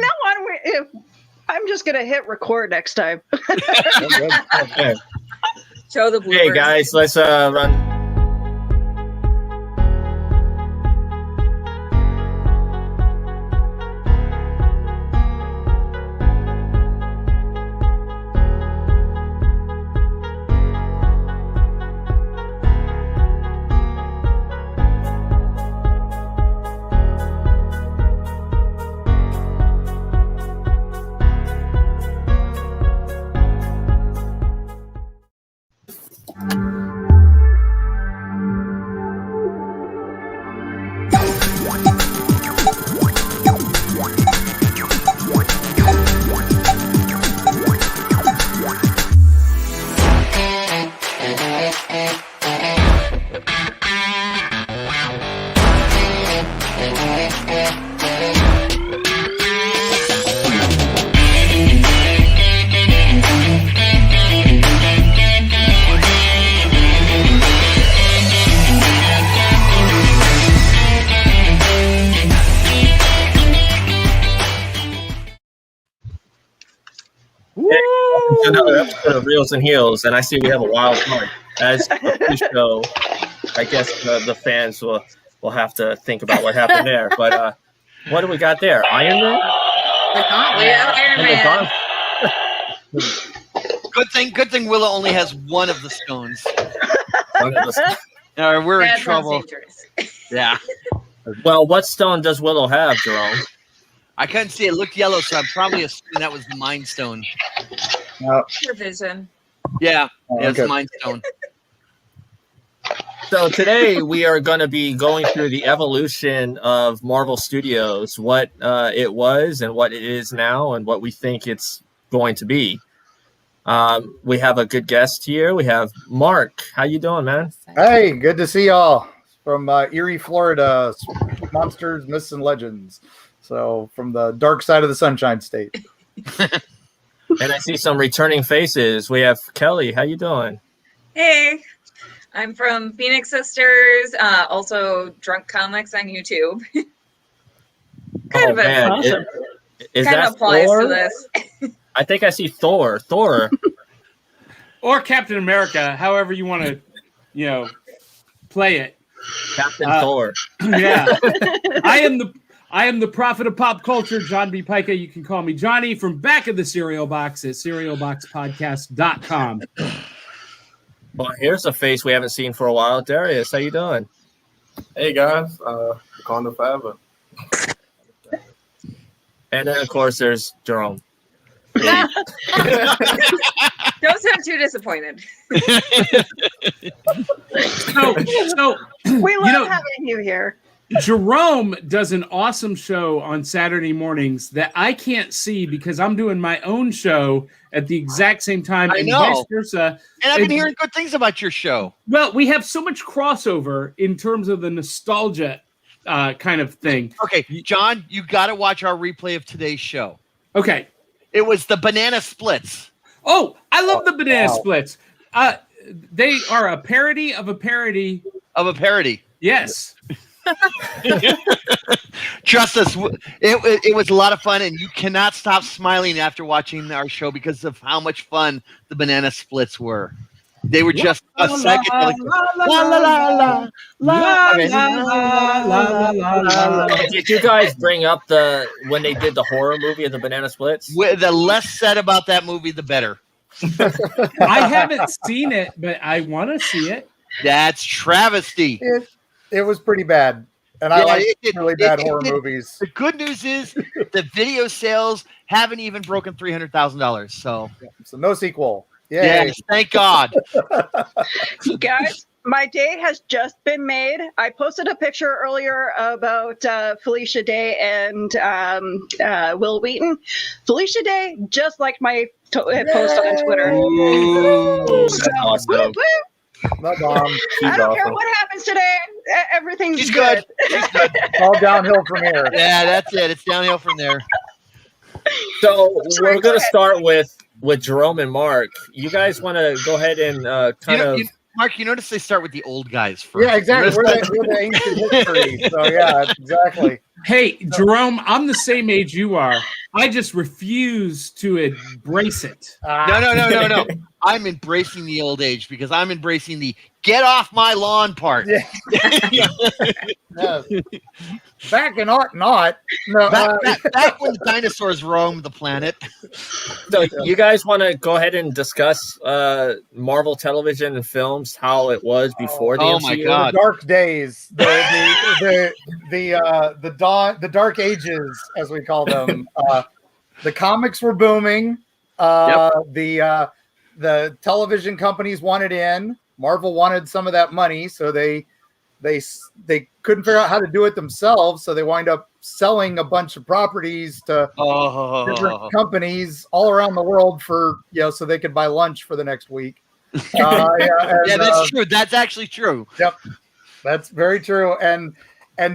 now on, I'm just gonna hit record next time. Okay. Show the bloopers. Hey guys, let's run. Another episode of Reels and Heels, and I see we have a wild card. As the show, I guess the fans will have to think about what happened there. But what do we got there? Iron Man? The Gauntlet, Iron Man. Good thing Willow only has one of the stones. We're in trouble. Yeah. Well, what stone does Willow have, Jerome? I couldn't see it. It looked yellow, so I'm probably assuming that was the Mind Stone. Your vision. Yeah, it's the Mind Stone. So today we are going to be going through the evolution of Marvel Studios, what it was and what it is now and what we think it's going to be. We have a good guest here. We have Mark. How you doing, man? Hey, good to see y'all from Erie, Florida. Monsters, Myths, and Legends. So from the dark side of the Sunshine State. And I see some returning faces. We have Kelly. How you doing? Hey, I'm from Phoenix Sisters. Also, Drunk Comics on YouTube. Kind of applies Thor? to this. I think I see Thor. Or Captain America, however you want to, play it. Captain Thor. Yeah. I am the prophet of pop culture, John B. Pica. You can call me Johnny from back of the cereal box at cerealboxpodcast.com. Well, here's a face we haven't seen for a while. Darius, how you doing? Hey guys, Wakanda forever. And then, of course, there's Jerome. Don't sound too disappointed. So We love having you here. Jerome does an awesome show on Saturday mornings that I can't see because I'm doing my own show at the exact same time, and vice versa. And I've been hearing good things about your show. Well, we have so much crossover in terms of the nostalgia kind of thing. Okay, John, you got to watch our replay of today's show. Okay. It was the Banana Splits. Oh, I love the Banana Splits. They are a parody of a parody. Of a parody. Yes. Trust us, it was a lot of fun, and you cannot stop smiling after watching our show because of how much fun the Banana Splits were. They were just a second. Did you guys bring up when they did the horror movie of the Banana Splits? The less said about that movie, the better. I haven't seen it, but I want to see it. That's travesty. It was pretty bad. And I like really bad horror movies. The good news is the video sales haven't even broken $300,000. So no sequel. Yay. Yes, thank God. Guys, my day has just been made. I posted a picture earlier about Felicia Day and Will Wheaton. Felicia Day just liked my post on Twitter. Awesome. My mom. I don't care what happens today. Everything's She's good. She's good. All downhill from here. Yeah, that's it. It's downhill from there. So we're going to start with Jerome and Mark. You guys want to go ahead and Mark, you notice they start with the old guys first. Yeah, exactly. We're the ancient history. So yeah, exactly. Hey, Jerome, I'm the same age you are. I just refuse to embrace it. No. I'm embracing the old age because I'm embracing the get off my lawn part. Yeah. Back in aught not. No, back when the dinosaurs roamed the planet. So you guys want to go ahead and discuss Marvel television and films, how it was before the MCU? My God. The dark days, the dark ages, as we call them. The comics were booming. The television companies wanted in. Marvel wanted some of that money, so they couldn't figure out how to do it themselves, so they wind up selling a bunch of properties to different companies all around the world for so they could buy lunch for the next week. That's true. That's actually true. Yep, that's very true. And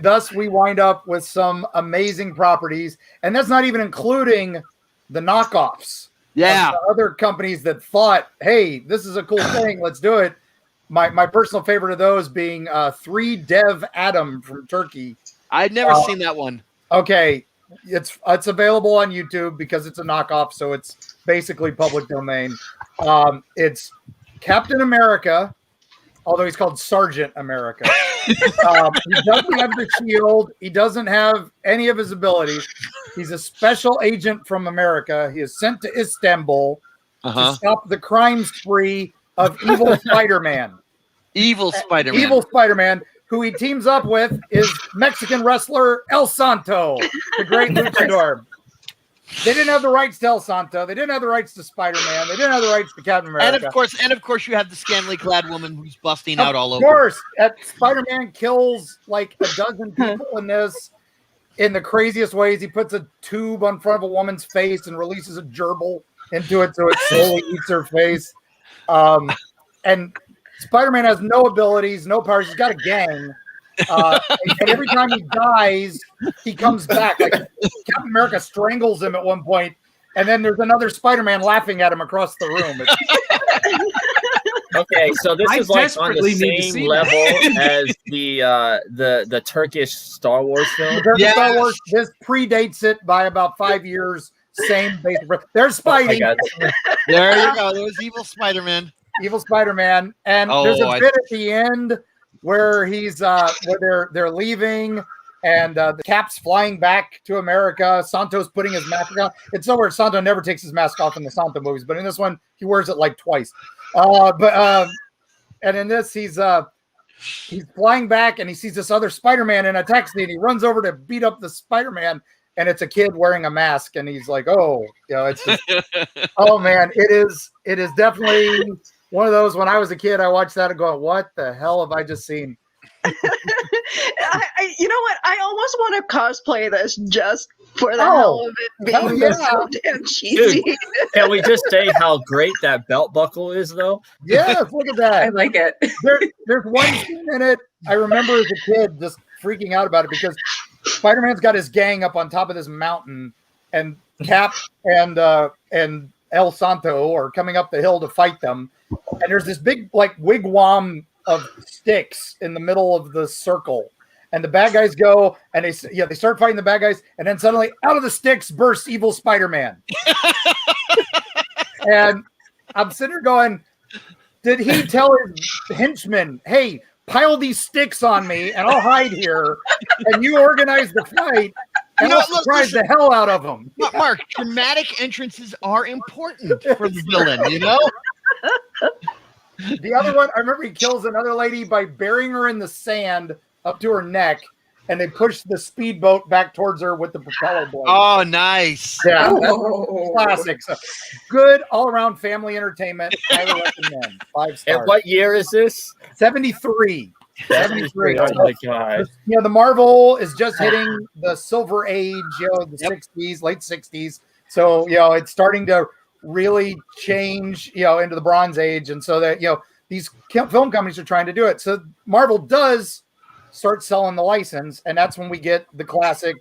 thus we wind up with some amazing properties, and that's not even including the knockoffs. Yeah, other companies that thought, hey, this is a cool thing, let's do it. My personal favorite of those being 3 Dev Adam from Turkey. I'd never seen that one. Okay, it's available on YouTube because it's a knockoff, so it's basically public domain. It's Captain America, although he's called Sergeant America. He doesn't have the shield. He doesn't have any of his abilities. He's a special agent from America. He is sent to Istanbul to stop the crime spree of evil Spider-Man. Evil Spider-Man, who he teams up with is Mexican wrestler El Santo, the great luchador. They didn't have the rights to El Santo. They didn't have the rights to Spider-Man. They didn't have the rights to Captain America. And of course, you have the scantily clad woman who's busting out all over. Of course, Spider-Man kills like a dozen people in this in the craziest ways. He puts a tube on front of a woman's face and releases a gerbil into it, so it slowly eats her face. And Spider-Man has no abilities, no powers. He's got a gang. And every time he dies, he comes back. Like Captain America strangles him at one point, and then there's another Spider-Man laughing at him across the room. Okay, so this is like on the same level as the Turkish Star Wars film. Star Wars, this predates it by about 5 years. Same basic. There's Spidey. There you go. There's evil Spider-Man. Evil Spider-Man, and there's a bit at the end where he's where they're leaving, and the Cap's flying back to America. Santo's putting his mask on. It's somewhere Santo never takes his mask off in the Santo movies, but in this one he wears it like twice. And in this he's flying back, and he sees this other Spider-Man in a taxi, and he runs over to beat up the Spider-Man. And it's a kid wearing a mask, and he's like, "Oh, it's just, oh man, it is definitely one of those." When I was a kid, I watched that and go, "What the hell have I just seen?" You know what? I almost want to cosplay this just for the hell of it being so damn cheesy. Dude, can we just say how great that belt buckle is, though? Yes, look at that. I like it. There's one scene in it I remember as a kid just freaking out about it because Spider-Man's got his gang up on top of this mountain, and Cap and El Santo are coming up the hill to fight them. And there's this big like wigwam of sticks in the middle of the circle. And the bad guys go and they start fighting the bad guys, and then suddenly out of the sticks bursts evil Spider-Man. And I'm sitting there going, did he tell his henchmen, hey, pile these sticks on me and I'll hide here, and you organize the fight, and I'll surprise the hell out of them. Mark, dramatic entrances are important for the villain, The other one, I remember he kills another lady by burying her in the sand up to her neck, and they push the speedboat back towards her with the propeller blade. Oh, nice. Yeah, classic. So, good all-around family entertainment. Highly recommend. 5 stars. And what year is this? 73. 73. Oh my God. The Marvel is just hitting the silver age, the 60s, late 60s. So, it's starting to really change, into the Bronze Age. And so that, these film companies are trying to do it. So Marvel does start selling the license, and that's when we get the classic.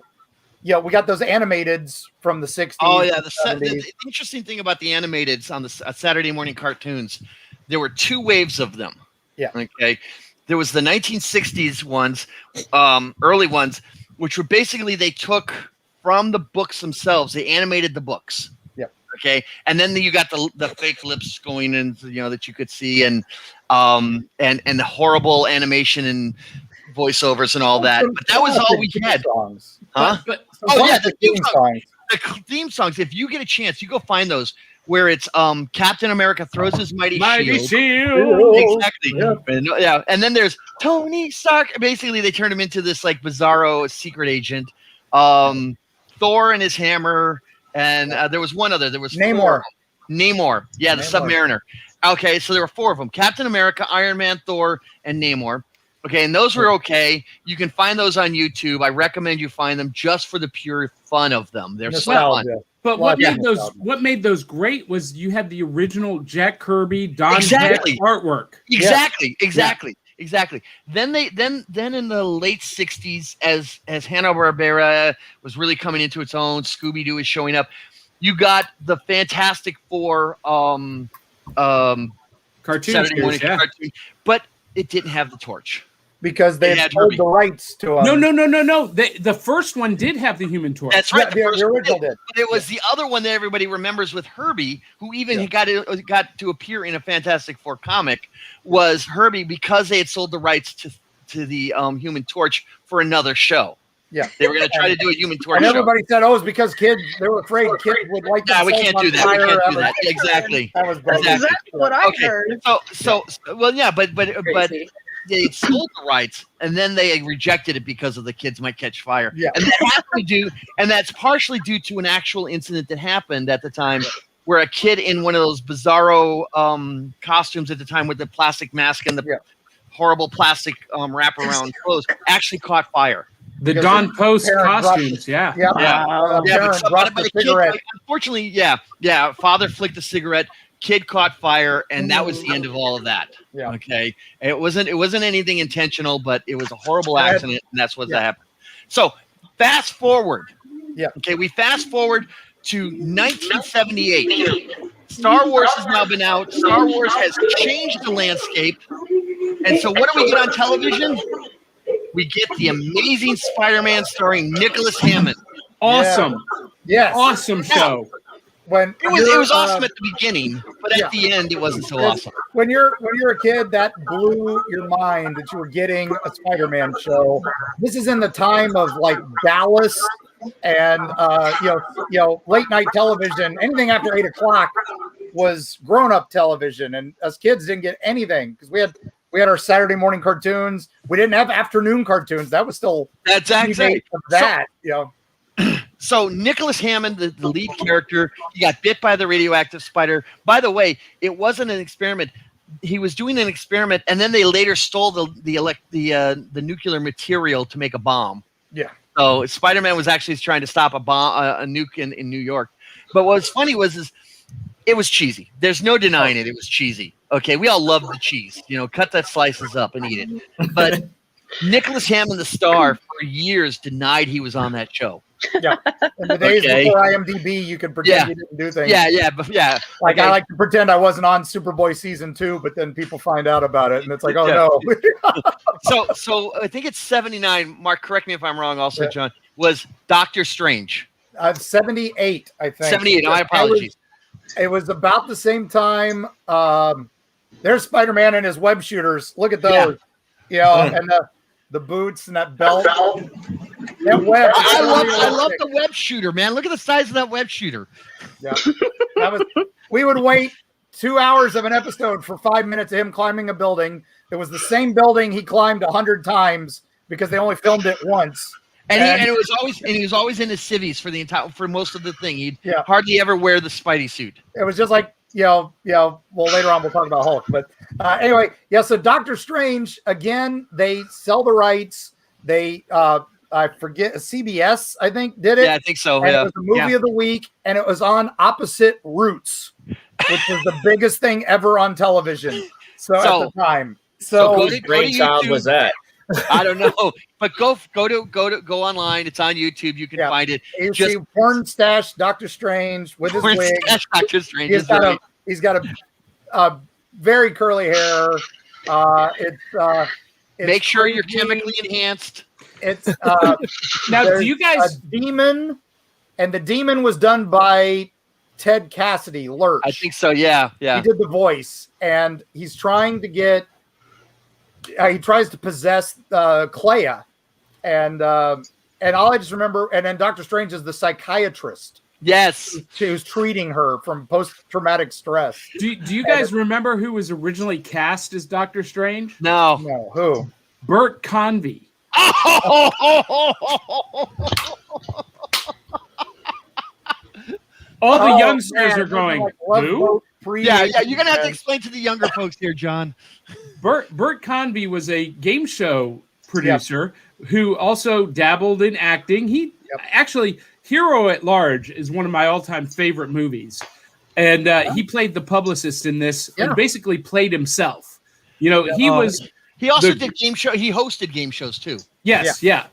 We got those animateds from the 60s. Oh yeah, the interesting thing about the animateds on the Saturday morning cartoons, there were 2 waves of them. Yeah. Okay. There was the 1960s ones, early ones, which were basically they took from the books themselves. They animated the books. Okay, and then you got the fake lips going in, that you could see, and the horrible animation and voiceovers and all that. But that was all we had. Songs. Huh? The theme songs. If you get a chance, you go find those where it's Captain America throws his mighty shield. Exactly. Yeah. And then there's Tony Stark. Basically, they turned him into this like bizarro secret agent. Thor and his hammer. And there was one other. There was Namor. Namor. Yeah, the Submariner. Okay, so there were 4 of them. Captain America, Iron Man, Thor, and Namor. Okay, and those were okay. You can find those on YouTube. I recommend you find them just for the pure fun of them. They're so fun. But what made those great was you had the original Jack Kirby, Don Heck artwork. Exactly. Then in the late 60s, as Hanna-Barbera was really coming into its own, Scooby-Doo is showing up. You got the Fantastic Four cartoon, but it didn't have the Torch. Because they had sold the rights to No. The first one did have the Human Torch. That's right. The original did. But it was the other one that everybody remembers with Herbie, who even got to appear in a Fantastic Four comic, was Herbie because they had sold the rights to the Human Torch for another show. Yeah, they were going to try to do a Human Torch. And everybody said, "Oh, it's because kids. They were afraid kids would like." Yeah, we can't do that. We can't do that. Exactly. That was exactly what I heard. So, well, yeah, but they sold the rights, and then they rejected it because of the kids might catch fire. Yeah, and that's partially due to an actual incident that happened at the time, where a kid in one of those bizarro costumes at the time with the plastic mask and the horrible plastic wraparound clothes actually caught fire. The Don Post costumes, but the kid, unfortunately, father flicked a cigarette. Kid caught fire, and that was the end of all of that. Yeah. Okay. It wasn't anything intentional, but it was a horrible accident, and that's what happened. So fast forward. Yeah. Okay, we fast forward to 1978. Star Wars has now been out. Star Wars has changed the landscape. And so what do we get on television? We get the Amazing Spider-Man starring Nicholas Hammond. Awesome. Yes. Awesome show. When it was awesome at the beginning, but at the end it wasn't so awesome. When you're a kid, that blew your mind that you were getting a Spider-Man show. This is in the time of like Dallas and late night television. Anything after 8 o'clock was grown-up television, and us kids didn't get anything because we had our Saturday morning cartoons. We didn't have afternoon cartoons. That was still So Nicholas Hammond, the lead character, he got bit by the radioactive spider. By the way, it wasn't an experiment. He was doing an experiment, and then they later stole the nuclear material to make a bomb. Yeah. So Spider-Man was actually trying to stop a nuke in New York. But what was funny was it was cheesy. There's no denying it. It was cheesy. Okay, we all love the cheese. Cut that slices up and eat it. But Nicholas Hammond, the star, for years denied he was on that show. Yeah. In the days before IMDb, you could pretend you didn't do things. Yeah. Like I like to pretend I wasn't on Superboy season 2, but then people find out about it, and it's like, oh no. So I think it's 79. Mark, correct me if I'm wrong. Also, John, was Doctor Strange. 78, I think. 78. My apologies. It was about the same time. There's Spider-Man and his web shooters. Look at those. And the boots and that belt. That web. I love the web shooter, man. Look at the size of that web shooter. Yeah. We would wait 2 hours of an episode for 5 minutes of him climbing a building. It was the same building he climbed 100 times because they only filmed it once. And he was always in his civvies for most of the thing. He'd hardly ever wear the Spidey suit. It was just like, well, later on we'll talk about Hulk. But anyway, so Doctor Strange, again, they sell the rights. They, I forget, CBS, I think, did it. Yeah, I think so. And it was the movie of the week, and it was on Opposite Roots, which was the biggest thing ever on television. So at the time. So whose brainchild was that? I don't know, but go online. It's on YouTube. You can find it. You see porn stash Doctor Strange with his wig. Doctor Strange. He's got a very curly hair. It's make sure you're chemically enhanced. It's now. Do you guys a demon? And the demon was done by Ted Cassidy, Lurch. I think so. Yeah. He did the voice, and he's trying to get. He tries to possess Clea, and all I just remember, and then Doctor Strange is the psychiatrist. Yes, who's treating her from post-traumatic stress. Do you guys remember who was originally cast as Doctor Strange? No. Who? Bert Convy. All the youngsters are going, who? Yeah, you're going to have to explain to the younger folks here, John. Bert Convy was a game show producer who also dabbled in acting. He actually, Hero at Large is one of my all-time favorite movies. And he played the publicist in this and basically played himself. You know, he was... He also did game show. He hosted game shows, too. Yes, yeah.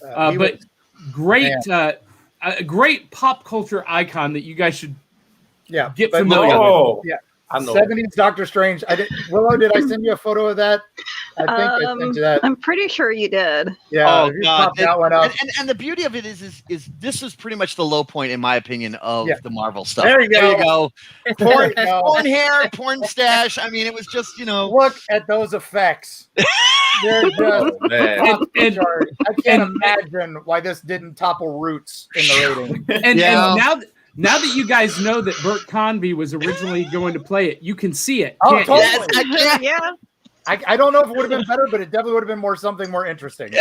But great... a great pop culture icon that you guys should get familiar with. Yeah, I know. 70s Doctor Strange. Willow, did I send you a photo of that? I think I sent you that. I'm pretty sure you did. Yeah. Oh, God. That one up. And the beauty of it is this is pretty much the low point, in my opinion, of the Marvel stuff. There you go. Porn hair, porn stash. I mean, it was just, Look at those effects. They're just I can't imagine why this didn't topple Roots in the rating. And now that you guys know that Bert Convy was originally going to play it, you can see it. Oh, totally. Yeah. I don't know if it would have been better, but it definitely would have been something more interesting. So,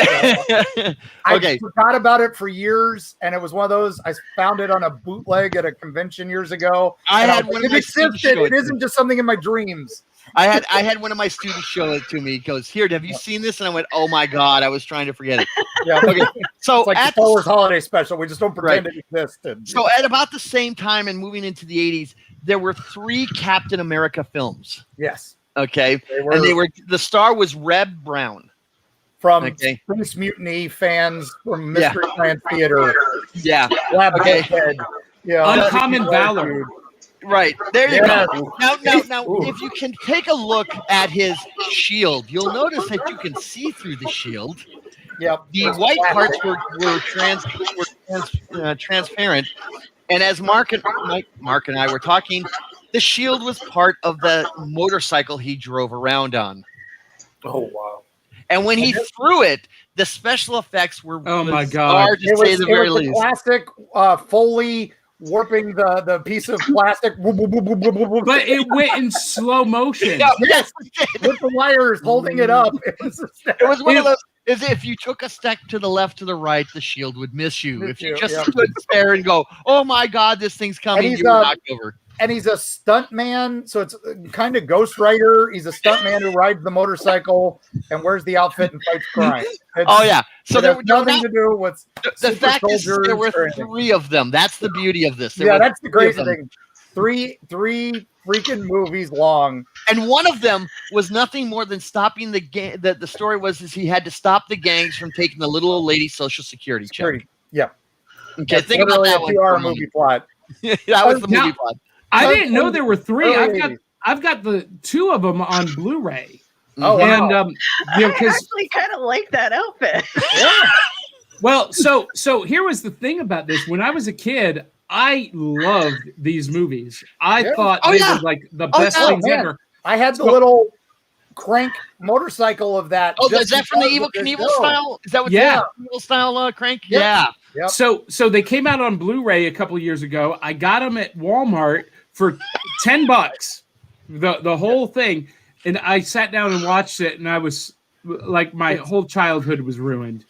I forgot about it for years, and it was one of those. I found it on a bootleg at a convention years ago. It isn't just something in my dreams. I had one of my students show it to me. He goes, "Here, have you seen this?" And I went, "Oh my God, I was trying to forget it." Yeah. Okay. So it's like the Star Wars holiday special. We just don't pretend it existed. So at about the same time and moving into the 80s, there were 3 Captain America films. Yes. Okay. The star was Reb Brown. From Space Mutiny fans from Mystery Science Theater. Yeah. Uncommon Valor. Right. There you go. Now, if you can take a look at his shield, you'll notice that you can see through the shield. Yep. The white parts were transparent. And as Mark and I were talking, the shield was part of the motorcycle he drove around on. Oh, wow. And when he threw it, the special effects were my God. To say the very least. Classic Foley warping the piece of plastic. But it went in slow motion. Yes, with the wires holding it up. It was one of those. Is if you took a step to the left, to the right, the shield would miss you. If you just stood there and go, "Oh my God, this thing's coming," you were knocked over. And he's a stunt man, so it's kind of Ghost Rider. He's a stunt man who rides the motorcycle and wears the outfit and fights crime. So there was nothing to do with the fact is there were 3 of them. That's the beauty of this. That's the crazy thing. Three freaking movies long, and one of them was nothing more than stopping the gang. The story was he had to stop the gangs from taking the little old lady's social security check. Yeah. Okay, think about that one. 2-hour movie plot. That was the movie plot. I didn't know there were 3. I've got the 2 of them on Blu-ray. Oh, wow. And I actually kind of like that outfit. Yeah. Well, so here was the thing about this. When I was a kid, I loved these movies. I thought they were like the best things ever. I had the little crank motorcycle of that. Oh, is that from the Evel Knievel style? Is that what the Knievel style crank? Yeah. Yep. So they came out on Blu-ray a couple of years ago. I got them at Walmart for $10, the whole thing, and I sat down and watched it, and I was like, my whole childhood was ruined.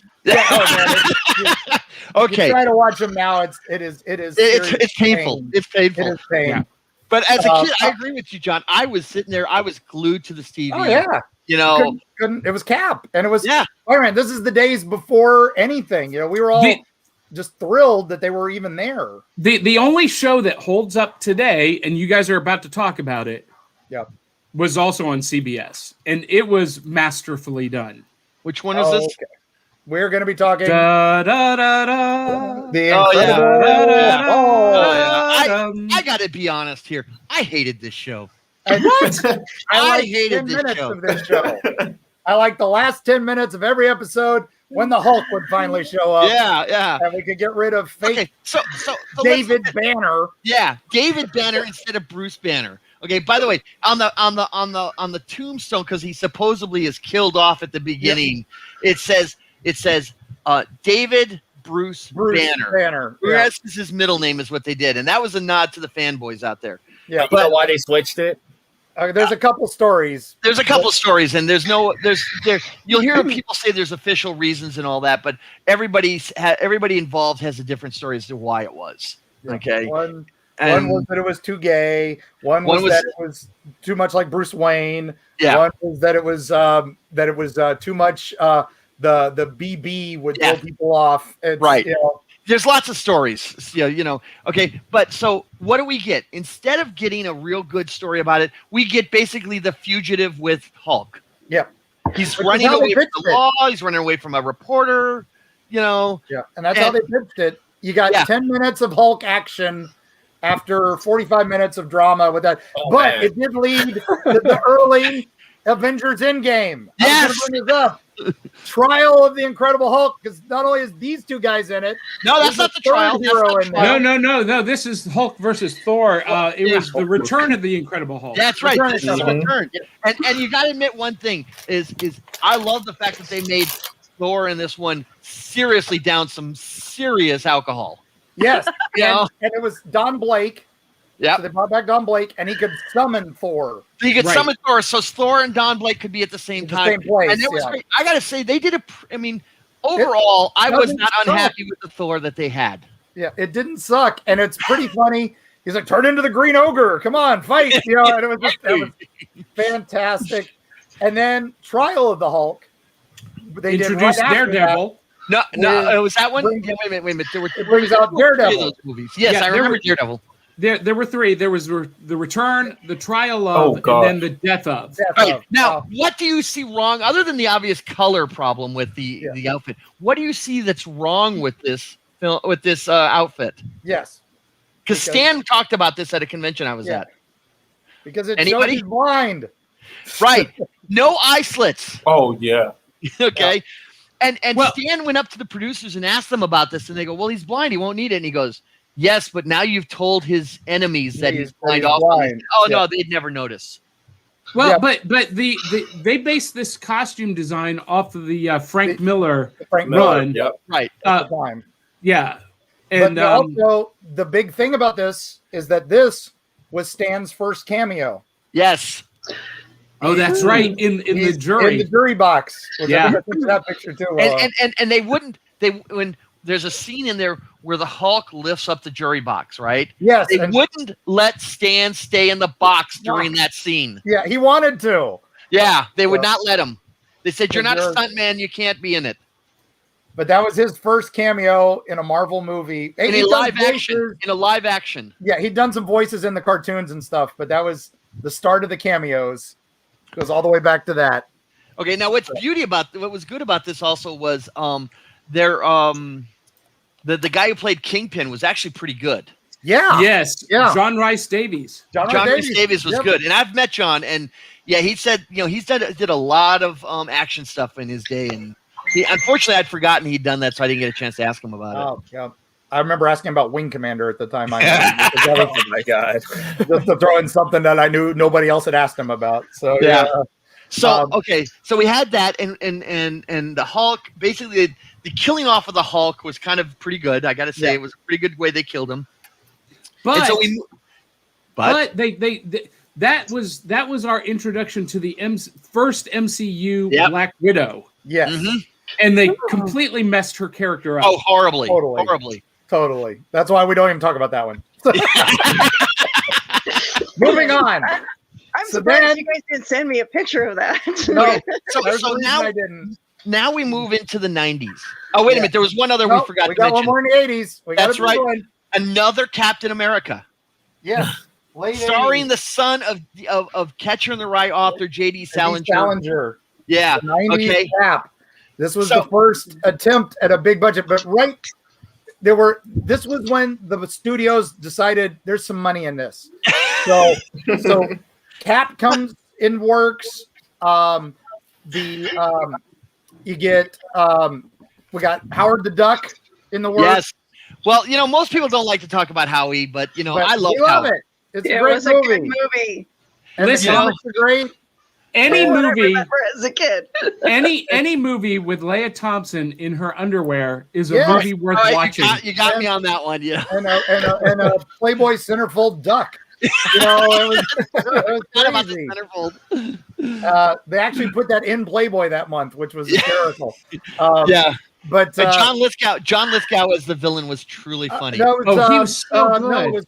Okay. You try to watch them now. It's painful. Pain. It's painful. It is pain. Yeah. But as a kid, I agree with you, John. I was sitting there. I was glued to the TV. Oh yeah. Couldn't, it was Cap, and it was man. This is the days before anything. We were all just thrilled that they were even there. The only show that holds up today, and you guys are about to talk about it, was also on CBS, and it was masterfully done. Which one is this? Okay. We're going to be talking da, da, da, da. The Incredible. I got to be honest here. I hated this show. What? I hated 10 minutes of this show. I like the last 10 minutes of every episode when the Hulk would finally show up. Yeah. And we could get rid of fake Okay, so David Banner. Yeah, David Banner instead of Bruce Banner. Okay, by the way, on the tombstone, because he supposedly is killed off at the beginning, it says David Bruce Banner. The rest is his middle name, is what they did, and that was a nod to the fanboys out there. Yeah, you know why they switched it? There's a couple stories. There's a couple stories, and you'll hear people say there's official reasons and all that, but everybody involved has a different story as to why it was. Okay. One was that it was too gay. One was that it was too much like Bruce Wayne. Yeah. One was that it was too much. The BB would throw people off. Right. There's lots of stories. Okay. But so what do we get? Instead of getting a real good story about it, we get basically the fugitive with Hulk. Yeah. He's running away from the law. He's running away from a reporter. Yeah. And that's how they pitched it. You got 10 minutes of Hulk action after 45 minutes of drama with that. It did lead to the early Avengers Endgame. Yes. Bring this up. Trial of the Incredible Hulk, because not only is these two guys in it. No, that's not the trial. No. This is Hulk versus Thor. It was the return of the Incredible Hulk. That's right. This is the return. And you got to admit one thing is I love the fact that they made Thor in this one seriously down some serious alcohol. Yes. And it was Don Blake. Yeah. So they brought back Don Blake, and he could summon Thor. So you could summon Thor, so Thor and Don Blake could be at the same time. Same place, and it was great. I got to say, they did overall, I was not unhappy with the Thor that they had. Yeah, it didn't suck, and it's pretty funny. He's like, turn into the Green Ogre. Come on, fight. And it was that was fantastic. And then Trial of the Hulk. They introduced Daredevil. No, it was that one. Wait a minute. It brings out Daredevil. Those movies. Yes, I remember Daredevil. There were three. There was the return, the trial of, and then the death of. Now, what do you see wrong, other than the obvious color problem with the outfit? What do you see that's wrong with this outfit? Yes, because Stan talked about this at a convention I was at. Because it shows he's blind. Right. No eye slits. Oh yeah. Okay. And Stan went up to the producers and asked them about this, and they go, "Well, he's blind. He won't need it." And he goes, "Yes, but now you've told his enemies that he's blind." No, they'd never notice. Well, but they based this costume design off of the Frank Miller run. Yep. Right. At the time. Yeah. And but also, the big thing about this is that this was Stan's first cameo. Yes. Oh, that's right. In the jury. In the jury box. That picture too. And they wouldn't. When there's a scene in there where the Hulk lifts up the jury box, right? Yes. They wouldn't let Stan stay in the box during that scene. Yeah, he wanted to. Yeah, they would not let him. They said, "You're not a stuntman. You can't be in it." But that was his first cameo in a Marvel movie. In a live action. Yeah, he'd done some voices in the cartoons and stuff, but that was the start of the cameos. Goes all the way back to that. Okay, now what was good about this also was the guy who played Kingpin was actually pretty good. Yeah. Yes. Yeah. John Rhys Davies. John Rhys Davies was good, and I've met John, and he said he's did a lot of action stuff in his day, and unfortunately I'd forgotten he'd done that, so I didn't get a chance to ask him about it. Oh, yeah. I remember asking about Wing Commander at the time. Oh my god! Just to throw in something that I knew nobody else had asked him about. So yeah. So so we had that, and the Hulk, basically the killing off of the Hulk was kind of pretty good. I got to say, it was a pretty good way they killed him. But that was our introduction to the first MCU Black Widow. Yes. Mm-hmm. And they completely messed her character up. Oh, horribly. Totally. That's why we don't even talk about that one. Moving on. I'm surprised you guys didn't send me a picture of that. No. So now we move into the 90s. Oh, wait a minute. There was one other we forgot to mention. We got one more in the 80s. That's right. Another Captain America. Yeah. Starring the son of Catcher in the Rye author J.D. Salinger. Yeah. 90s Cap. This was the first attempt at a big budget, but this was when the studios decided there's some money in this. So Cap comes in works. You get We got Howard the Duck in the works. Yes. Well, most people don't like to talk about Howie, but I love Howie. it. It's a great movie. Good movie. And Listen, the comics are great. Any What I movie, remember as a kid. any movie with Leia Thompson in her underwear is a movie worth watching. You got me on that one, And a Playboy centerfold duck. It was crazy. They actually put that in Playboy that month, which was hysterical. But John Lithgow as the villain was truly funny. No, it was, he was so good. No, it was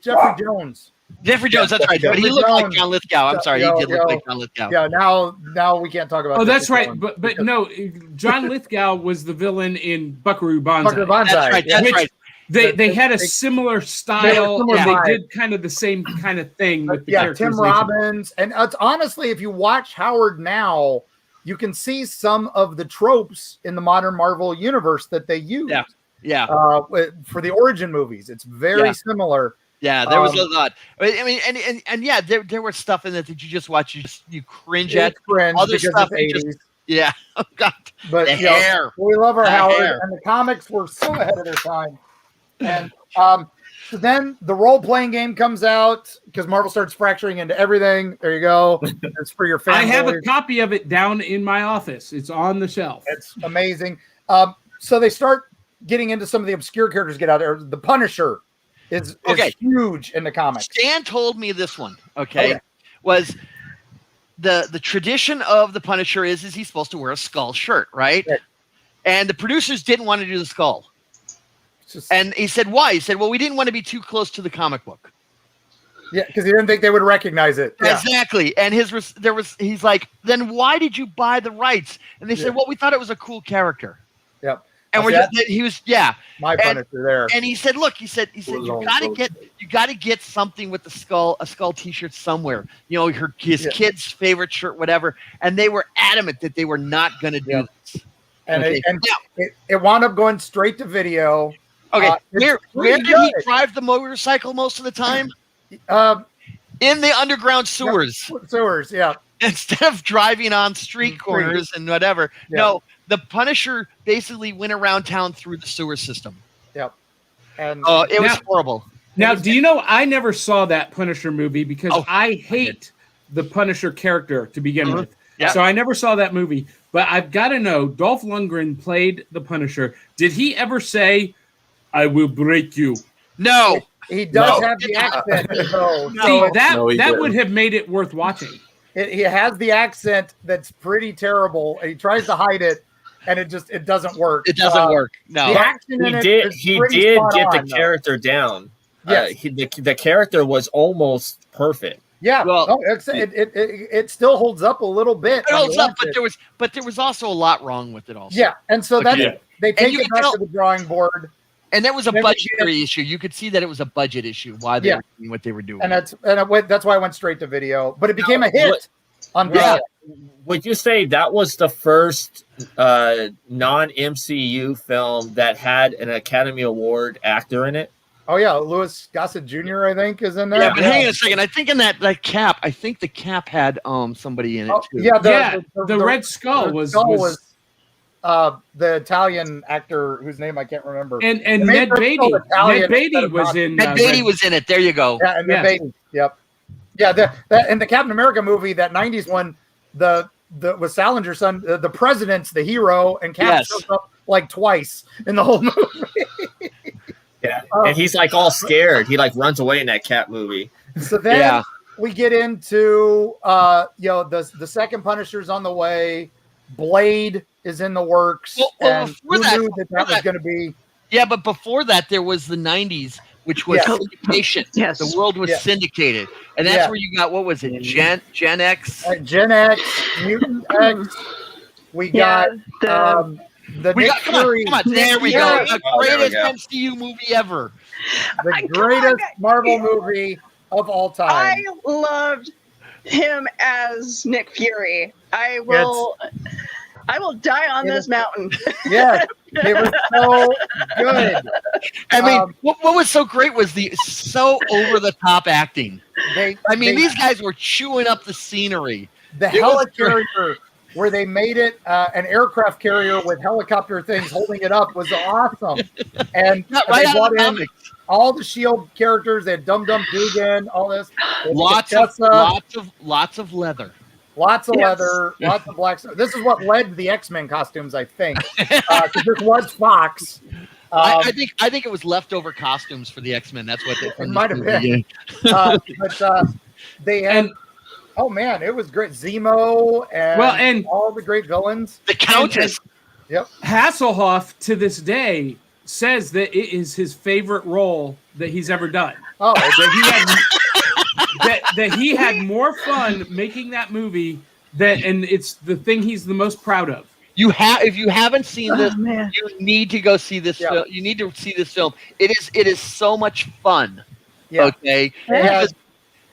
Jeffrey Jones. Jeffrey Jones, that's right. But he looked like John Lithgow. I'm sorry, he did look like John Lithgow. Yeah, now we can't talk about. Oh, that's right. But no, John Lithgow was the villain in Buckaroo Banzai. Buckaroo Banzai. That's right. They had a similar style. They did kind of the same kind of thing with the characters. Tim Robbins, and it's honestly, if you watch Howard now, you can see some of the tropes in the modern Marvel universe that they use. For the origin movies, it's very similar. Yeah, there was a lot. I mean, and there was stuff in it that you just watch, you cringe at. Other stuff, oh God. But the hair. We love our Howard, and the comics were so ahead of their time. And so then the role-playing game comes out because Marvel starts fracturing into everything. There you go. It's for your family. I have a copy of it down in my office. It's on the shelf. It's amazing. So they start getting into some of the obscure characters. Get out there. The Punisher is huge in the comics. Stan told me this one. Was the tradition of the Punisher is he's supposed to wear a skull shirt, right? And the producers didn't want to do the skull. And he said, why? He said, well, we didn't want to be too close to the comic book. Yeah, because he didn't think they would recognize it. Yeah. Exactly. And he's like, then why did you buy the rights? And they said, well, we thought it was a cool character. Yep. And he was my Punisher there. And he said, look, you gotta get something with a skull T-shirt somewhere. His kid's favorite shirt, whatever. And they were adamant that they were not going to do this. And it wound up going straight to video. Okay, where did he drive the motorcycle most of the time? In the underground sewers. Sewers, yeah. Instead of driving on street corners and whatever. Yeah. No, the Punisher basically went around town through the sewer system. Yep. And it was horrible. Now, do you know I never saw that Punisher movie because I hate the Punisher character to begin with. Yep. So I never saw that movie. But I've got to know, Dolph Lundgren played the Punisher. Did he ever say, I will break you? No. He does have the accent. That would have made it worth watching. He has the accent that's pretty terrible. And he tries to hide it, and it doesn't work. It doesn't work. No. The action he did get the character down. Yes. The character was almost perfect. Yeah, well, it still holds up a little bit. It holds up, but there was also a lot wrong with it also. Yeah, and so they take it back to the drawing board. And that was a budgetary issue. You could see that it was a budget issue why they were doing what they were doing. And that's why I went straight to video. But it became a hit on video. Would you say that was the first non-MCU film that had an Academy Award actor in it? Oh yeah, Louis Gossett Jr. I think is in there. Yeah, but hang on a second. I think in that Cap, I think the Cap had somebody in it too. Yeah, the Red Skull was the Italian actor whose name I can't remember. And Ned Beatty. Ned Beatty was in. Ned Beatty was in it. There you go. Yeah, and Ned Beatty. Yep. Yeah, in the Captain America movie, that '90s one, with Salinger's son, the president's the hero, and Cap shows up like twice in the whole movie. Yeah, and he's like all scared. He like runs away in that Cap movie. So then we get into the second Punisher's on the way. Blade is in the works. And who knew that was going to be? Yeah, but before that, there was the '90s, which was syndication. Yes, the world was syndicated, and that's where you got what was it? Gen X, Gen X, Mutant X. We got come on, there we go. The greatest MCU movie ever. The greatest Marvel movie of all time. I loved him as Nick Fury. I will die on this mountain. Yeah, it was so good. I mean, what was so great was the so over the top acting. These guys were chewing up the scenery. The helicarrier where they made it an aircraft carrier with helicopter things holding it up was awesome. And right they brought out of in all the S.H.I.E.L.D. characters. They had Dum Dum Dugan, all this. Lots of leather. Lots of leather, lots of black stuff. This is what led to the X-Men costumes, I think. Because this was Fox. I think it was leftover costumes for the X-Men. That's what they it might have been. But they had. Oh man, it was great. Zemo and all the great villains. The Countess. Yep. Hasselhoff to this day says that it is his favorite role that he's ever done. Oh, that he had more fun making that movie and it's the thing he's the most proud of. If you haven't seen this, you need to go see this film. You need to see this film. It is so much fun. Yeah. Okay.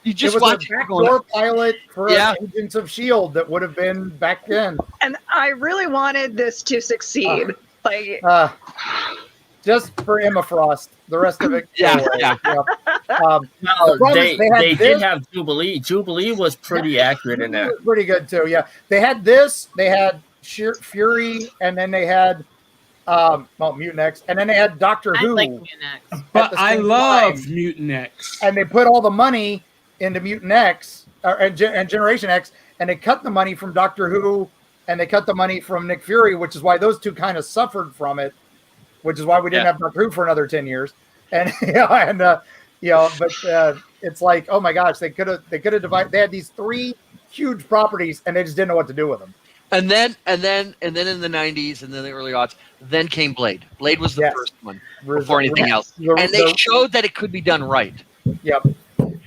You just watch a backdoor pilot for Agents of S.H.I.E.L.D. that would have been back then. And I really wanted this to succeed. Just for Emma Frost. The rest of it. They did have Jubilee. Jubilee was pretty accurate in that. Pretty good too. Yeah. They had this. They had Fury, and then they had Mutant X, and then they had Doctor Who. Like Mutant X. But I love Mutant X. And they put all the money into Mutant X and Generation X, and they cut the money from Doctor Who, and they cut the money from Nick Fury, which is why those two kind of suffered from it, which is why we didn't have Doctor Who for another 10 years. And it's like, oh my gosh, they could have divided. They had these 3 huge properties, and they just didn't know what to do with them. And then in the 90s and then the early aughts, then came Blade. Blade was the first one before anything else. And they showed that it could be done right. Yep.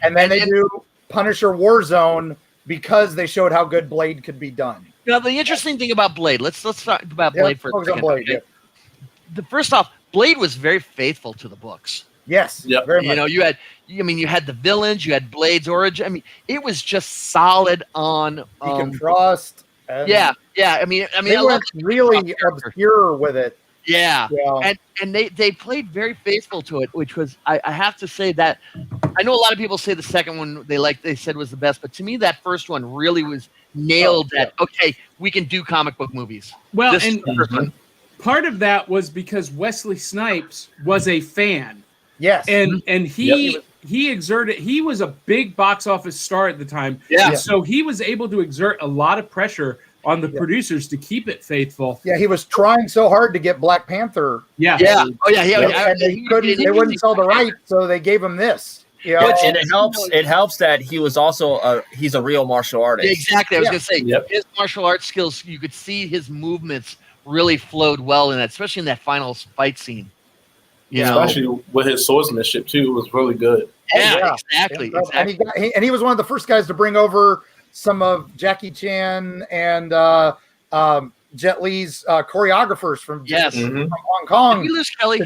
And then they do Punisher Warzone because they showed how good Blade could be done. Now, the interesting thing about Blade, let's talk about Blade for a second. Blade, okay? First off, Blade was very faithful to the books. Yes, very much. You had the villains, you had Blade's origin. I mean, it was just solid on. You can trust. Yeah. I mean, they went really obscure with it. Yeah. And they played very faithful to it, which was I have to say that I know a lot of people say the second one they said was the best, but to me that first one really was nailed. Okay, we can do comic book movies. Well, part of that was because Wesley Snipes was a fan. Yes. And he exerted. He was a big box office star at the time. Yeah. So he was able to exert a lot of pressure on the producers to keep it faithful. Yeah, he was trying so hard to get Black Panther. Yeah. Yeah. Oh yeah. And they wouldn't sell the rights, so they gave him this. And it helps that he was also he's a real martial artist. Exactly. I was gonna say his martial arts skills. You could see his movements really flowed well in that, especially in that final fight scene. Especially with his swordsmanship too, it was really good. Yeah. Exactly. And he was one of the first guys to bring over some of Jackie Chan and Jet Li's choreographers from Hong Kong. Did we lose Kelly?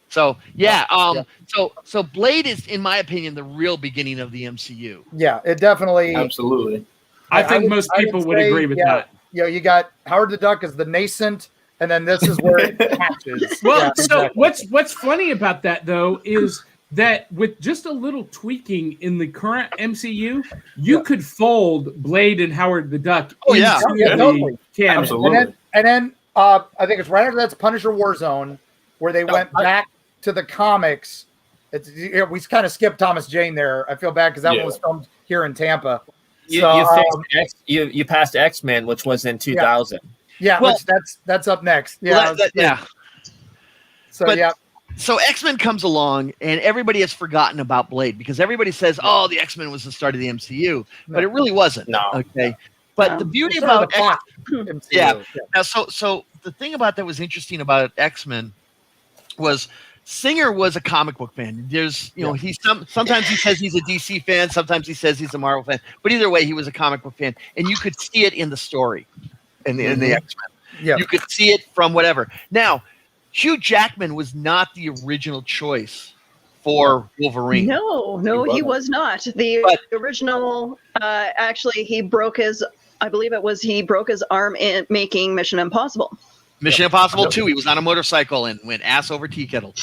So so Blade is, in my opinion, the real beginning of the MCU. Yeah, it definitely. Absolutely. I think most people would agree with that. Yeah, you got Howard the Duck as the nascent, and then this is where it hatches. Well, what's funny about that though is that with just a little tweaking in the current MCU, you could fold Blade and Howard the Duck into the canon. Absolutely. And then I think it's right after that's Punisher Warzone, where they went back to the comics. We kind of skipped Thomas Jane there. I feel bad because that one was filmed here in Tampa. You passed X-Men, which was in 2000. Yeah, well, that's up next. So X-Men comes along, and everybody has forgotten about Blade because everybody says, "Oh, the X-Men was the start of the MCU," but it really wasn't. No. Okay. But the beauty about Now, so the thing about that was interesting about X-Men was Singer was a comic book fan. There's, he's sometimes he says he's a DC fan, sometimes he says he's a Marvel fan, but either way, he was a comic book fan, and you could see it in the story, in the X-Men. Yeah, you could see it from whatever. Now, Hugh Jackman was not the original choice for Wolverine. No, he was not. The original, actually, he broke his arm in making Mission Impossible. Mission Impossible 2, he was on a motorcycle and went ass over tea kettle.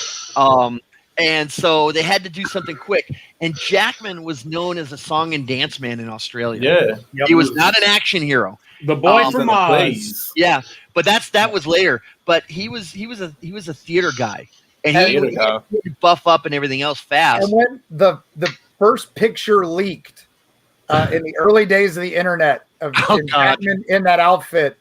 And so they had to do something quick. And Jackman was known as a song and dance man in Australia. Yeah. He was not an action hero. The boy He's from in the Oz. plays. Yeah, but that was later. But he was a theater guy, and he would buff up and everything else fast. And when the first picture leaked in the early days of the internet of Jackman in that outfit,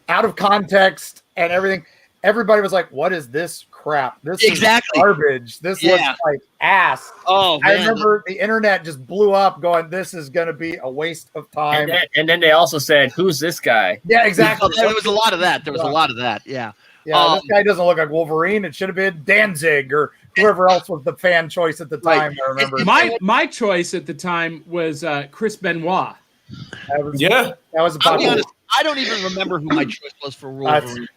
out of context and everything, everybody was like, "What is this crap? This is garbage. This looks like ass." Oh, man. I remember the internet just blew up, going, "This is going to be a waste of time." And then they also said, "Who's this guy?" Yeah, exactly. There was a lot of that. Yeah. Yeah, this guy doesn't look like Wolverine. It should have been Danzig or whoever else was the fan choice at the time. I remember. My choice at the time was Chris Benoit. That was I'll be honest, I don't even remember who my choice was for Wolverine.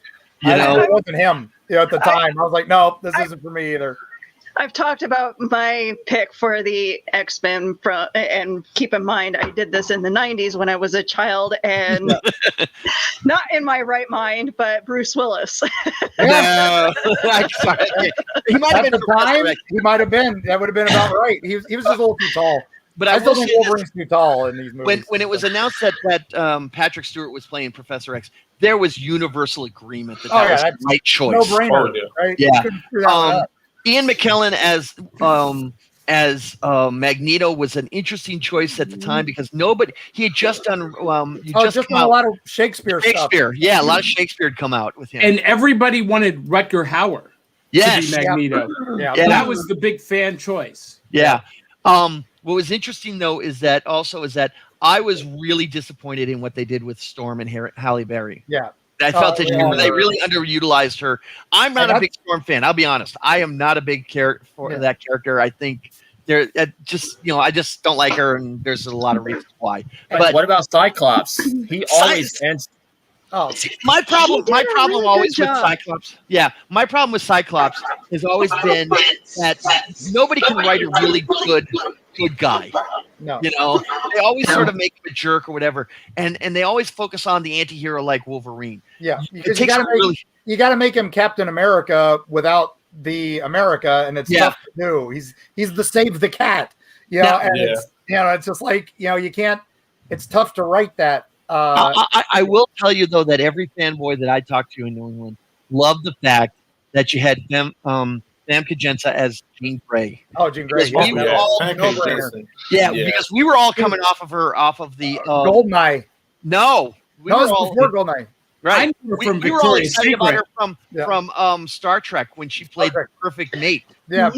It wasn't him. At the time, I was like, "No, this isn't for me either." I've talked about my pick for the X-Men, and keep in mind, I did this in the 90s when I was a child and not in my right mind, but Bruce Willis. No. He might have been time. He might have been. That would have been about right. He was just a little too tall. But I still think Wolverine's too tall in these movies. When it was announced that Patrick Stewart was playing Professor X, there was universal agreement that was the right choice. No brainer, right? Yeah. Ian McKellen as Magneto was an interesting choice at the time because he had just done done a lot of Shakespeare stuff. Yeah, a lot of Shakespeare had come out with him. And everybody wanted Rutger Hauer to be Magneto. Yeah. That was the big fan choice. Yeah. What was interesting though is that I was really disappointed in what they did with Storm and Halle Berry. Yeah. I felt that they really underutilized her. I'm not a big Storm fan. I'll be honest. I am not a big character for that character. I think I just don't like her, and there's a lot of reasons why. But what about Cyclops? He always ends. Oh, my problem always with Cyclops. Yeah, my problem with Cyclops has always been that nobody can write a really good guy. No. They always sort of make him a jerk or whatever, and they always focus on the anti-hero like Wolverine. Yeah, because you got to make him Captain America without the America, and it's tough to do. He's the save the cat, it's just like you can't. It's tough to write that. I will tell you though that every fanboy that I talked to in New England loved the fact that you had Sam Kajensa as Jean Grey. Oh, Jean Grey. Because we were all coming off of the Goldeneye. No, before Goldeneye. Right. We were all excited about her from Star Trek when she played the perfect mate. Yeah.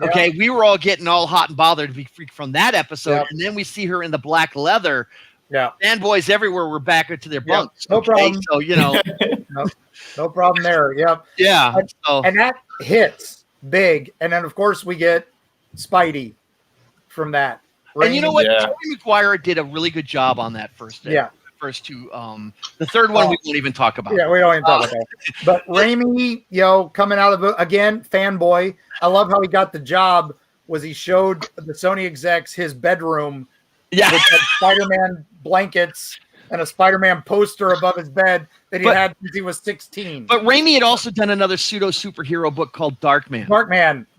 Okay, we were all getting all hot and bothered to be freaked from that episode, and then we see her in the black leather. Yeah, fanboys everywhere were back into their bunks. No problem. So no problem there. Yep. Yeah. And that hits big, and then of course we get Spidey from that. And you know what? Tobey Maguire did a really good job on that first day. Yeah. First two. The third one we won't even talk about. Yeah, we don't even talk about it. But Raimi, coming out of again, fanboy. I love how he got the job. Was he showed the Sony execs his bedroom with Spider-Man blankets and a Spider-Man poster above his bed that he had since he was 16. But Raimi had also done another pseudo superhero book called Darkman.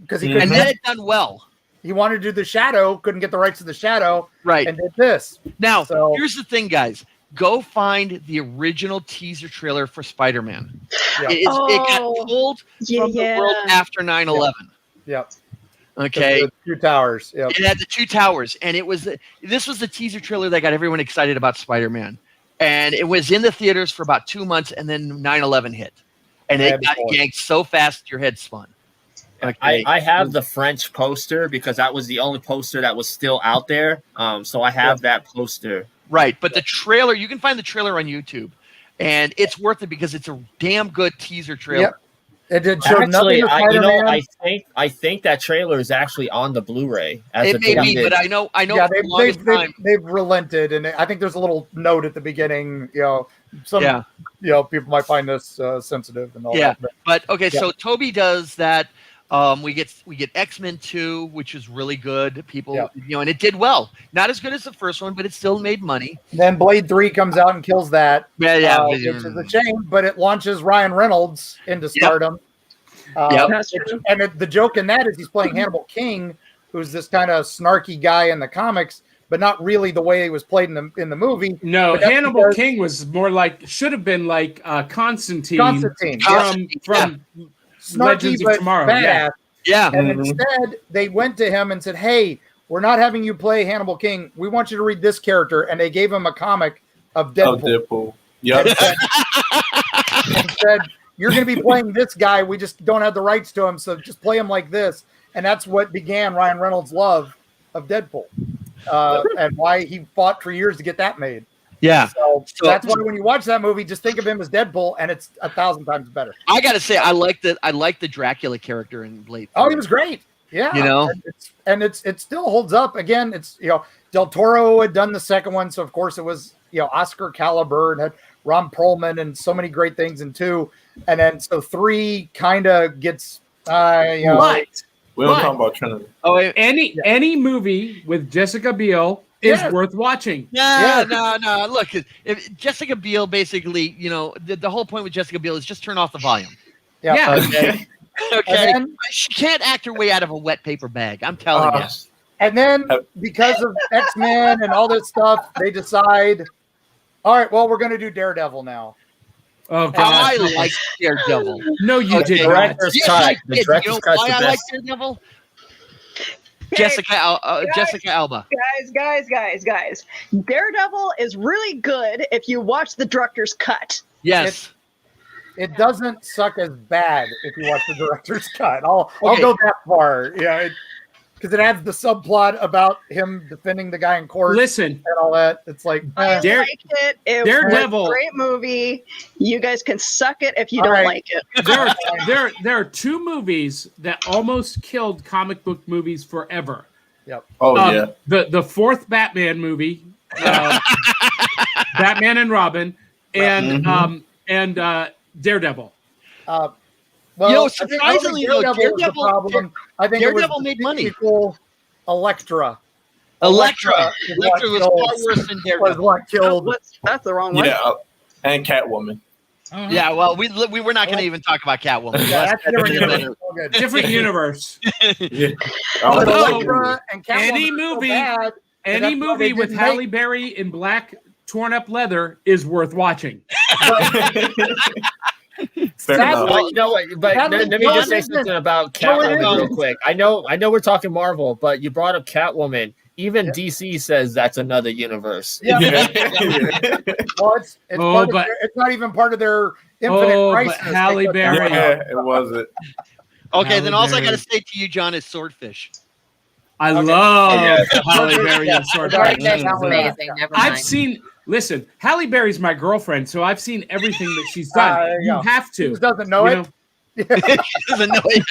Because and that had done well. He wanted to do the Shadow, couldn't get the rights to the Shadow, right? And did this. Now, here's the thing, guys. Go find the original teaser trailer for Spider-Man. Yeah. It got pulled from the world after 9/11. Yep. Okay. The two towers. Yep. It had the two towers, and this was the teaser trailer that got everyone excited about Spider-Man, and it was in the theaters for about 2 months, and then 9/11 hit, and it got yanked so fast your head spun. Okay. I have the French poster because that was the only poster that was still out there. So I have that poster. Right, but the trailer, you can find the trailer on YouTube, and it's worth it because it's a damn good teaser trailer. Yep. It did show nothing. I think that trailer is actually on the Blu-ray. It may be, but I know. Yeah, they've relented, and I think there's a little note at the beginning. Some people might find this sensitive and all that. But okay, so Toby does that. We get X-Men 2, which is really good. People, and it did well. Not as good as the first one, but it still made money. Then Blade 3 comes out and kills that. Which is a shame, but it launches Ryan Reynolds into stardom. That's true. And the joke in that is he's playing Hannibal King, who's this kind of snarky guy in the comics, but not really the way he was played in the movie. No, Hannibal King was more like should have been like Constantine from snarky, Legends of Tomorrow. Badass. Yeah. And instead, they went to him and said, "Hey, we're not having you play Hannibal King. We want you to read this character." And they gave him a comic of Deadpool. Yep. And said, "You're going to be playing this guy. We just don't have the rights to him, so just play him like this." And that's what began Ryan Reynolds' love of Deadpool, and why he fought for years to get that made. Yeah. So that's why when you watch that movie, just think of him as Deadpool, and it's 1,000 times better. I got to say, I like the Dracula character in Blade. Oh, he was great. Yeah. You know, and it still holds up. Again, it's Del Toro had done the second one, so of course it was Oscar caliber and had Ron Perlman and so many great things in 2, and then so 3 kind of gets What? We don't talk about Trinity. Oh, any movie with Jessica Biel is worth watching. No. Look, if Jessica Biel basically, the whole point with Jessica Biel is just turn off the volume. Yeah. Okay. Okay. She can't act her way out of a wet paper bag. I'm telling you. And then because of X-Men and all this stuff, they decide, all right, well, we're going to do Daredevil now. Oh, God. I like Daredevil. No, you did not. Yes, I did. You know why I like Daredevil? Jessica Alba. Guys. Daredevil is really good if you watch the director's cut. Yes. It doesn't suck as bad if you watch the director's cut. I'll go that far. Yeah, because it adds the subplot about him defending the guy in court. Listen, and all that. It's like I liked it. It Daredevil, was a great movie. You guys can suck it if you don't like it. There are 2 movies that almost killed comic book movies forever. Yep. Oh The 4th Batman movie, Batman and Robin, and Daredevil. Well, surprisingly, I think Daredevil made money. Electra. Electra was far worse than Daredevil. What killed? That's the wrong one. Yeah, and Catwoman. Yeah, well, we were not going to even talk about Catwoman. Yeah, that's Different universe. Any movie with Halle Berry in black torn up leather is worth watching. Let me just say something about Catwoman real quick. I know we're talking Marvel, but you brought up Catwoman. Even DC says that's another universe. Yeah. Well, it's not even part of their Infinite Crisis. But Halle Berry. Yeah, it wasn't. Okay, then all I got to say to you, John, is Swordfish. I love Halle Berry and Swordfish. That's amazing. Never mind. Listen, Halle Berry's my girlfriend, so I've seen everything that she's done. You have to. Who doesn't know it? Doesn't know it.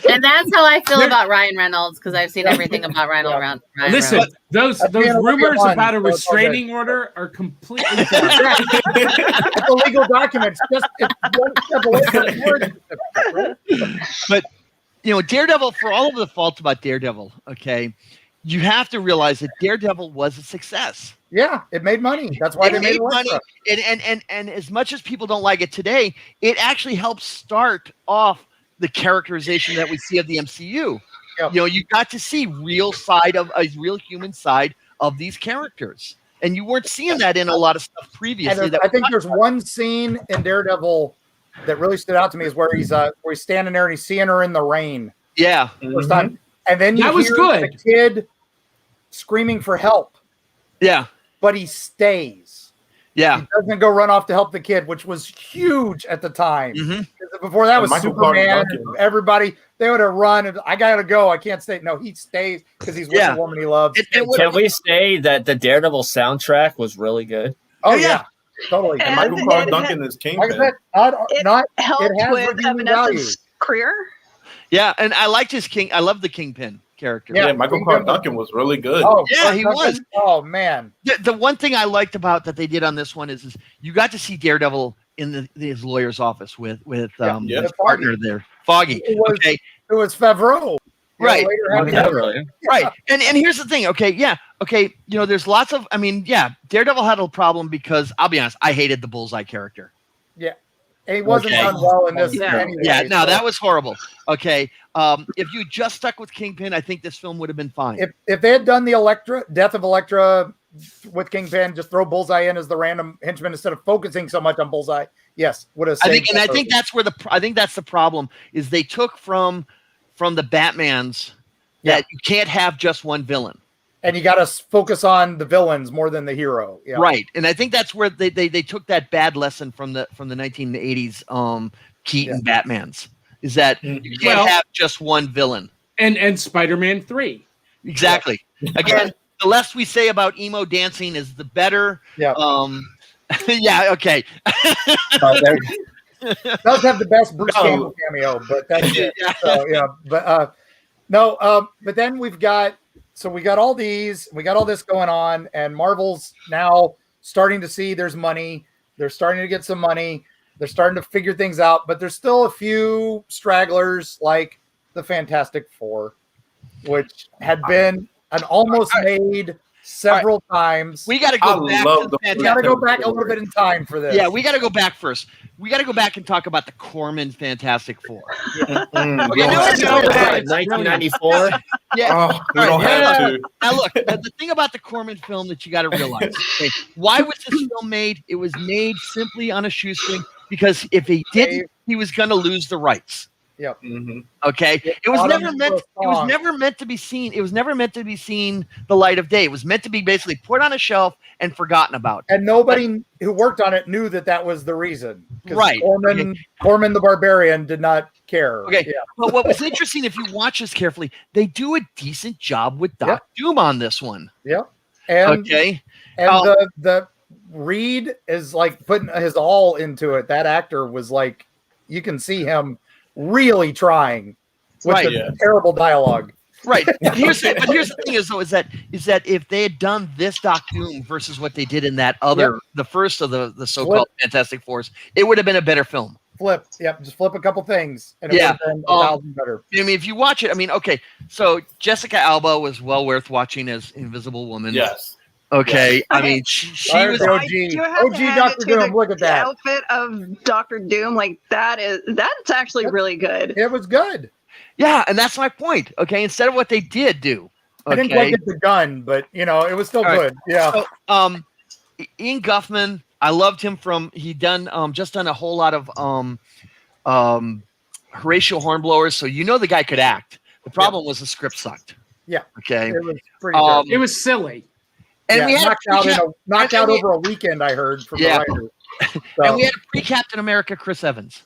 And that's how I feel about Ryan Reynolds, because I've seen everything about Ryan Reynolds. Listen, those rumors about a restraining order are completely false. It's a legal document. It's But Daredevil, for all of the faults about Daredevil, okay, you have to realize that Daredevil was a success. Yeah, it made money. That's why they made money. And as much as people don't like it today, it actually helps start off the characterization that we see of the MCU. Yep. You got to see real human side of these characters, and you weren't seeing that in a lot of stuff previously. I think there's one scene in Daredevil that really stood out to me is where he's standing there and he's seeing her in the rain. Yeah, first time, and then you hear the kid screaming for help. Yeah, but he stays. Yeah, he doesn't go run off to help the kid, which was huge at the time. Mm-hmm. Before that was Superman. Everybody, they would have run. And I gotta go. I can't stay. No, he stays because he's with the woman he loves. Can we say that the Daredevil soundtrack was really good? Oh yeah, totally. And Michael Clark Duncan is Kingpin. It helped with Evanescence's career. Yeah, and I liked his King. I love the Kingpin character. Yeah, Michael Clark Duncan was really good. Oh, yeah, he was. Oh man, the one thing I liked about that they did on this one is you got to see Daredevil in his lawyer's office with his partner there, Foggy. It was Favreau, right? Right. And here's the thing. Okay, there's lots of. Daredevil had a problem because I'll be honest, I hated the Bullseye character. Yeah. And he wasn't done well in this anyway. Yeah, no, that was horrible. Okay. If you just stuck with Kingpin, I think this film would have been fine. If they had done the death of Elektra with Kingpin, just throw Bullseye in as the random henchman instead of focusing so much on Bullseye, yes, would have saved. I think that's where that's the problem is they took from the Batmans that you can't have just one villain. And you got to focus on the villains more than the hero. Yeah. Right. And I think that's where they took that bad lesson from the 1980s Keaton Batmans is that you can't have just one villain. And Spider-Man 3. Exactly. Again, the less we say about emo dancing is the better. Yeah. Yeah, okay. Does have the best Bruce Campbell cameo, but that's it. So, yeah. But but then we got all these, we got all this going on, and Marvel's now starting to see there's money. They're starting to get some money. They're starting to figure things out, but there's still a few stragglers like the Fantastic Four, which had been an almost made several times. We got to go back to the Fantastic. We got to go back a little bit in time for this. Yeah, we got to go back first. We got to go back and talk about the Corman Fantastic Four. Okay, 1994. Yeah. Oh, we don't have to. Now look, the thing about the Corman film that you got to realize, okay, why was this film made? It was made simply on a shoestring because if he didn't, he was going to lose the rights. Yep. Mm-hmm. Okay. It was never meant. It was never meant to be seen. It was never meant to be seen the light of day. It was meant to be basically put on a shelf and forgotten about. And nobody who worked on it knew that was the reason. Right. Corman the Barbarian did not care. Okay. Yeah. But what was interesting, if you watch this carefully, they do a decent job with Doc Doom on this one. Yeah. And okay. And the Reed is like putting his all into it. That actor was like, you can see him really trying with the terrible dialogue. Right. But here's the thing is that if they had done this Doc Doom versus what they did in that other, the first of the so-called Fantastic Fours, it would have been a better film. Just flip a couple things, and it would have been 1,000 better. I mean, if you watch it, I mean, okay, so Jessica Alba was well worth watching as Invisible Woman. Yes. Okay, I mean, she was OG Dr. Doom. Look at that outfit of Dr. Doom. Like that's actually really good. It was good. Yeah, and that's my point. Okay, instead of what they did do. Okay? I didn't quite get the gun, but it was still good. Yeah. So, Ian Guffman, I loved him from just done a whole lot of Horatio Hornblowers, so the guy could act. The problem was the script sucked. Yeah. Okay. It was pretty good. It was silly. And we had knocked out over a weekend, I heard from the writer. So. And we had a pre-Captain America Chris Evans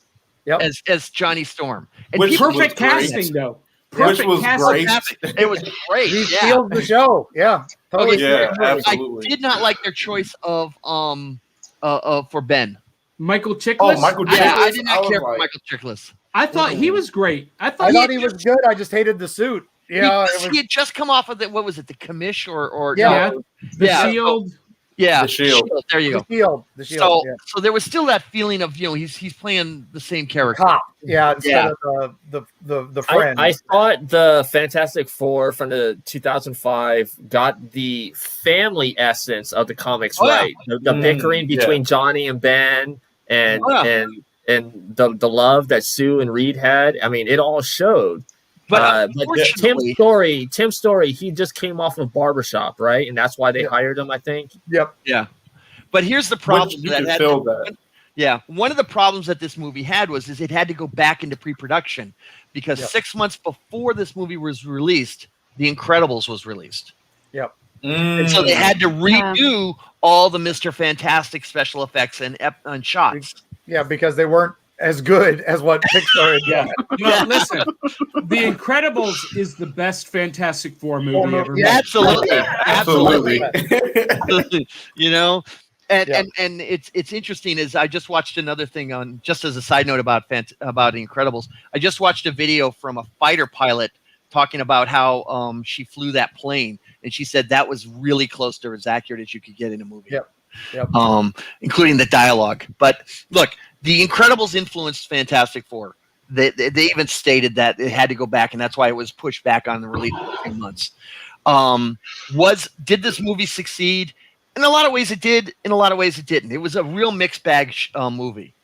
as Johnny Storm. And perfect casting, though. Which was great. It was great. He steals the show. Yeah. Totally. Yeah, absolutely. I did not like their choice of for Ben. Michael Chiklis? Oh, Michael Chiklis. I did not care for Michael Chiklis. I thought he was great. I thought he was good. I just hated the suit. Yeah, he had just come off of what was it, the Commish or the Shield? Yeah, the Shield. There you go. The Shield. So there was still that feeling of he's playing the same character. Cop. Yeah, instead of the friend. I thought the Fantastic Four from the 2005 got the family essence of the comics right. The bickering between Johnny and Ben and the love that Sue and Reed had. I mean, it all showed. But Tim Story, he just came off of Barbershop, right? And that's why they hired him, I think. Yep. Yeah. But here's the problem that. One of the problems that this movie had was it had to go back into pre-production because 6 months before this movie was released, The Incredibles was released. Yep. And so they had to redo all the Mr. Fantastic special effects and shots. Yeah, because they weren't as good as what Pixar had done. Well, listen, The Incredibles is the best Fantastic Four movie ever made. Absolutely. And it's interesting is I just watched another thing on just as a side note about The Incredibles. I just watched a video from a fighter pilot talking about how she flew that plane, and she said that was really close to as accurate as you could get in a movie. Yep. Including the dialogue. But look, The Incredibles influenced Fantastic Four. They even stated that it had to go back, and that's why it was pushed back on the release for a few months. Did this movie succeed? In a lot of ways it did. In a lot of ways it didn't. It was a real mixed bag movie.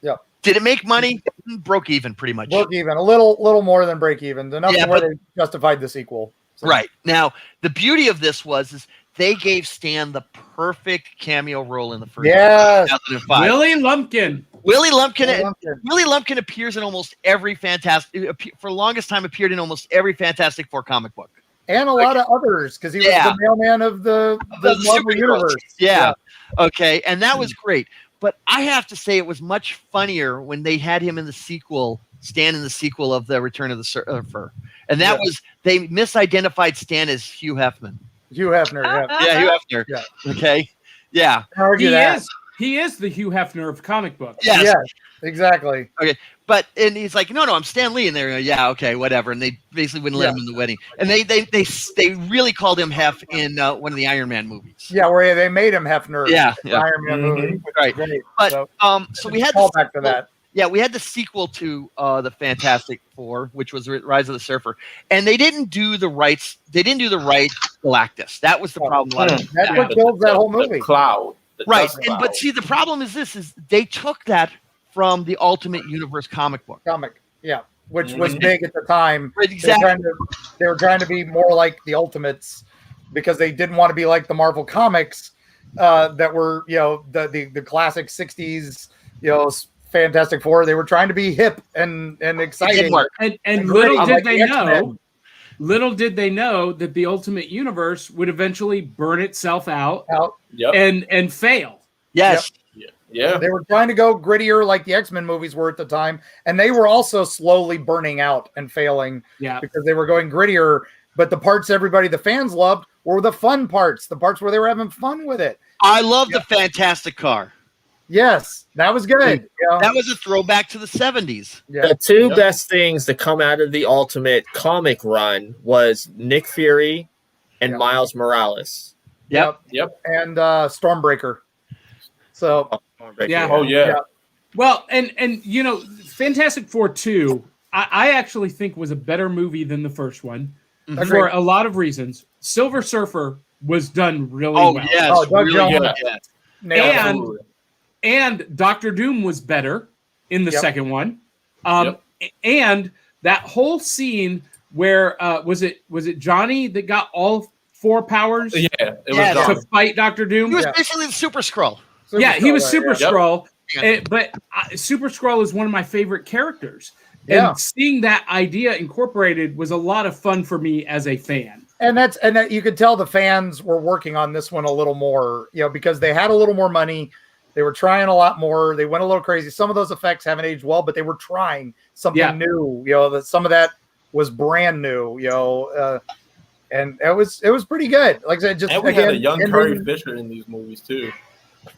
Yeah. Did it make money? Broke even, pretty much. Broke even, a little more than break even, enough to where they justified the sequel. So. Right. Now, the beauty of this is they gave Stan the perfect cameo role in the first 2005. Willie Lumpkin. Willie Lumpkin appears in almost every for the longest time appeared in almost every Fantastic Four comic book. And a lot of others, because he was the mailman of the Marvel Universe. Yeah. Okay. And that was great. But I have to say it was much funnier when they had him in the sequel, Stan in the sequel of The Return of the Surfer. And that was, they misidentified Stan as Hugh Hefner. Hugh Hefner, yeah. Hugh Hefner. Yeah. Okay. Yeah. He is the Hugh Hefner of comic books. Yes. Yes, exactly. Okay. And he's like, no, I'm Stan Lee. And they're yeah, okay, whatever. And they basically wouldn't let him in the wedding. And they really called him Hef in one of the Iron Man movies. Yeah, where they made him Hefner. Yeah. Iron Man movie. Right. But so we had call back to that. Yeah, we had the sequel to the Fantastic Four, which was Rise of the Surfer, and they didn't do the rights. They didn't do the right Galactus. That was the problem. That's what killed that whole movie. The Cloud. Right, but see, the problem is is they took that from the Ultimate Universe comic book. Which was big at the time. Right, exactly. They were trying to be more like the Ultimates because they didn't want to be like the Marvel comics that were, the classic 60s, Fantastic Four. They were trying to be hip and exciting. And little did they know. Little did they know that the Ultimate Universe would eventually burn itself out and fail. Yes. Yep. Yeah. They were trying to go grittier like the X-Men movies were at the time. And they were also slowly burning out and failing because they were going grittier. But the parts the fans loved were the fun parts, the parts where they were having fun with it. I love the Fantastic Car. Yes, that was good. That was a throwback to the 70s. Yeah. The two best things that come out of the Ultimate comic run was Nick Fury and Miles Morales. Yep. And Stormbreaker. So, yeah. Oh, yeah. Well, and Fantastic Four 2, I actually think was a better movie than the first one for a lot of reasons. Silver Surfer was done really well. Yes, really good. And Doctor Doom was better in the second one. And that whole scene where was it Johnny that got all 4 powers? Yeah, it was to fight Doctor Doom. He was basically the Super Skrull. He was Super Skrull. But Super Skrull is one of my favorite characters. And seeing that idea incorporated was a lot of fun for me as a fan. And that you could tell the fans were working on this one a little more, because they had a little more money. They were trying a lot more. They went a little crazy. Some of those effects haven't aged well, but they were trying something new. Some of that was brand new. And it was pretty good. Like I said, we had a young Carrie Fisher in these movies too.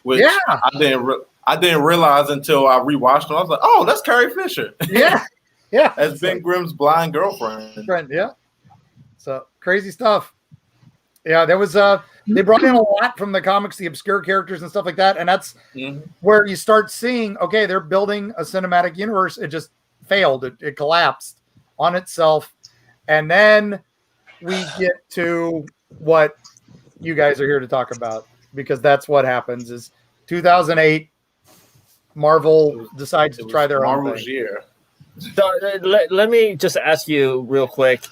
Which I didn't realize until I rewatched them. I was like, oh, that's Carrie Fisher. Yeah. As Ben Grimm's blind girlfriend. Yeah. So crazy stuff. Yeah, there was they brought in a lot from the comics, the obscure characters and stuff like that, and that's where you start seeing, okay, they're building a cinematic universe. It just failed. It collapsed on itself, and then we get to what you guys are here to talk about, because that's what happens. Is 2008, Marvel decides to try their own thing. Year. So let me just ask you real quick.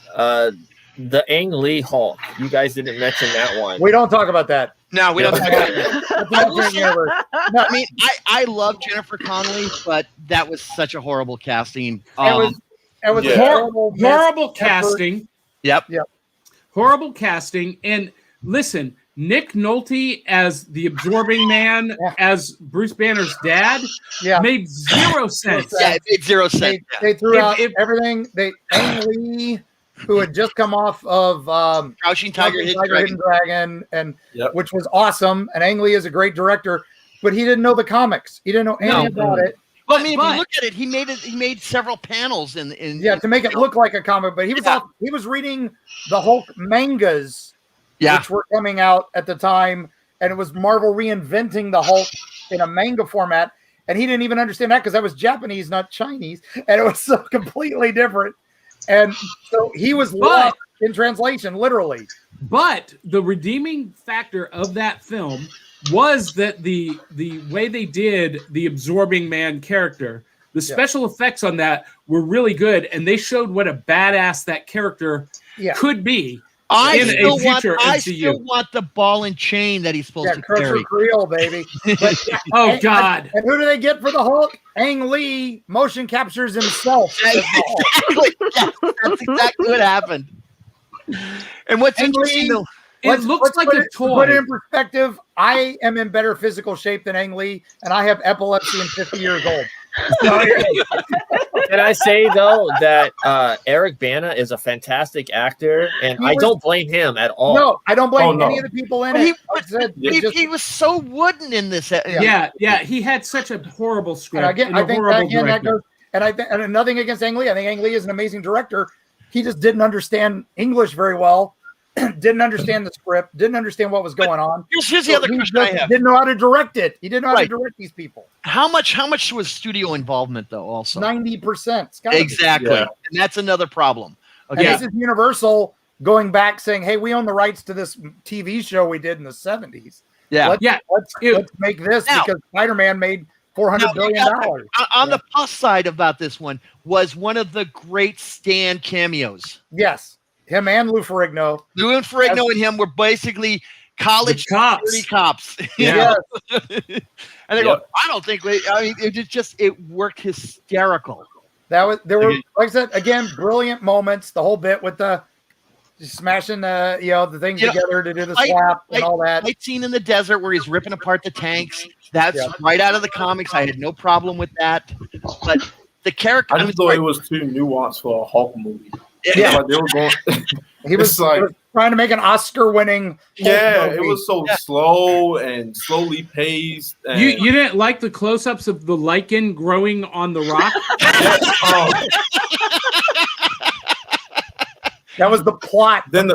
The Ang Lee Hulk. You guys didn't mention that one. We don't talk about that. No, we don't talk about that. I mean, I love Jennifer Connelly, but that was such a horrible casting. It was horrible casting. Yep. Horrible casting. And listen, Nick Nolte as the Absorbing Man, as Bruce Banner's dad, made zero sense. Yeah, it made zero sense. They threw out everything. Ang Lee, who had just come off of Crouching Tiger, Hidden Dragon, and which was awesome. And Ang Lee is a great director, but he didn't know the comics. He didn't know anything about it. Well, I mean, if you look at it, he made several panels to make it look like a comic. But he was reading the Hulk mangas, which were coming out at the time, and it was Marvel reinventing the Hulk in a manga format, and he didn't even understand that because that was Japanese, not Chinese, and it was so completely different. And so he was lost in translation, literally. But the redeeming factor of that film was that the way they did the Absorbing Man character, The special effects on that were really good, and they showed what a badass that character could be. I still want the ball and chain that he's supposed to carry. Creel, baby. But, oh God! And who do they get for the Hulk? Ang Lee motion captures himself. Exactly. That's exactly what happened. And what's interesting, though, it looks like a toy. Put it in perspective, I am in better physical shape than Ang Lee, and I have epilepsy and 50 years old. Can I say though that Eric Bana is a fantastic actor, and I don't blame him at all. No, I don't blame any of the people in it. He was so wooden in this. Yeah, he had such a horrible script. And I think that goes. And nothing against Ang Lee. I think Ang Lee is an amazing director. He just didn't understand English very well. Didn't understand the script, didn't understand what was going on. Here's the other question I have. Didn't know how to direct it. He didn't know how to direct these people. How much was studio involvement though? Also 90%. Exactly, and that's another problem. Okay, and this is Universal going back saying, "Hey, we own the rights to this TV show we did in the '70s. Let's make this because Spider-Man made $400 billion." On the plus side about this one was one of the great Stan cameos. Yes. Him and Lou Ferrigno. Lou and Ferrigno and him were basically college cops. Yeah. And they go, I don't think it worked hysterical. There were, like I said, again, brilliant moments. The whole bit with the smashing the things together to do the slap and all that. Fight scene in the desert where he's ripping apart the tanks. That's right out of the comics. I had no problem with that. But the character, I just thought it was too nuanced for a Hulk movie. Yeah, like they were going. he was trying to make an Oscar-winning. Yeah, it was so slow and slowly paced. And you didn't like the close-ups of the lichen growing on the rock? That was the plot. Then the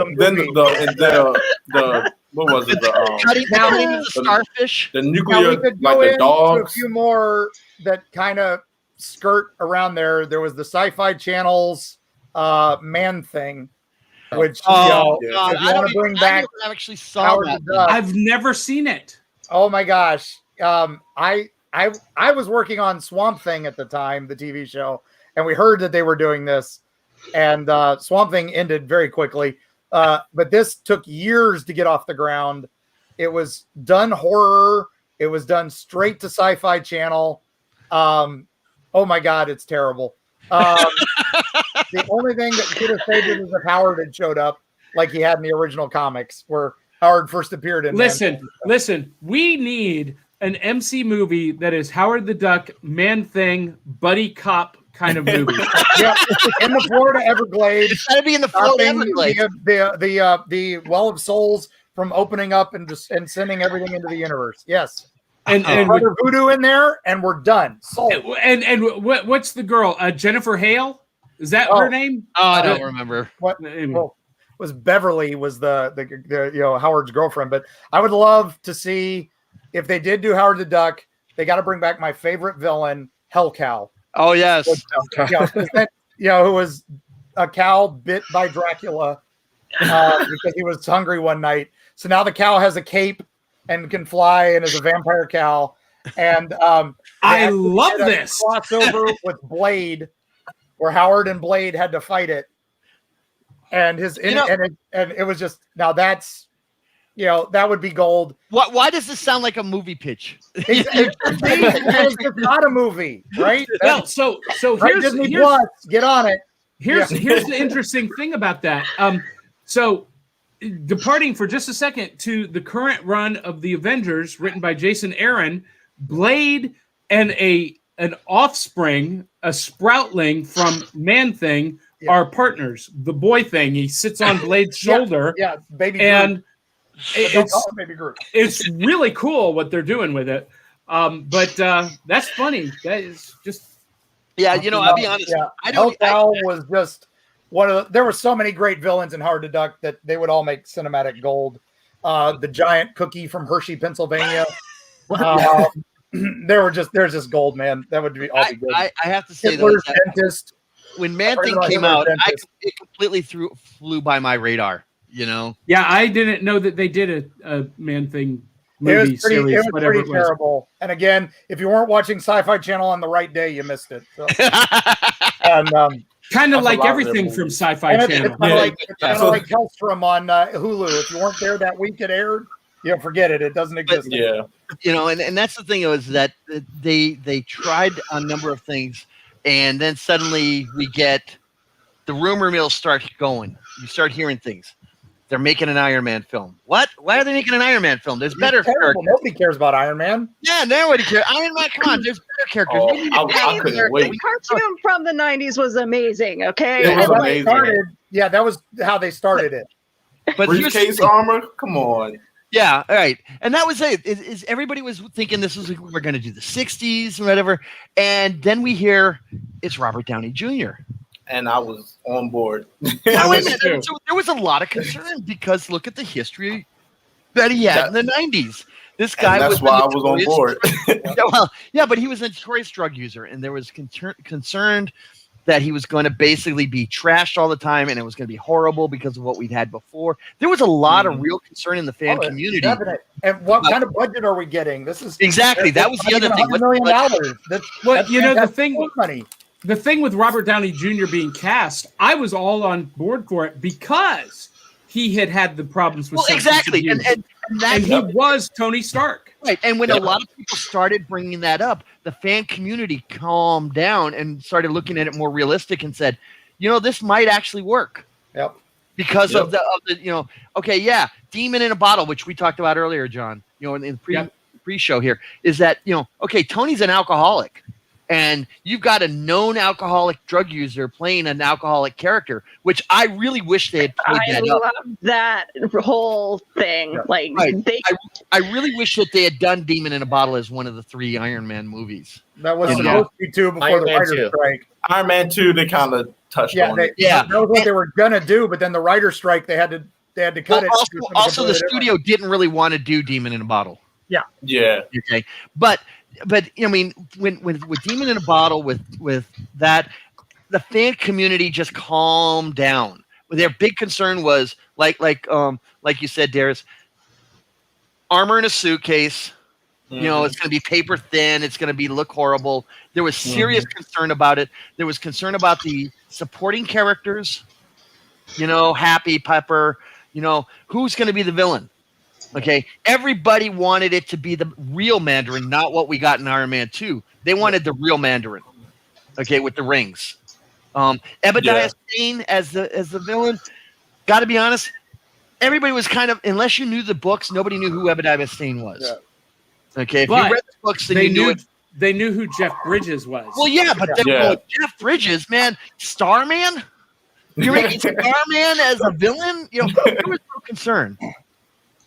what was it? The starfish. The nuclear, like the dogs. A few more that kind of skirt around there. There was the Sci-Fi Channel's Man Thing, which if you want to bring back, I actually saw that. I've never seen it. Oh my gosh! I was working on Swamp Thing at the time, the TV show, and we heard that they were doing this, and Swamp Thing ended very quickly. But this took years to get off the ground. It was done horror. It was done straight to Sci-Fi Channel. Oh my God, it's terrible. The only thing that could have saved it is if Howard had showed up like he had in the original comics where Howard first appeared in. Listen, we need an MC movie that is Howard the Duck, Man Thing, buddy cop kind of movie. Yeah, in the Florida Everglades. It's got to be in the Florida Everglades. The Well of Souls from opening up and sending everything into the universe. Yes. And Brother Voodoo in there, and we're done. Sold. And what's the girl? Jennifer Hale? Is that her name? Oh, I don't remember. Was Beverly was the Howard's girlfriend, but I would love to see if they did do Howard the Duck. They got to bring back my favorite villain, Hell Cow. Oh yes, who was a cow bit by Dracula because he was hungry one night. So now the cow has a cape and can fly and is a vampire cow. And I love this crossover with Blade, where Howard and Blade had to fight it, and it was just now that's that would be gold. Why does this sound like a movie pitch? It's not a movie, right? Well, so here's Disney Plus, get on it. Here's the interesting thing about that. So departing for just a second to the current run of the Avengers, written by Jason Aaron, Blade and an offspring, a sproutling from Man Thing, are partners. The boy thing, he sits on Blade's shoulder. Yeah, baby. And Groot. It's really cool what they're doing with it. But that's funny. That is just I'll be honest. Hell Cow was just there were so many great villains in Howard the Duck that they would all make cinematic gold. The giant cookie from Hershey, Pennsylvania. There's just gold, man. That would all be good. I have to say Hitler's dentist. When Man Thing came out, it completely flew by my radar. Yeah, I didn't know that they did a Man Thing movie series, whatever it was. Terrible. And again, if you weren't watching Sci-Fi Channel on the right day, you missed it. So. And kind of like everything from Sci-Fi Channel. It's kind of like Hellstrom on Hulu. If you weren't there that week it aired, forget it. It doesn't exist. And that's the thing is that they tried a number of things, and then suddenly we get the rumor mills start going. You start hearing things. They're making an Iron Man film. What? Why are they making an Iron Man film? There's better characters. Nobody cares about Iron Man. Yeah, nobody cares. Iron Man, come on. There's better characters. I couldn't wait. The cartoon from the 90s was amazing, okay? It was amazing. That was how they started it. But briefcase armor? Come on. Yeah, all right. And that was it. Is everybody was thinking this was we're going to do the 60s and whatever. And then we hear it's Robert Downey Jr. And I was on board. So there was a lot of concern because look at the history that he had in the 90s. This guy that's why I was on board. But he was a notorious drug user, and there was concerned that he was going to basically be trashed all the time, and it was going to be horrible because of what we'd had before. There was a lot of real concern in the fan community. Definitely. And what kind of budget are we getting? This is exactly that was the other thing. $100 million. The thing with Robert Downey Jr. being cast, I was all on board for it because he had the problems with exactly, and he was Tony Stark. Right, and when a lot of people started bringing that up, the fan community calmed down and started looking at it more realistic and said, this might actually work. Yep. Because of the Demon in a Bottle, which we talked about earlier, John. In the pre-show here, is that Tony's an alcoholic. And you've got a known alcoholic drug user playing an alcoholic character, which I really wish they had played that up. I love that whole thing. I really wish that they had done Demon in a Bottle as one of the 3 Iron Man movies. That was supposed to be 2 before the writer's strike. Iron Man 2, they kind of touched on it. That was what they were gonna do, but then the writer's strike, they had to cut it. Also, the studio didn't really want to do Demon in a Bottle. Yeah. Okay, but I mean, when with Demon in a Bottle, with that, the fan community just calmed down. Their big concern was like you said, Darius, armor in a suitcase. It's going to be paper thin. It's going to look horrible. There was serious concern about it. There was concern about the supporting characters. Happy, Pepper. Who's going to be the villain? Okay, everybody wanted it to be the real Mandarin, not what we got in Iron Man 2. They wanted the real Mandarin, okay, with the rings. Ebadiah Stane as the villain. Got to be honest, everybody was kind of, unless you knew the books, nobody knew who Ebadiah Stane was. Yeah. Okay, if you read the books, then you knew it. They knew who Jeff Bridges was. Well, yeah, but Jeff Bridges, man, Starman. You're making Starman as a villain. There was no concern.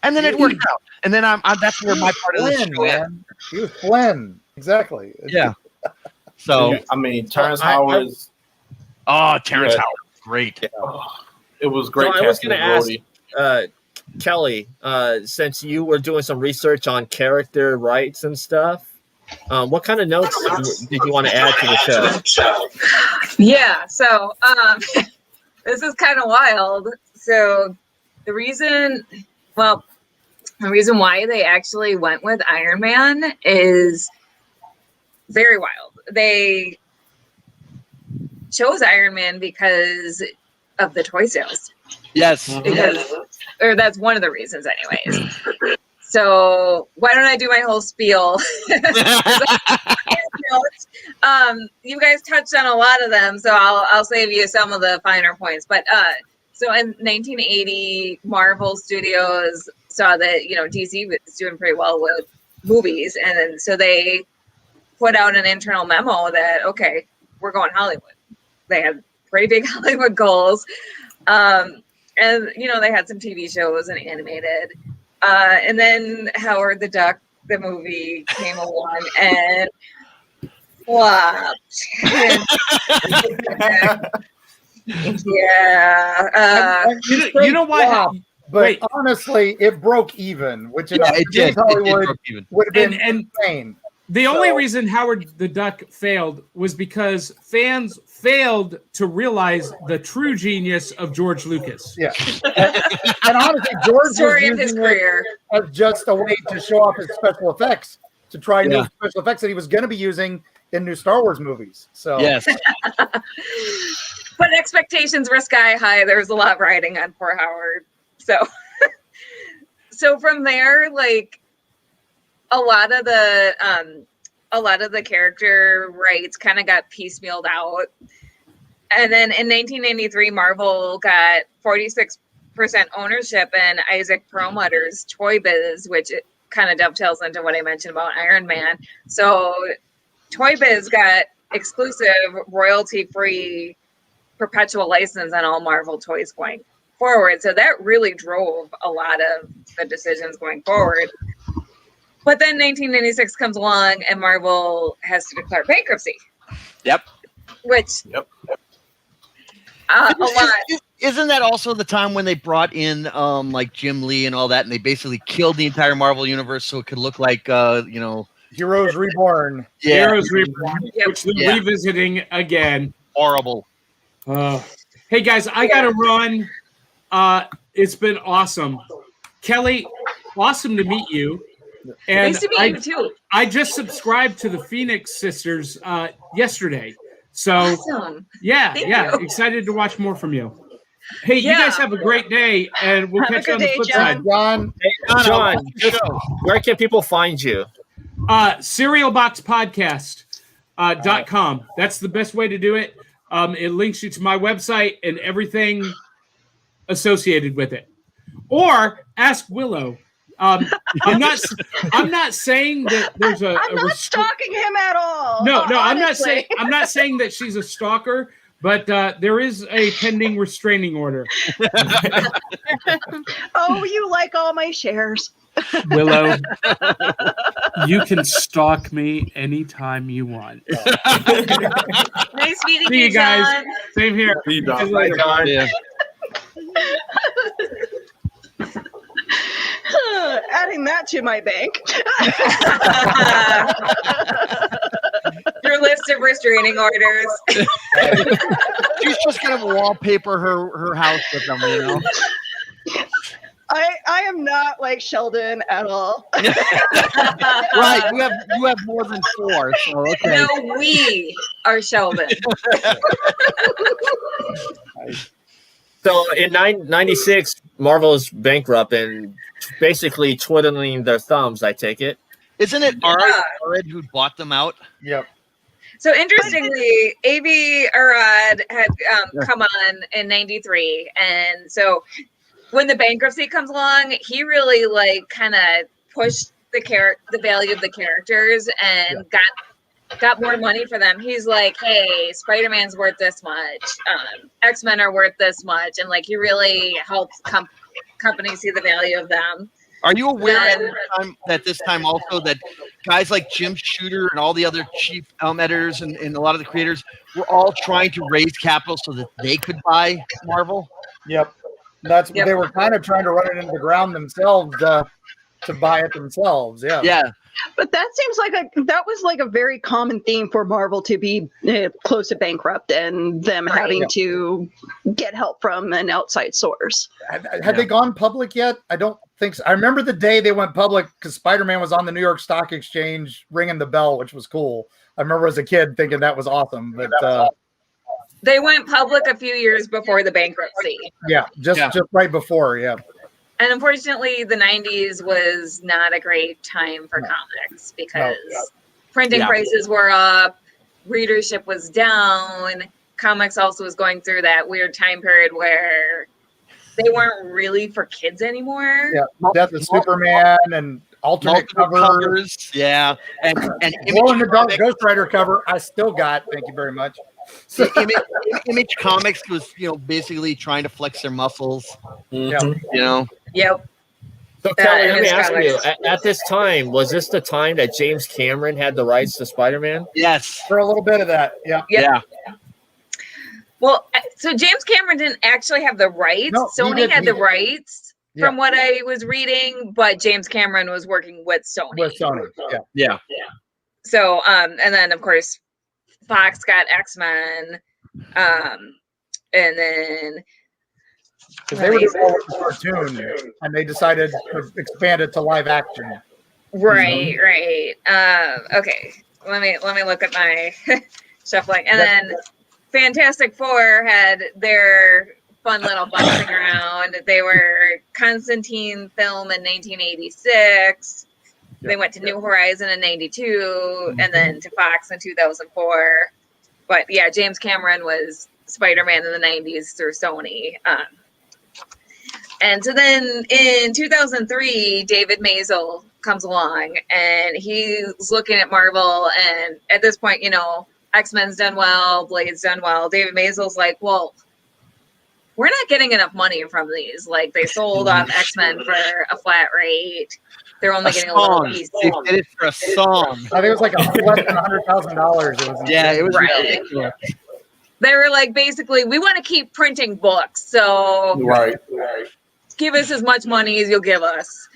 And then it worked out. And then that's where my part of the show is. He was Flynn. Exactly. Yeah. So, I mean, Terrence Howard. Terrence Howard. Great. Yeah. It was great. So I was going to ask Kelly, since you were doing some research on character rights and stuff, what kind of notes did you want to add to the show? Yeah. So this is kind of wild. So the reason why they actually went with Iron Man is very wild. They chose Iron Man because of the toy sales. Yes. Or that's one of the reasons anyways. So why don't I do my whole spiel? You guys touched on a lot of them, so I'll save you some of the finer points. But so in 1980, Marvel Studios saw that DC was doing pretty well with movies, and then so they put out an internal memo that we're going Hollywood. They had pretty big Hollywood goals, and they had some TV shows and animated, and then Howard the Duck, the movie, came along and flopped. You know why? But honestly, it broke even, which in it did. Hollywood It broke even. would have been insane. The only reason Howard the Duck failed was because fans failed to realize the true genius of George Lucas. Yeah. And honestly, George Story was of his using career. it as just a way to show off his special effects, to try new special effects that he was going to be using in new Star Wars movies. So yes. But expectations were sky high. There was a lot riding on poor Howard. So from there, like a lot of the character rights kind of got piecemealed out. And then in 1993, Marvel got 46% ownership in Isaac Perlmutter's Toy Biz, which kind of dovetails into what I mentioned about Iron Man. So Toy Biz got exclusive, royalty-free, perpetual license on all Marvel toys going forward. So that really drove a lot of the decisions going forward. But then 1996 comes along and Marvel has to declare bankruptcy. Yep. Which a lot. Isn't that also the time when they brought in like Jim Lee and all that, and they basically killed the entire Marvel universe so it could look like Heroes Reborn. Yeah. Heroes Reborn, which we're revisiting again. Horrible. Hey guys, I gotta run. It's been awesome. Kelly, awesome to meet you. And nice to meet you too. I just subscribed to the Phoenix Sisters yesterday. So awesome. Yeah, excited to watch more from you. Hey, you guys have a great day, and we'll catch you on the flip side. John, where can people find you? Cerealboxpodcast.com. That's the best way to do it. It links you to my website and everything associated with it. Or ask Willow. I'm not saying that there's a. I'm not stalking him at all. No, I'm not saying. I'm not saying that she's a stalker, but there is a pending restraining order. Oh, you like all my shares, Willow. You can stalk me anytime you want. Nice meeting See you guys. John. Same here. See you, John. Bye, John. Yeah. Adding that to my bank. Your list of restraining orders. She's just gonna wallpaper her house with them, you know. I am not like Sheldon at all. Right, you have more than 4, so okay. No, we are Sheldon. So in 96, Marvel's bankrupt and basically twiddling their thumbs, I take it. Isn't it Arad who bought them out? Yep. So interestingly, A.V. Arad had come on in 93. And so when the bankruptcy comes along, he really like kind of pushed the value of the characters and got more money for them. He's like, hey, Spider-Man's worth this much. X-Men are worth this much. And like, he really helps companies see the value of them. Are you aware at this time also that guys like Jim Shooter and all the other chief editors and a lot of the creators were all trying to raise capital so that they could buy Marvel? Yep. They were kind of trying to run it into the ground themselves to buy it themselves. Yeah. Yeah. But that seems like that was like a very common theme for Marvel to be close to bankrupt and them having to get help from an outside source. Had they gone public yet? I don't think so. I remember the day they went public because Spider-Man was on the New York Stock Exchange ringing the bell, which was cool. I remember as a kid thinking that was awesome. But they went public a few years before the bankruptcy. Yeah, just right before, yeah. And unfortunately, the 90s was not a great time for comics because printing prices were up, readership was down. Comics also was going through that weird time period where they weren't really for kids anymore. Yeah, Death of Superman and alternate covers. Yeah, and Glow in the Dark Ghost Rider cover I still got. Thank you very much. So Image Comics was, basically trying to flex their muscles. Mm-hmm. Yep. So Kelly, let me ask you, at this time, was this the time that James Cameron had the rights to Spider-Man? Yes. For a little bit of that, yeah. Well, so James Cameron didn't actually have the rights. No, Sony had the rights from what I was reading, but James Cameron was working with Sony. With Sony, yeah. So, and then of course, Fox got X-Men, and then because they were doing all the cartoon, and they decided to expand it to live action. Right. Okay, let me look at my shuffling, and then Fantastic Four had their fun little bouncing around. They were Constantine film in 1986. They went to New Horizon in 92, and then to Fox in 2004. But yeah, James Cameron was Spider-Man in the 90s through Sony. And so then in 2003, David Maisel comes along, and he's looking at Marvel. And at this point, you know, X-Men's done well, Blade's done well. David Maisel's like, well, we're not getting enough money from these. Like, they sold off X-Men for a flat rate. They're only getting a little piece. They did it for a song. I think it was like less than $100,000. Yeah, it was ridiculous. They were like, basically, we want to keep printing books, so give us as much money as you'll give us.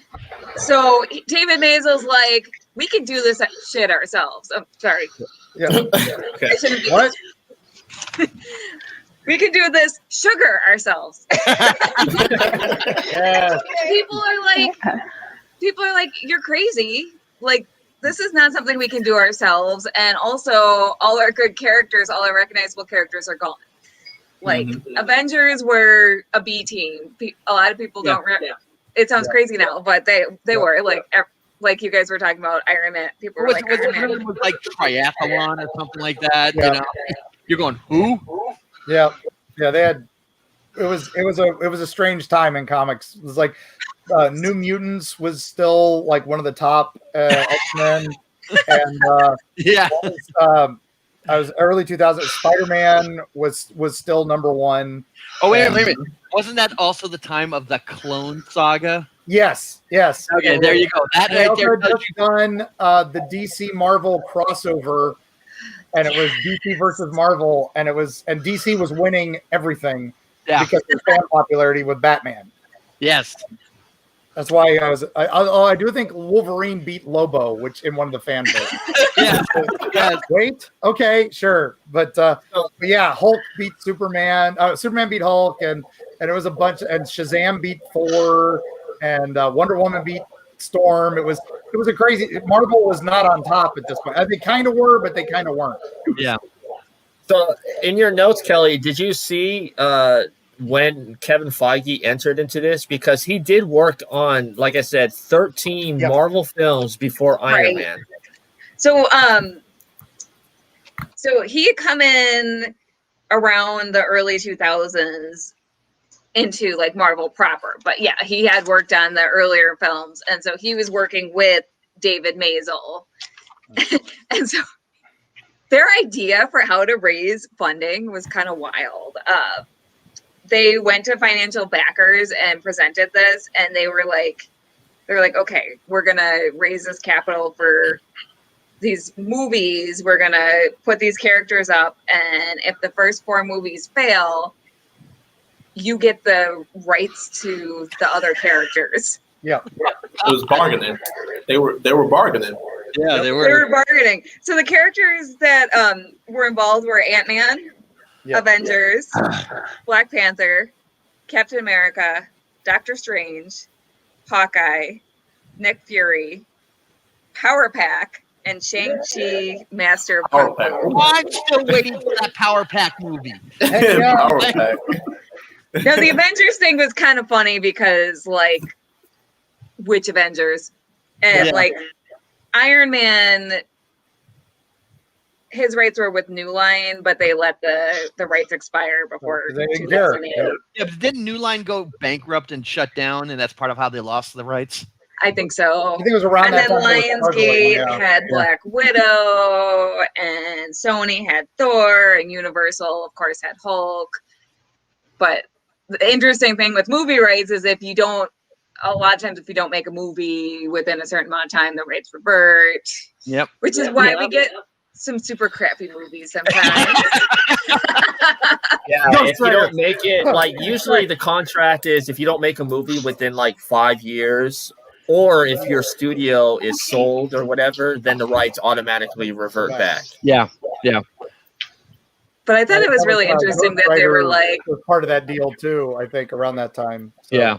So David Maisel's like, we can do this shit ourselves. I'm sorry. Yeah. Okay. What? We can do this sugar ourselves. Yeah. People are like, you're crazy. Like, this is not something we can do ourselves. And also, all our good characters, all our recognizable characters are gone. Like, Avengers were a B team. A lot of people don't remember. It sounds crazy now, but they were like you guys were talking about Iron Man. People were like, it was like triathlon or something like that. You know, you're going, who? Yeah. They had. It was a strange time in comics. It was like New Mutants was still like one of the top X-Men, and I was early 2000s. Spider-Man was still number one. Oh wait a minute! Wasn't that also the time of the Clone Saga? Yes. Okay, there you go. That right there. Just done the DC Marvel crossover, and it was DC versus Marvel, and DC was winning everything because of fan popularity with Batman. Yes. That's why I do think Wolverine beat Lobo, which in one of the fan votes. Wait, okay, sure, but yeah, Hulk beat Superman. Superman beat Hulk, and it was a bunch. And Shazam beat Thor, and Wonder Woman beat Storm. It was a crazy. Marvel was not on top at this point. They kind of were, but they kind of weren't. Yeah. So, in your notes, Kelly, did you see when Kevin Feige entered into this? Because he did work on, like I said, 13 Marvel films before Iron Man. So he had come in around the early 2000s into like Marvel proper. But yeah, he had worked on the earlier films. And so he was working with David Maisel. And so their idea for how to raise funding was kind of wild. They went to financial backers and presented this, and they were like, okay, we're gonna raise this capital for these movies. We're gonna put these characters up, and if the first 4 movies fail, you get the rights to the other characters. Yeah, it was bargaining. They were bargaining. Yeah, they were. They were bargaining. So the characters that were involved were Ant-Man, Avengers, Black Panther, Captain America, Doctor Strange, Hawkeye, Nick Fury, Power Pack, and Shang-Chi Master of Kung Fu. I'm still waiting for that Power Pack movie. Power Pack. Now the Avengers thing was kind of funny because, like, which Avengers? And like Iron Man, his rights were with New Line, but they let the rights expire before. They didn't care. Yeah, but didn't New Line go bankrupt and shut down, and that's part of how they lost the rights? I think so. I think it was around that time. And then Lionsgate had Black Widow, and Sony had Thor, and Universal, of course, had Hulk. But the interesting thing with movie rights is a lot of times if you don't make a movie within a certain amount of time, the rights revert. Yep. Which is why we get some super crappy movies sometimes. If you don't make it, like usually the contract is if you don't make a movie within like 5 years or if your studio is sold or whatever, then the rights automatically revert back. Yeah. But I thought it was really interesting that they were like was part of that deal too. I think around that time. So. Yeah.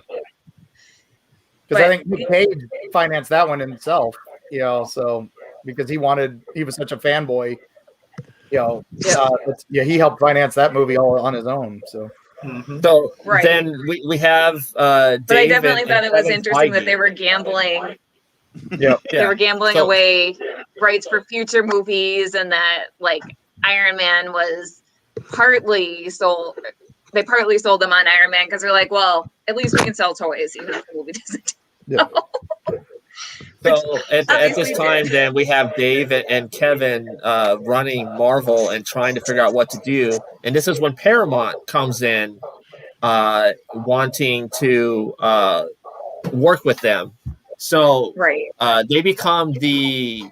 Because I think Nick Cage financed that one himself. So because he was such a fanboy. He helped finance that movie all on his own. So. Mm-hmm. So then we have Dave. But I definitely thought it was Kevin interesting Feige. that they were gambling. Yeah. They were gambling away rights for future movies, and that like Iron Man was partly sold. They partly sold them on Iron Man because they're like, well, at least we can sell toys, even if the movie doesn't. Yeah. So at this time, then we have Dave and Kevin running Marvel and trying to figure out what to do. And this is when Paramount comes in, wanting to work with them. So they become the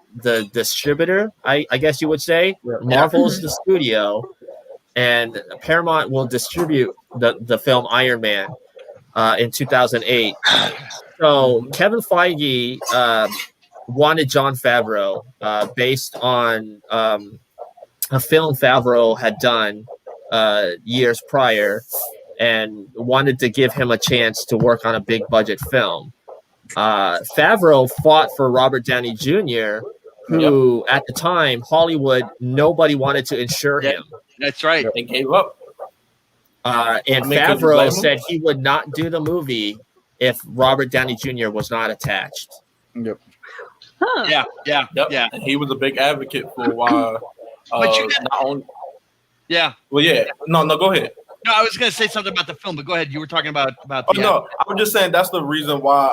distributor, I guess you would say. Yeah. Marvel's the studio, and Paramount will distribute the film Iron Man in 2008. So Kevin Feige wanted Jon Favreau based on a film Favreau had done years prior, and wanted to give him a chance to work on a big budget film. Favreau fought for Robert Downey Jr., who at the time, Hollywood, nobody wanted to insure him. That's right. They gave up. And Favreau said he would not do the movie if Robert Downey Jr. was not attached. Yep. Huh. Yeah. And he was a big advocate for why. But you not only. Yeah. Well, yeah. No, go ahead. No, I was going to say something about the film, but go ahead. You were talking about. No, I was just saying that's the reason why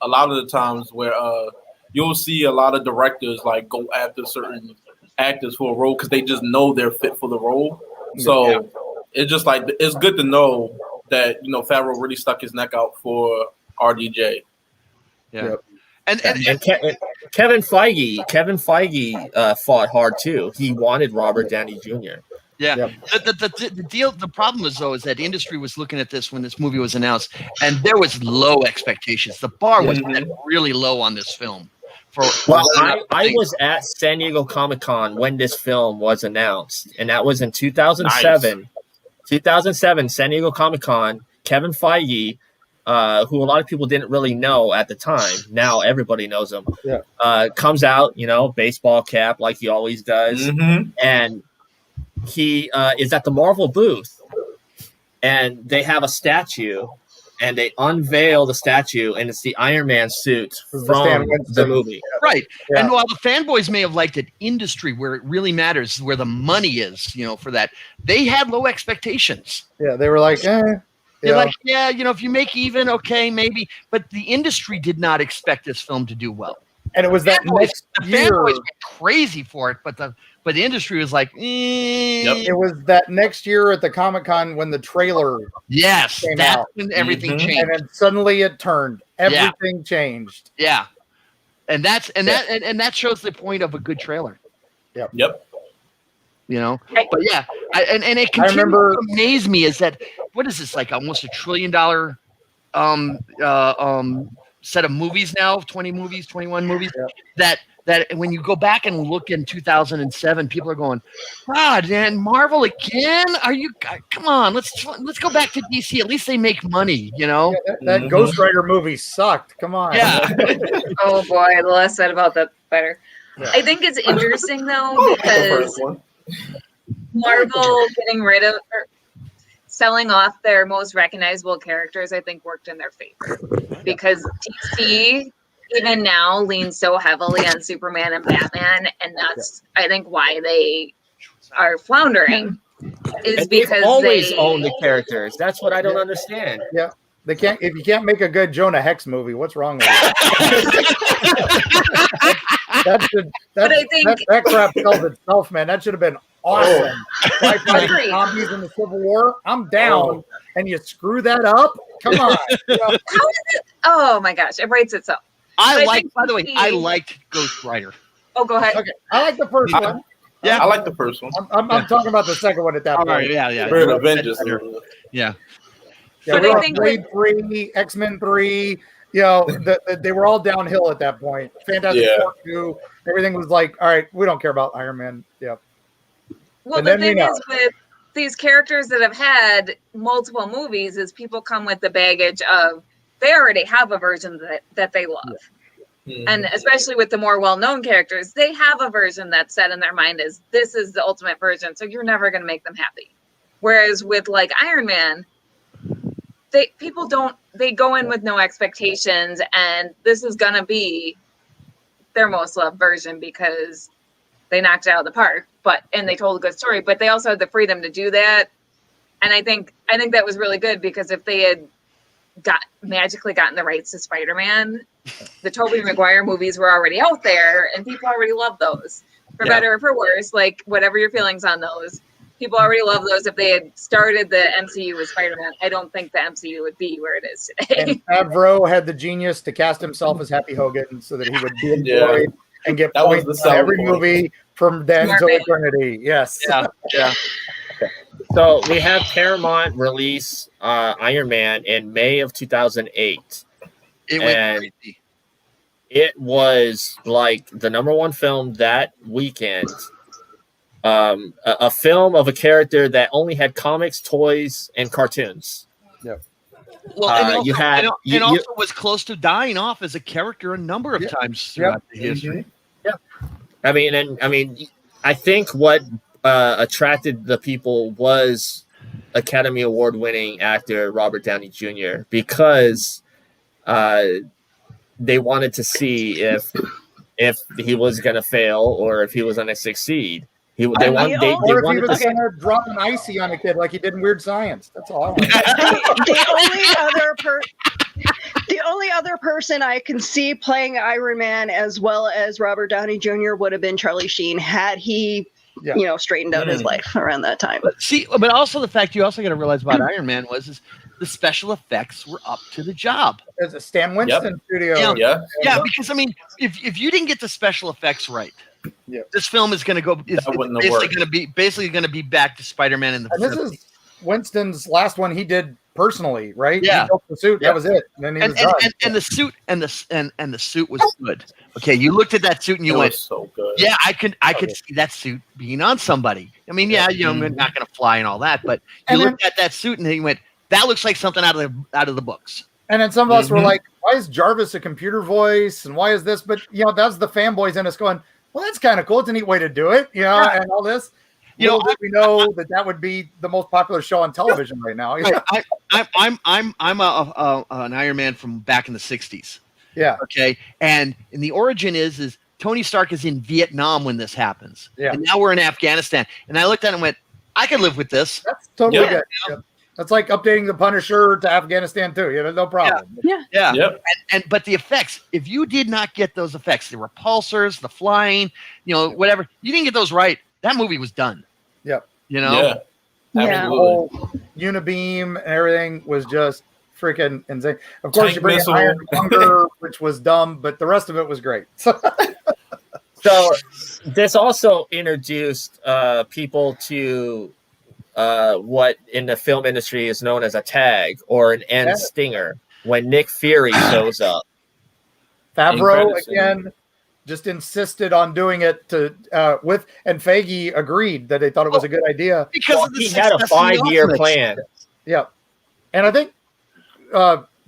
a lot of the times where you'll see a lot of directors like go after certain actors for a role because they just know they're fit for the role. So it's just like it's good to know that Favreau really stuck his neck out for RDJ. Yeah. Yep. And Kevin Feige fought hard too. He wanted Robert Downey Jr. Yeah. Yep. The problem is that industry was looking at this when this movie was announced, and there was low expectations. The bar was set really low on this film. I was at San Diego Comic-Con when this film was announced, and that was in 2007. Nice. 2007, San Diego Comic-Con. Kevin Feige, who a lot of people didn't really know at the time, now everybody knows him, comes out, baseball cap like he always does, and he is at the Marvel booth, and they have a statue, and they unveil the statue, and it's the Iron Man suit from the movie. Right. Yeah. And while the fanboys may have liked it, industry, where it really matters, where the money is, for that, they had low expectations. Yeah, they were like, They're like, if you make even, okay, maybe. But the industry did not expect this film to do well. And it was that next year. The fanboys went crazy for it, but the industry was like, It was that next year at the Comic-Con when the trailer came out. When everything changed. And then suddenly it turned. Everything changed. Yeah. And that shows the point of a good trailer. Yep. But yeah, and it continues to amaze me is that what is this, like almost $1 trillion set of movies now, 20 movies, 21 movies, that when you go back and look in 2007, people are going, God, man, Marvel again? Come on, let's go back to DC. At least they make money, that Ghost Rider movie sucked. Come on. Yeah. Oh boy, the less said about that, the better. Yeah. I think it's interesting though because Marvel getting rid of or selling off their most recognizable characters, I think, worked in their favor because DC even now leans so heavily on Superman and Batman, and that's I think why they are floundering. Is because they always own the characters. That's what I don't understand. Yeah. They can't. If you can't make a good Jonah Hex movie, what's wrong with you? that crap sells itself, man. That should have been awesome. Like fighting zombies in the Civil War, I'm down. And you screw that up? Come on. How is it? Oh my gosh, it writes itself. I liked Ghost Rider. Oh, go ahead. Okay, I like the first one. Yeah, I like the first one. I'm talking about the second one at that point. Right, yeah. Avengers. Yeah, but I think Blade 3, X-Men 3, they were all downhill at that point. Fantastic Four 2, everything was like, all right, we don't care about Iron Man. Yeah. Well, And the then thing is with these characters that have had multiple movies is people come with the baggage of they already have a version that they love. Yeah. And especially with the more well-known characters, they have a version that's set in their mind as this is the ultimate version, so you're never going to make them happy. Whereas with like Iron Man, they go in with no expectations, and this is going to be their most loved version because they knocked it out of the park, and they told a good story, but they also had the freedom to do that. And I think that was really good, because if they had magically gotten the rights to Spider-Man, the Tobey Maguire movies were already out there and people already love those, for better or for worse, like whatever your feelings on those. People already love those. If they had started the MCU with Spider-Man, I don't think the MCU would be where it is today. And Favreau had the genius to cast himself as Happy Hogan so that he would be employed and get points on every movie from then to eternity. Yes. Yeah. So we have Paramount release Iron Man in May of 2008. It went crazy. It was like the #1 film that weekend. A film of a character that only had comics, toys, and cartoons. Yep. Well, and also was close to dying off as a character a number of times throughout the history. Yeah. I mean, I think what attracted the people was Academy Award winning actor Robert Downey Jr. because they wanted to see if he was going to fail or if he was going to succeed. They wanted to drop an icy on a kid like he did in Weird Science. That's all I want. The only other person I can see playing Iron Man as well as Robert Downey Jr. would have been Charlie Sheen had he, straightened out his life around that time. But also the fact you also got to realize about Iron Man is the special effects were up to the job. There's a Stan Winston studio. Yeah, because I mean, if you didn't get the special effects right, this film is going to go. It's basically going to be back to Spider-Man in the. And this is Winston's last one he did personally, right? Yeah, he built the suit. That was it. And then he was done. And the suit and the suit was good. Okay, you looked at that suit and you went, "So good." Yeah, I could see that suit being on somebody. I mean, not going to fly and all that, but you looked at that suit and you went, "That looks like something out of the books." And then some of us were like, "Why is Jarvis a computer voice? And why is this?" But that's the fanboys in us going, well, that's kind of cool. It's a neat way to do it, and all this. We know that would be the most popular show on television right now. I'm an Iron Man from back in the 60s. Yeah. Okay. And the origin is Tony Stark is in Vietnam when this happens. Yeah. And now we're in Afghanistan. And I looked at it and went, I could live with this. That's totally good. Yep. That's like updating the Punisher to Afghanistan too. No problem. Yeah. Yep. But the effects, if you did not get those effects, the repulsors, the flying, whatever, you didn't get those right, that movie was done. Yep. Yeah. The whole Unibeam and everything was just freaking insane. Of course, you bring in Iron Hunger, which was dumb, but the rest of it was great. So this also introduced people to what in the film industry is known as a tag or an end stinger when Nick Fury shows up. Favreau again just insisted on doing it and Feige agreed that they thought it was a good idea because he had a 5-year plan. Yeah, and I think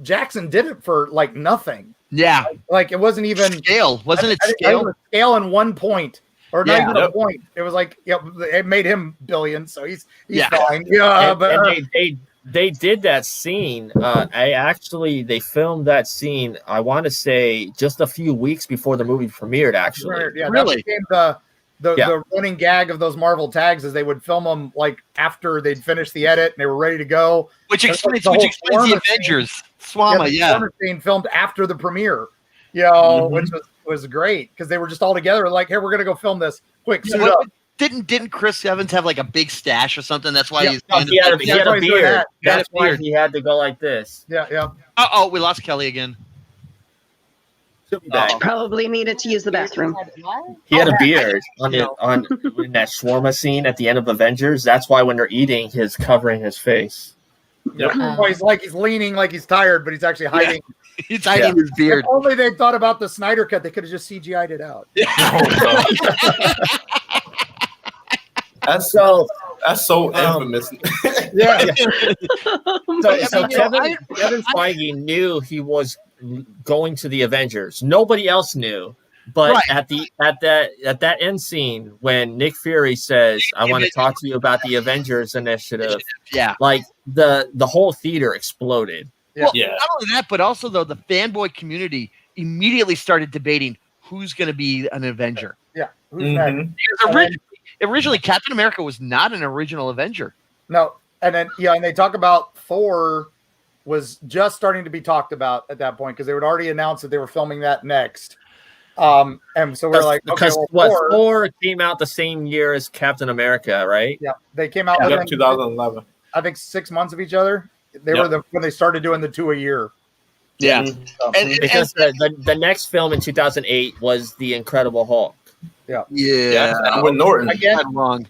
Jackson did it for like nothing. Yeah, like it wasn't even scale, wasn't it? Scale, scale in 1 point. Or not even a point. It was like, it made him billions, so he's fine. Yeah, and they did that scene. They filmed that scene. I want to say just a few weeks before the movie premiered. Actually, yeah, really that became the running gag of those Marvel tags, is they would film them like after they'd finished the edit and they were ready to go. Which explains the Avengers. Swama, the scene filmed after the premiere. Which was great because they were just all together like, hey, we're gonna go film this quick. Didn't Chris Evans have like a big stash or something? That's why he had a beard. That's why he had to go like this. Yeah. We lost Kelly again. Probably needed to use the bathroom. He had a beard in that shawarma scene at the end of Avengers. That's why when they're eating, he's covering his face. He's leaning like he's tired, but he's actually hiding. Yeah. He's hiding his beard. If only they thought about the Snyder cut, they could have just CGI'd it out. That's so infamous. Yeah. So Kevin Feige knew he was going to the Avengers. Nobody else knew. But at that end scene when Nick Fury says, "I want to talk to you about the Avengers initiative," like the whole theater exploded. Well, not only that, but also though the fanboy community immediately started debating who's going to be an Avenger. Yeah, who's next? Because originally Captain America was not an original Avenger. No, and then and they talk about Thor was just starting to be talked about at that point because they would already announced that they were filming that next. And so we're like, because Thor came out the same year as Captain America, right? Yeah, they came out within 2011. I think 6 months of each other. They were when they started doing the 2 a year. Yeah, because the next film in 2008 was The Incredible Hulk. Yeah. With Norton. Again, wrong.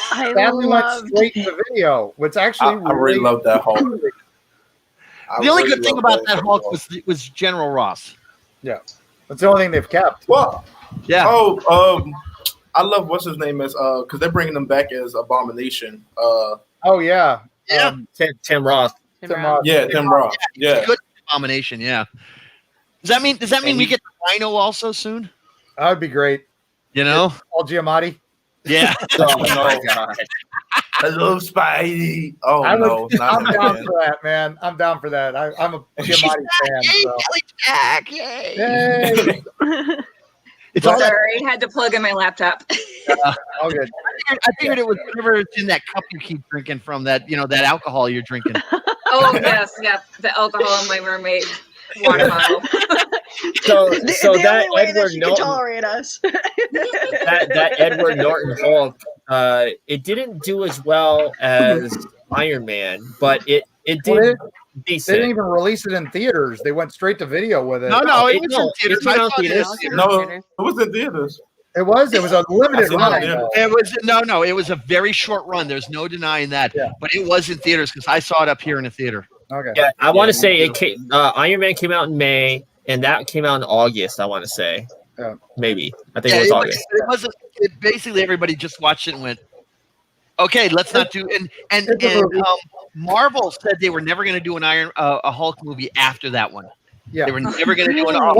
Sadly went straight to video, which actually I really love that Hulk. The only good thing about that Hulk was General Ross. Yeah. That's the only thing they've kept. Well, yeah. I love what's his name is because they're bringing him back as Abomination. Tim Roth. Tim Roth. Yeah. Good Abomination. Yeah. Does that mean we get the Rhino also soon? That would be great. You know, Paul Giamatti. Yeah. Oh my God. I love Spidey. Oh I'm down man. for that, man. I'm down for that. I'm a Giamatti fan. So. Back, yay! Yay. It's all sorry, I had to plug in my laptop. All good. I figured it was whatever it's in that cup you keep drinking from, that that alcohol you're drinking. Oh yes, the alcohol in my mermaid water bottle. So the that only way Edward that you can Norton, tolerate us. that Edward Norton Hulk, it didn't do as well as Iron Man, but it did decent. They didn't even release it in theaters. They went straight to video with it. No, it was in theaters. It was in theaters. It was a limited run. It was a very short run. There's no denying that. Yeah. But it was in theaters because I saw it up here in the theater. Okay. Yeah, I want to say Iron Man came out in May, and that came out in August. I want to say, maybe I think it was August. It wasn't. Basically, everybody just watched it and went, "Okay, let's not do." And Marvel said they were never going to do a Hulk movie after that one. Yeah, they were never going to do an Hulk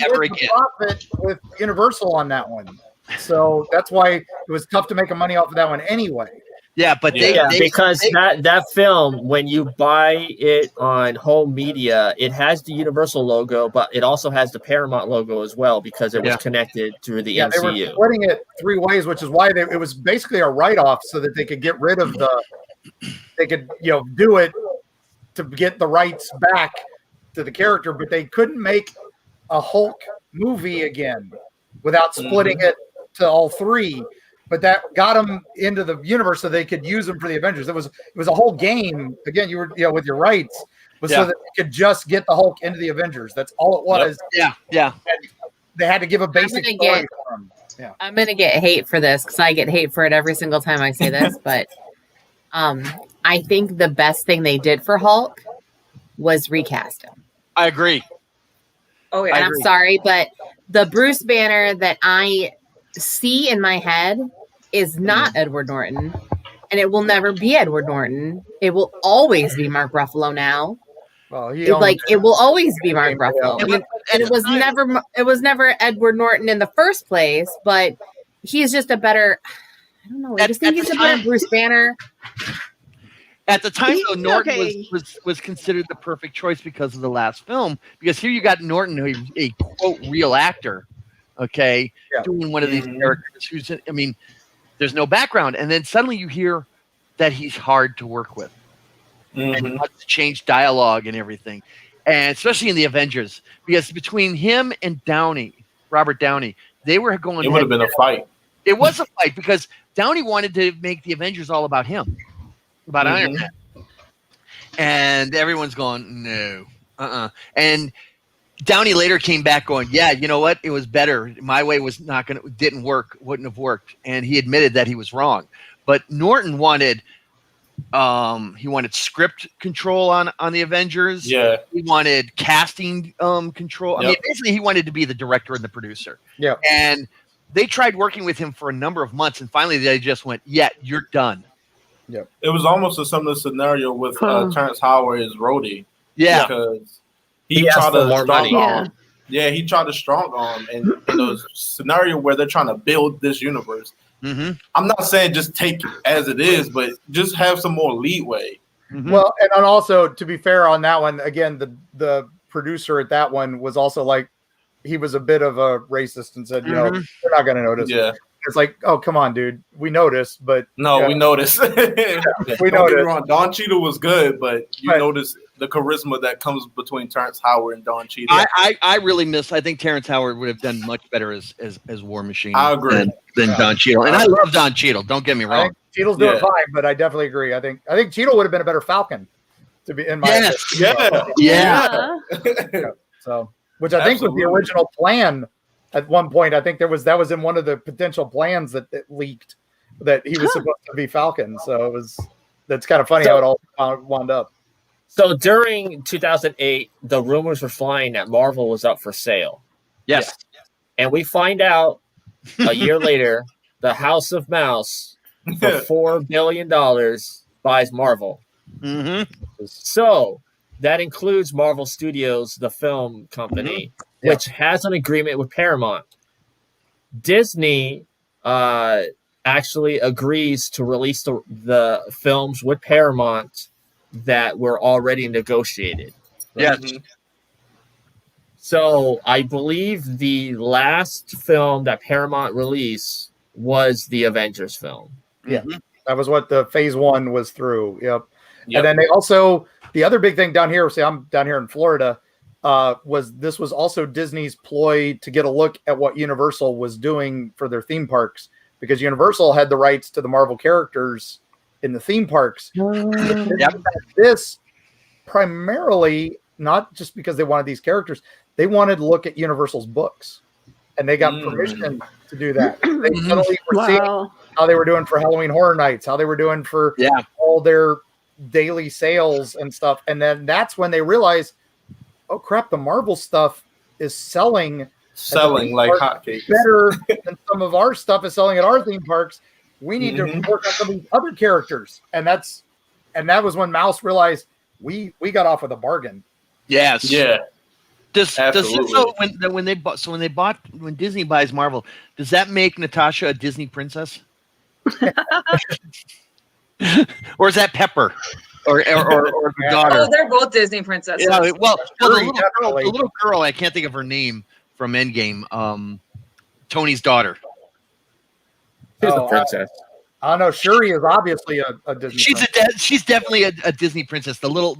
ever again. Profit with Universal on that one, so that's why it was tough to make money off of that one anyway. Yeah, but because that film, when you buy it on home media, it has the Universal logo, but it also has the Paramount logo as well because it was connected through the MCU. They were splitting it 3 ways, which is why it was basically a write-off so that they could get rid of they could do it to get the rights back to the character, but they couldn't make a Hulk movie again without splitting it to all 3. But that got them into the universe so they could use them for the Avengers. It was a whole game. Again, you were with your rights, so that they could just get the Hulk into the Avengers. That's all it was. Yep. Yeah. And they had to give a basic story for him. Yeah. I'm gonna get hate for this because I get hate for it every single time I say this, but I think the best thing they did for Hulk was recast him. I agree. Oh yeah. And I'm sorry, but the Bruce Banner that I see in my head is not Edward Norton, and it will never be Edward Norton. It will always be Mark Ruffalo now. Well, it will always be Mark Ruffalo. And it was never Edward Norton in the first place, but he's just a better. I don't know. I just think he's a better Bruce Banner. At the time, though, Norton was considered the perfect choice because of the last film. Because here you got Norton, who's a quote real actor, doing one of these characters who's, there's no background, and then suddenly you hear that he's hard to work with, and he wants to change dialogue and everything, and especially in the Avengers, because between him and Robert Downey, they were going. It would have been a fight. It was a fight because Downey wanted to make the Avengers all about him. About Iron Man, and everyone's going no, And Downey later came back going, yeah, you know what? It was better. My way was wouldn't have worked, and he admitted that he was wrong. But Norton wanted He wanted script control on the Avengers. Yeah. He wanted casting control. I Yep. mean, basically, he wanted to be the director and the producer. Yeah. And they tried working with him for a number of months, and finally they just went, "Yeah, you're done." It was almost a similar scenario with Terrence Howard as Rhodey. Yeah. Because He he asked tried for to more money. strong arm. Yeah, he tried to strong arm, and in a scenario where they're trying to build this universe. Mm-hmm. I'm not saying just take it as it is, but just have some more leeway. Mm-hmm. Well, and also to be fair on that one, again, the producer at that one was also like, he was a bit of a racist and said, they're not going to notice. Yeah. It's like, oh, come on, dude. We noticed, but No, we noticed. we Don't get me noticed. wrong, Don Cheadle was good, but you notice the charisma that comes between Terrence Howard and Don Cheadle. I really miss. I think Terrence Howard would have done much better as War Machine. I agree. Than Don Cheadle, and I love Don Cheadle. Don't get me I wrong. think Cheadle's doing fine, but I definitely agree. I think Cheadle would have been a better Falcon, to be in my opinion. Yeah. So, which I think was the original plan at one point. I think that was in one of the potential plans that leaked that he was supposed to be Falcon. So that's kind of funny how it all wound up. So during 2008, the rumors were flying that Marvel was up for sale. Yes. And we find out a year later, the House of Mouse for $4 billion buys Marvel. Mm-hmm. So that includes Marvel Studios, the film company, which has an agreement with Paramount. Disney actually agrees to release the films with Paramount that were already negotiated. Yes. So I believe the last film that Paramount released was the Avengers film. Yeah. That was what the phase 1 was through. Yep. And then they also, the other big thing down here, I'm down here in Florida, was also Disney's ploy to get a look at what Universal was doing for their theme parks, because Universal had the rights to the Marvel characters in the theme parks. This primarily, not just because they wanted these characters, they wanted to look at Universal's books, and they got permission to do that. They suddenly were seeing how they were doing for Halloween Horror Nights, how they were doing for all their daily sales and stuff. And then that's when they realized, oh crap, the Marvel stuff is selling like hotcakes, better than some of our stuff is selling at our theme parks. We need to work on some of these other characters. And that was when Mouse realized we got off with a bargain. Yes. Yeah. When Disney buys Marvel, does that make Natasha a Disney princess? Or is that Pepper? Or the daughter? Oh, they're both Disney princesses. Yeah, the little girl, I can't think of her name from Endgame. Tony's daughter. She's a princess. I don't know. Shuri is obviously a Disney. She's definitely a Disney princess. The little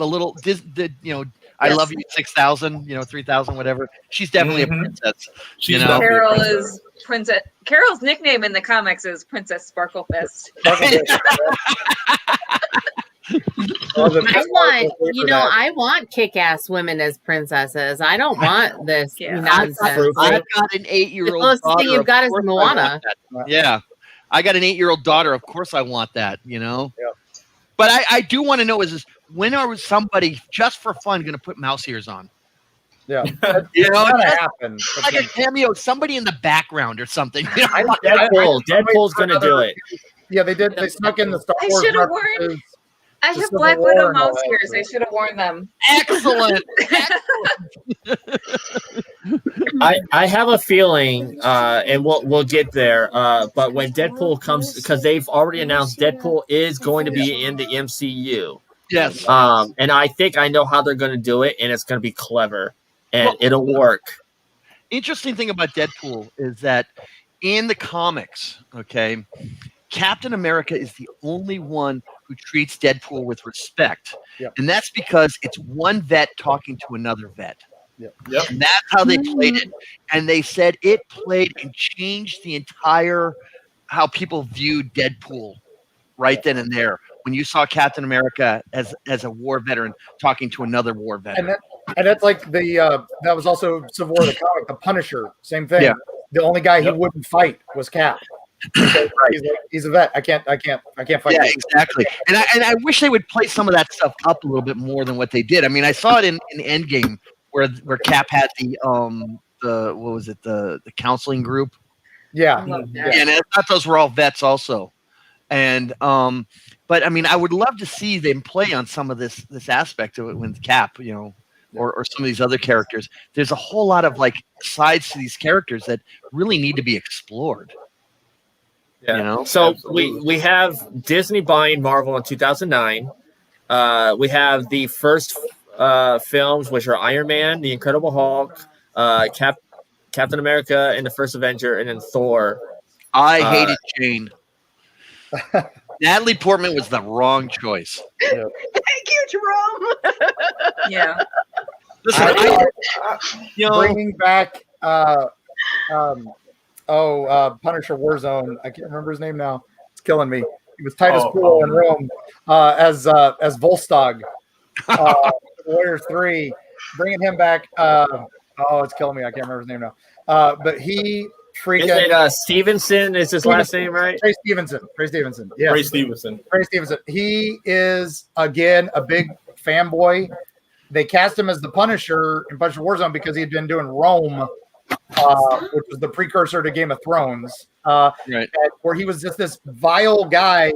I love you 6,000, 3,000, whatever. She's definitely a princess. Carol is princess. Carol's nickname in the comics is Princess Sparklefist. I want kick-ass women as princesses. I don't want this nonsense. I've got an 8-year-old the closest daughter. thing you've got is Moana. Yeah. I got an 8-year-old daughter. Of course I want that, Yeah. But I do want to know is when are somebody just for fun going to put mouse ears on? Yeah. Happen. Like a cameo, somebody in the background or something. Deadpool's going to do it. Yeah, they did. They snuck in the Star Wars. I should have worn. I have Black Widow mouse ears. I should have worn them. Excellent. I have a feeling, and we'll get there. But when Deadpool comes, because they've already announced Deadpool is going to be in the MCU. Yes. And I think I know how they're going to do it, and it's going to be clever, and it'll work. Interesting thing about Deadpool is that in the comics, Captain America is the only one who treats Deadpool with respect. Yep. And that's because it's one vet talking to another vet. Yep. And that's how they played it. And they said it played and changed the entire how people viewed Deadpool right then and there. When you saw Captain America as a war veteran talking to another war veteran. And that's like that was also Civil War the comic, the Punisher, same thing. Yeah. The only guy who wouldn't fight was Cap. He's a vet. I can't fight. Yeah, exactly. And I wish they would play some of that stuff up a little bit more than what they did. I mean, I saw it in Endgame where Cap had the what was it, the counseling group. Yeah. And I thought those were all vets also. And but I mean, I would love to see them play on some of this aspect of it with Cap, you know, or some of these other characters. There's a whole lot of like sides to these characters that really need to be explored. Yeah. You know? So we have Disney buying Marvel in 2009. We have the first films, which are Iron Man, The Incredible Hulk, Captain America, and the First Avenger, and then Thor. I hated Jane. Natalie Portman was the wrong choice. Thank you, Jerome. Yeah. Listen, bringing back Punisher Warzone. I can't remember his name now. It's killing me. He was Titus Pool in Rome as Volstagg. Warriors 3, bringing him back. It's killing me. I can't remember his name now. But he freaking. Is it Stevenson? Is his last name right? Trey Stevenson. Yeah. Trey Stevenson. He is again a big fanboy. They cast him as the Punisher in Punisher Warzone because he had been doing Rome, which was the precursor to Game of Thrones, right? Where he was just this vile guy,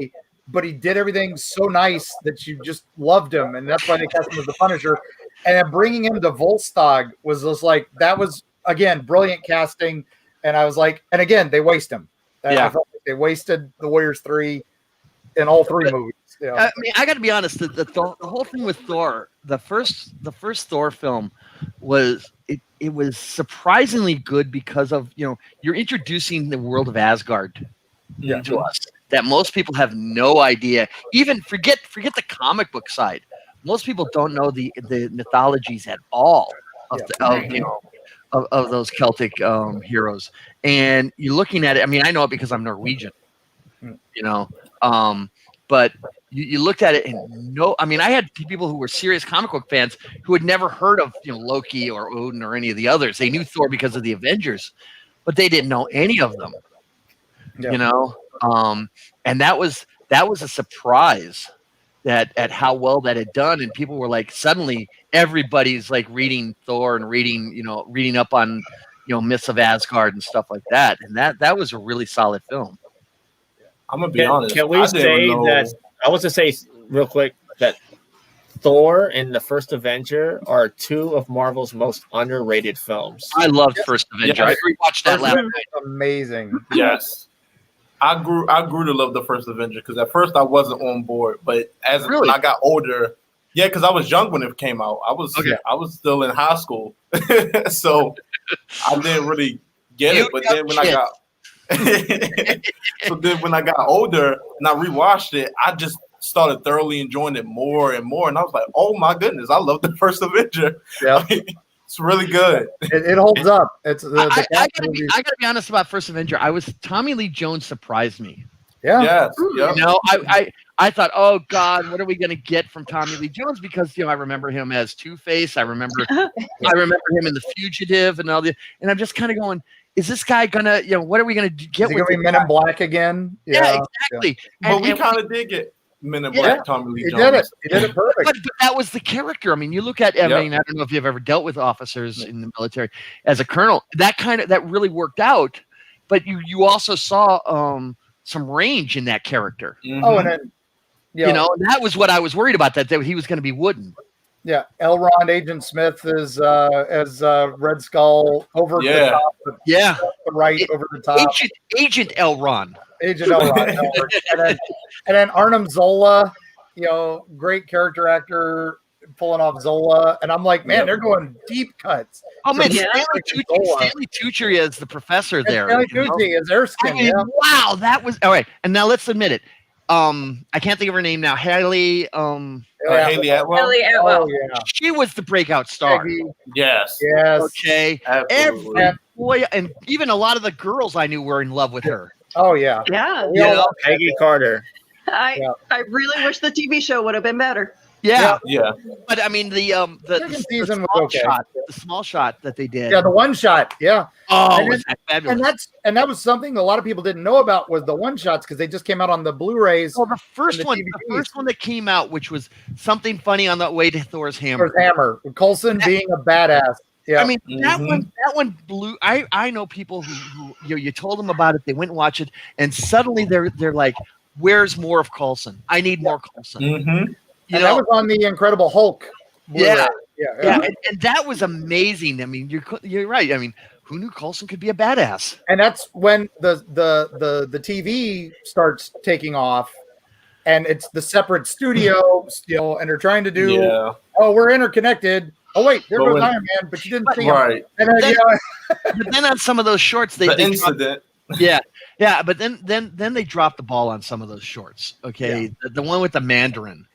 but he did everything so nice that you just loved him, and that's why they cast him as the Punisher. And then bringing him to Volstagg was just like, that was again brilliant casting. And I was like, and again they waste him. I felt like they wasted the Warriors 3 in all 3 movies. Yeah. I mean, I got to be honest. The whole thing with Thor, the first Thor film was it was surprisingly good because of, you know, you're introducing the world of Asgard to us that most people have no idea. Even forget the comic book side. Most people don't know the mythologies at all of those Celtic heroes. And you're looking at it. I mean, I know it because I'm Norwegian. You know, but you looked at it and I had people who were serious comic book fans who had never heard of, you know, Loki or Odin or any of the others. They knew Thor because of the Avengers, but they didn't know any of them. Yeah. You know, and that was a surprise at how well that had done, and people were like, suddenly everybody's like reading Thor and reading up on, you know, myths of Asgard and stuff like that, and that was a really solid film. I'm gonna be honest. Can we say that? I was to say real quick that Thor and the First Avenger are 2 of Marvel's most underrated films. I loved First Avenger. I rewatched that last night. Amazing. Yes, I grew to love the First Avenger because at first I wasn't on board, but when I got older, because I was young when it came out. I was still in high school, so I didn't really get it. But then when I got so then when I got older and I rewatched it, I just started thoroughly enjoying it more and more. And I was like, oh my goodness, I love the First Avenger. Yeah. It's really good. It holds up. I gotta be honest about First Avenger. Tommy Lee Jones surprised me. Yeah. Yes. You know, I thought, oh God, what are we gonna get from Tommy Lee Jones? Because, you know, I remember him as Two-Face. I remember him in The Fugitive and all the, and I'm just kind of going, is this guy gonna, you know, what are we gonna get? Is he gonna be Men in Black again? Yeah, exactly. Yeah. But we kind of did get Men in Black. Tommy Lee Jones. He did it perfect. But that was the character. I mean, you look at. I mean, I don't know if you've ever dealt with officers in the military as a colonel. That really worked out. But you also saw some range in that character. Mm-hmm. Oh, and then you know, and that was what I was worried about. That he was going to be wooden. Yeah, Elrond Agent Smith is as Red Skull over the top. Over the top. Agent Elrond. Agent Elrond. and then Arnim Zola, you know, great character actor pulling off Zola. And I'm like, man, they're going deep cuts. Oh, man, Stanley Tucci is the professor there. Stanley Tucci is Erskine. I mean, wow, that was all right. And now let's admit it. I can't think of her name now. Haley Atwell. Oh, yeah. She was the breakout star. Yes. Okay. Boy, and even a lot of the girls I knew were in love with her. Oh yeah. Yeah. You know, Peggy Carter. I really wish the TV show would have been better. Yeah. Yeah. But I mean the Second season was small okay. shot, the small shot that they did. Yeah, the one shot. Yeah. Oh, And was that fabulous. and that was something a lot of people didn't know about was the one shots because they just came out on the Blu-rays. Well, the first and one that came out, which was something funny on the way to Thor's hammer. Thor's hammer. Coulson being a badass. Yeah. I mean, that one blew. I know people who you told them about it, they went and watched it, and suddenly they're like, "Where's more of Coulson? I need more Coulson." Mm-hmm. And that was on the Incredible Hulk. Yeah. Yeah. And that was amazing. I mean, you're right. I mean, who knew Coulson could be a badass? And that's when the TV starts taking off, and it's the separate studio still, and they're trying to do. Yeah. Oh, we're interconnected. Oh wait, there goes Iron Man, but you didn't see him. Right. And then, But then on some of those shorts, they incident. yeah. But then they dropped the ball on some of those shorts. Okay, the one with the Mandarin.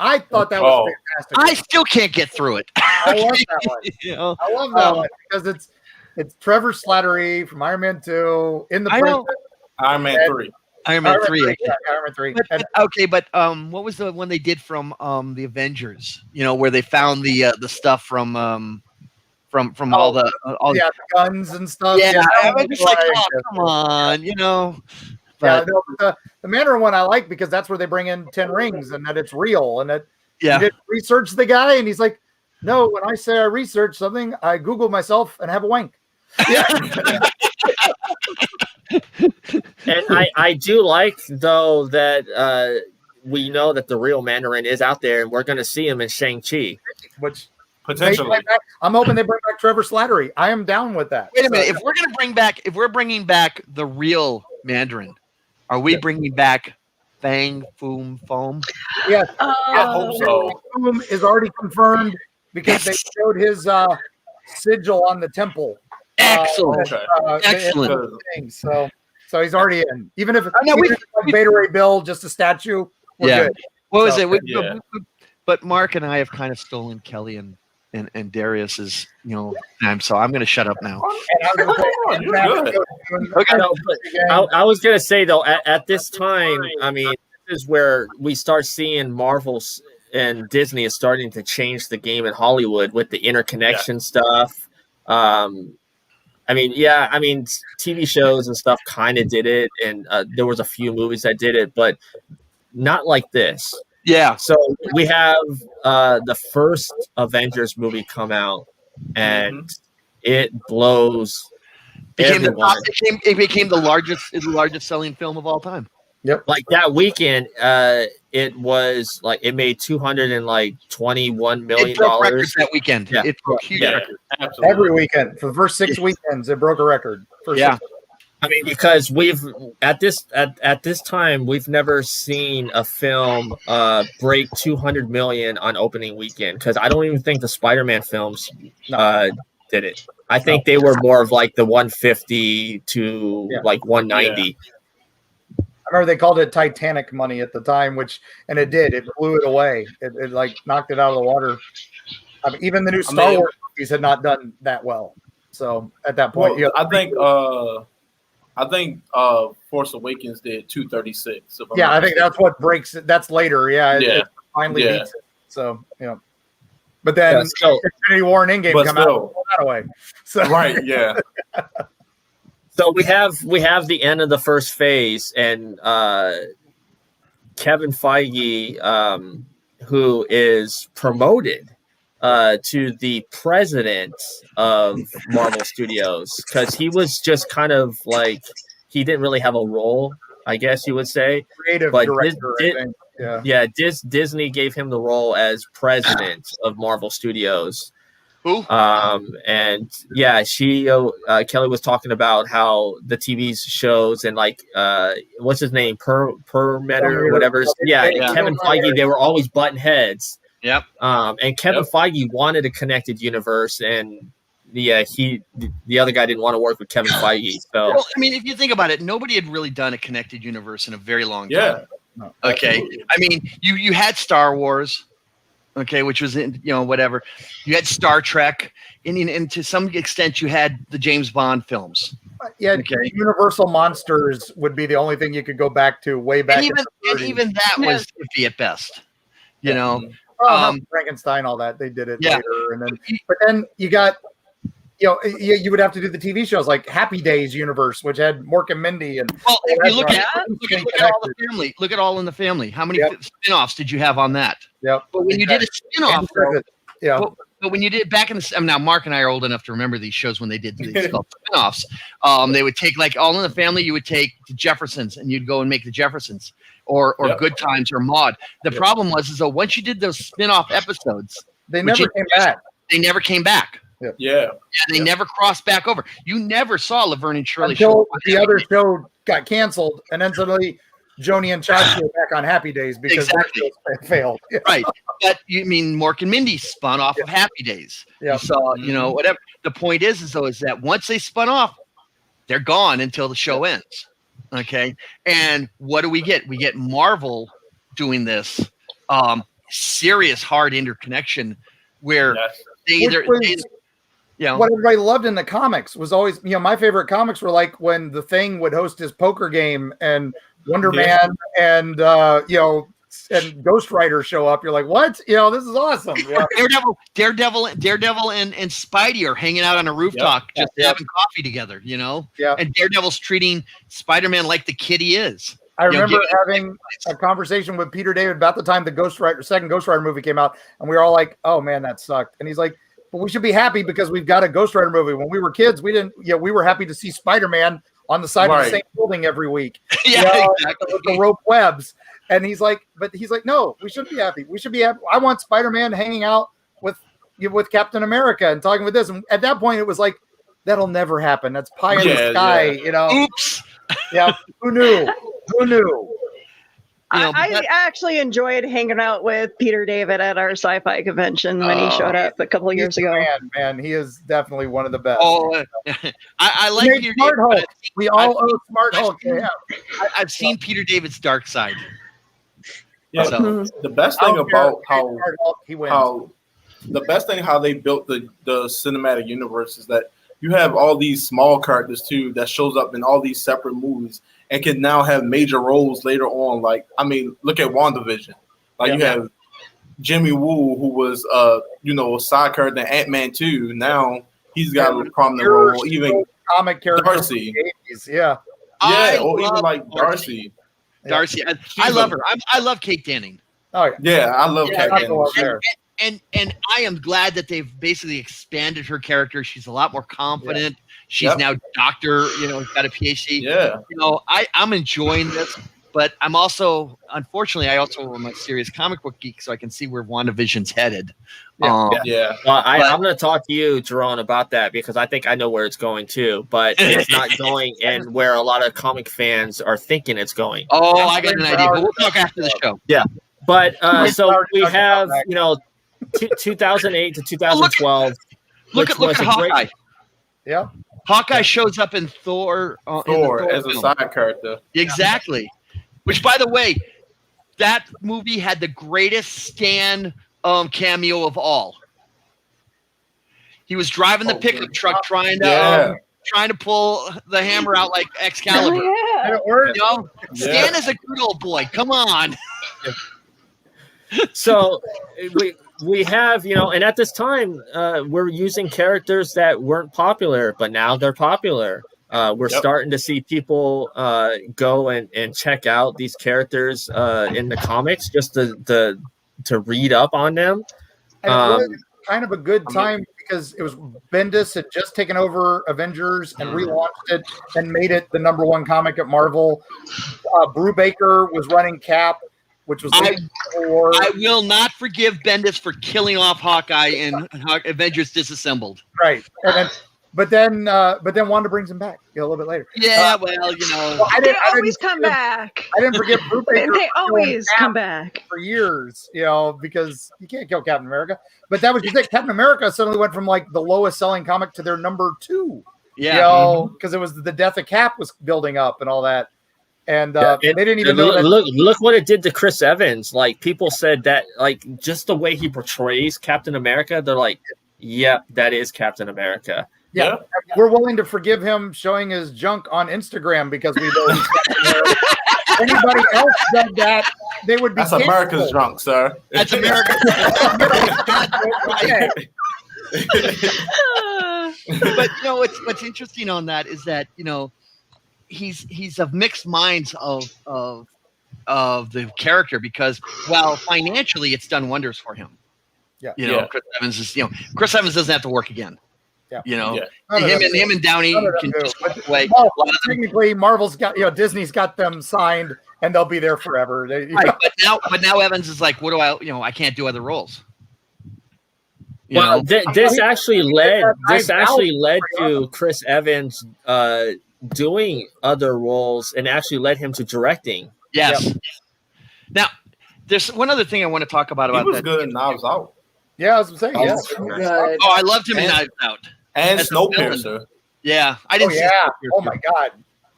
I thought that was fantastic. I still can't get through it. I love that one. You know? I love that one because it's Trevor Slattery from Iron Man 2 in the prison. Iron Man 3. Iron Man 3. Okay. Yeah, Iron Man 3. But what was the one they did from the Avengers? You know, where they found the stuff from all the the guns and stuff. Yeah, I was just like, oh, come on, you know. But, the Mandarin one I like because that's where they bring in 10 rings and that it's real and that you didn't research the guy and he's like, no, when I say I research something, I Google myself and have a wank. Yeah. And I do like though that we know that the real Mandarin is out there and we're going to see him in Shang-Chi, which potentially. I'm hoping they bring back Trevor Slattery. I am down with that. Wait a minute, if we're bringing back the real Mandarin, are we bringing back Fang Foom Foam? Yes. I hope so. Foom is already confirmed because they showed his sigil on the temple. Excellent. Excellent. So he's already in. Even if it's like Beta Ray Bill, just a statue, we're good. What was it? But Mark and I have kind of stolen Kelly and Darius's, time, so I'm going to shut up now. I was going to say though, at this time, I mean, this is where we start seeing Marvel and Disney is starting to change the game in Hollywood with the interconnection stuff. I mean, TV shows and stuff kind of did it, and there was a few movies that did it, but not like this. Yeah. So we have the first Avengers movie come out, and it blows. It became the largest selling film of all time. Yep. Like that weekend, it was like it made $221 million. It broke records that weekend. Yeah. It broke huge records. Absolutely. Every weekend for the first 6 weekends, it broke a record. I mean, because we've at this time we've never seen a film break 200 million on opening weekend. Because I don't even think the Spider-Man films did it. I think they were more of like the 150 to like 190. Yeah. I remember they called it Titanic money at the time, and it did. It blew it away. It like knocked it out of the water. I mean, even the new Star Wars movies had not done that well. So at that point, I think Force Awakens did 236. Yeah, I think that's what breaks it. That's later. It finally beats it. So, but then Infinity War and Endgame come out and pull that away. So right, yeah. So we have the end of the first phase, and Kevin Feige, who is promoted to the president of Marvel Studios, because he was just kind of like, he didn't really have a role, I guess you would say. Creative director, Disney gave him the role as president of Marvel Studios. Who? And Kelly was talking about how the TV shows and like what's his name, Permeter or whatever. Kevin Feige, they were always button heads. Yep. And Kevin Feige wanted a connected universe, and the other guy didn't want to work with Kevin Feige. So, well, I mean, if you think about it, nobody had really done a connected universe in a very long time. Yeah. No, okay. absolutely. I mean, you had Star Wars, okay, which was whatever. You had Star Trek, and to some extent, you had the James Bond films. Yeah, Universal Monsters would be the only thing you could go back to way back. And even that was iffy at best. You know, Frankenstein, all that they did it later, and then you got. You would have to do the TV shows like Happy Days universe, which had Mork and Mindy, and if you look at All in the Family, look at All in the Family. How many spin-offs did you have on that? Yep. But when you did a spin-off, but when you did back in the now, Mark and I are old enough to remember these shows when they did these spin-offs. They would take like All in the Family. You would take the Jeffersons, and you'd go and make the Jeffersons, or Good Times, or Maude. The problem was though once you did those spin-off episodes, they never came back. They never came back. They never crossed back over. You never saw Laverne and Shirley until the other show got canceled, and then suddenly Joni and Chachi were back on Happy Days because that show failed. Right, but you mean Mork and Mindy spun off of Happy Days. You saw, whatever. The point is that once they spun off, they're gone until the show ends. Okay, and what do we get? We get Marvel doing this serious hard interconnection where what everybody loved in the comics was always, my favorite comics were like when the Thing would host his poker game and Wonder Man and and Ghost Rider show up. You're like, what? This is awesome. Daredevil and Spidey are hanging out on a rooftop just having coffee together, And Daredevil's treating Spider-Man like the kid he is. I remember having a conversation with Peter David about the time the second Ghost Rider movie came out, and we were all like, oh man, that sucked. And he's like, but we should be happy because we've got a Ghost Rider movie. When we were kids, we were happy to see Spider-Man on the side of the same building every week. Exactly. With the rope webs. And he's like, no, we shouldn't be happy. We should be happy. I want Spider-Man hanging out with Captain America and talking with this. And at that point, it was like, that'll never happen. That's pie in the sky, Oops. Yeah. Who knew? I actually enjoyed hanging out with Peter David at our sci-fi convention when he showed up a couple of years ago. Man, he is definitely one of the best. I like Peter Smart David. Hulk. We all owe Smart Hulk. I've seen Peter David's dark side. Yeah, the best thing about how they built the cinematic universe is that you have all these small characters too that shows up in all these separate movies and can now have major roles later on. Like, I mean, look at WandaVision. Like you have Jimmy Woo, who was a side character in Ant-Man 2. Now he's got a prominent role. Even comic character Darcy. Or even like Darcy. Darcy, I love her. I love Kate Danning. Oh yeah, I love Kate Danning. And I am glad that they've basically expanded her character. She's a lot more confident. She's now doctor, got a PhD. I'm enjoying this, but I'm also, unfortunately, am a serious comic book geek, so I can see where WandaVision's headed. Well, I'm going to talk to you, Jerome, about that because I think I know where it's going too, but it's not going in where a lot of comic fans are thinking it's going. Oh, I got an idea, but we'll talk after the show. Yeah, but so we have 2008 to 2012. Look at Hawkeye. Yeah. Hawkeye shows up in Thor as a side character. Exactly. Which, by the way, that movie had the greatest Stan cameo of all. He was driving the pickup truck trying to pull the hammer out like Excalibur. Stan is a good old boy. Come on. So we have, and at this time, we're using characters that weren't popular, but now they're popular. We're starting to see people go and check out these characters in the comics just to read up on them. And it was kind of a good time because it was Bendis had just taken over Avengers and relaunched it and made it the #1 comic at Marvel. Brubaker was running Cap, which was I will not forgive Bendis for killing off Hawkeye in Avengers Disassembled. Right. But then Wanda brings him back a little bit later. Yeah, they always come back. I didn't forget Brubaker. They always come back for years, because you can't kill Captain America. But that was the thing. Captain America suddenly went from like the lowest selling comic to their #2. Yeah, because it was the death of Cap was building up and all that. And they didn't even know that. Look what it did to Chris Evans. Like, people said that, like, just the way he portrays Captain America, they're like, yeah, that is Captain America. Yeah. We're willing to forgive him showing his junk on Instagram because we know he's Captain America. Anybody else did that, they would be. That's America's drunk, sir. That's America. But what's interesting on that is that he's of mixed minds of the character, because while financially it's done wonders for him. Yeah. Chris Evans is Chris Evans doesn't have to work again. Yeah. Him and Downey can just walk away. Technically, Marvel's got Disney's got them signed, and they'll be there forever. Right, but now Evans is like, what do I can't do other roles. Well, this actually led to Chris Evans doing other roles, and actually led him to directing. Yes. Yep. Now, there's one other thing I want to talk about. He was good in Knives Out. Yeah, I was saying. Yeah. Good. Oh, I loved him in Knives Out. And Snowpiercer. Yeah, I didn't. Yeah. Oh my God.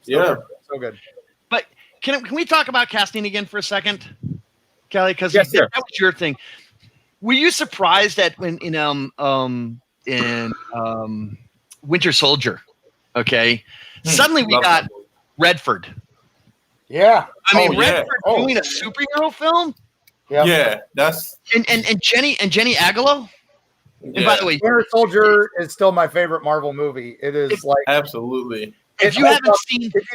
Yeah. So good. But can we talk about casting again for a second, Kelly? Because yes, that was your thing. Were you surprised that when in Winter Soldier, suddenly we got Redford. Yeah. I mean, Redford doing a superhero film. Yeah, that's and Jenny Aguilar. Yeah. And by the way, Winter Soldier is still my favorite Marvel movie. It is absolutely. If you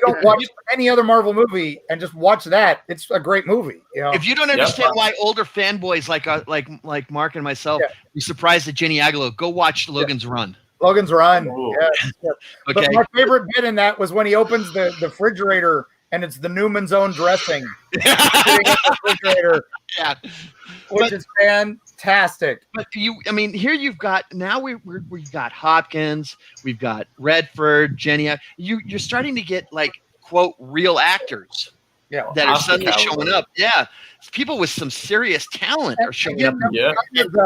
don't watch any other Marvel movie and just watch that, it's a great movie. If you don't understand why older fanboys like Mark and myself be surprised at Jenny Aguilar, go watch Logan's Run. Logan's Run. Ooh. Yeah. Okay. But my favorite bit in that was when he opens the refrigerator and it's the Newman's Own dressing. In the refrigerator. Yeah. Which is fantastic. But here you've got we've got Hopkins, we've got Redford, Jenny. You're starting to get quote real actors. Yeah. That are suddenly showing up. Yeah. People with some serious talent are showing up. Yeah.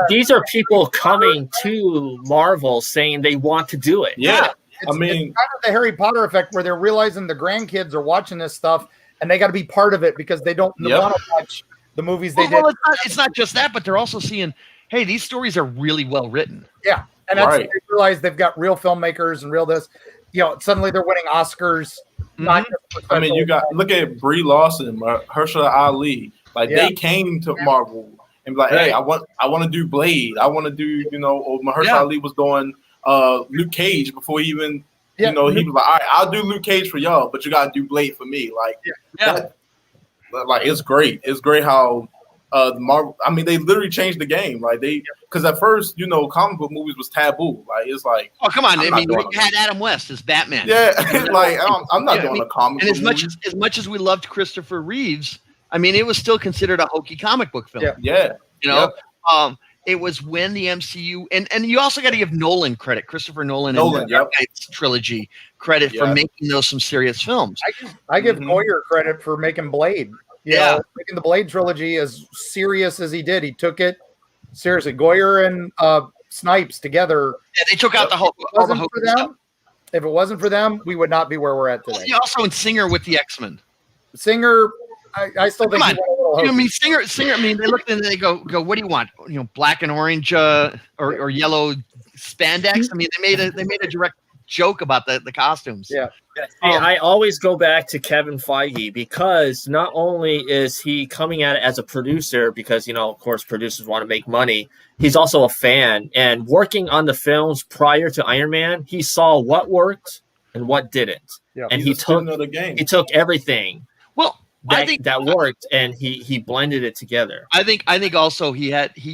These are people coming to Marvel saying they want to do it. Yeah. It's kind of the Harry Potter effect, where they're realizing the grandkids are watching this stuff and they got to be part of it because they don't want to watch the movies they did. It's not just that, but they're also seeing, hey, these stories are really well written. Yeah. And that's they realize they've got real filmmakers and real this. Suddenly they're winning Oscars. Not just you look at Brie Larson, Mahershala Ali. They came to Marvel and be like, hey, I want to do Blade. I want to do, or Mahershala Ali was doing Luke Cage before he even, he was like, all right, I'll do Luke Cage for y'all, but you got to do Blade for me. It's great. It's great how the Marvel. I mean, they literally changed the game. Because at first, comic book movies was taboo. It's like, oh come on, we had Adam West as Batman. Yeah, I'm not doing a comic. And as much as we loved Christopher Reeves, it was still considered a hokey comic book film. Yeah. It was when the MCU and you also got to give Nolan credit, Christopher Nolan and the Dark Knight trilogy credit for making those some serious films. I give Goyer credit for making Blade. Making the Blade trilogy as serious as he did. He took it seriously. Goyer and Snipes together. Yeah, they took out If it wasn't for them, we would not be where we're at today. Also in Singer with the X-Men. Singer, I still think Singer. They looked and they go. What do you want? Black and orange or yellow spandex. They made a direct joke about the costumes. Yeah. I always go back to Kevin Feige, because not only is he coming at it as a producer, because of course producers want to make money, he's also a fan, and working on the films prior to Iron Man, he saw what worked and what didn't, and he took everything. Well, I think that worked, and he blended it together. I think also he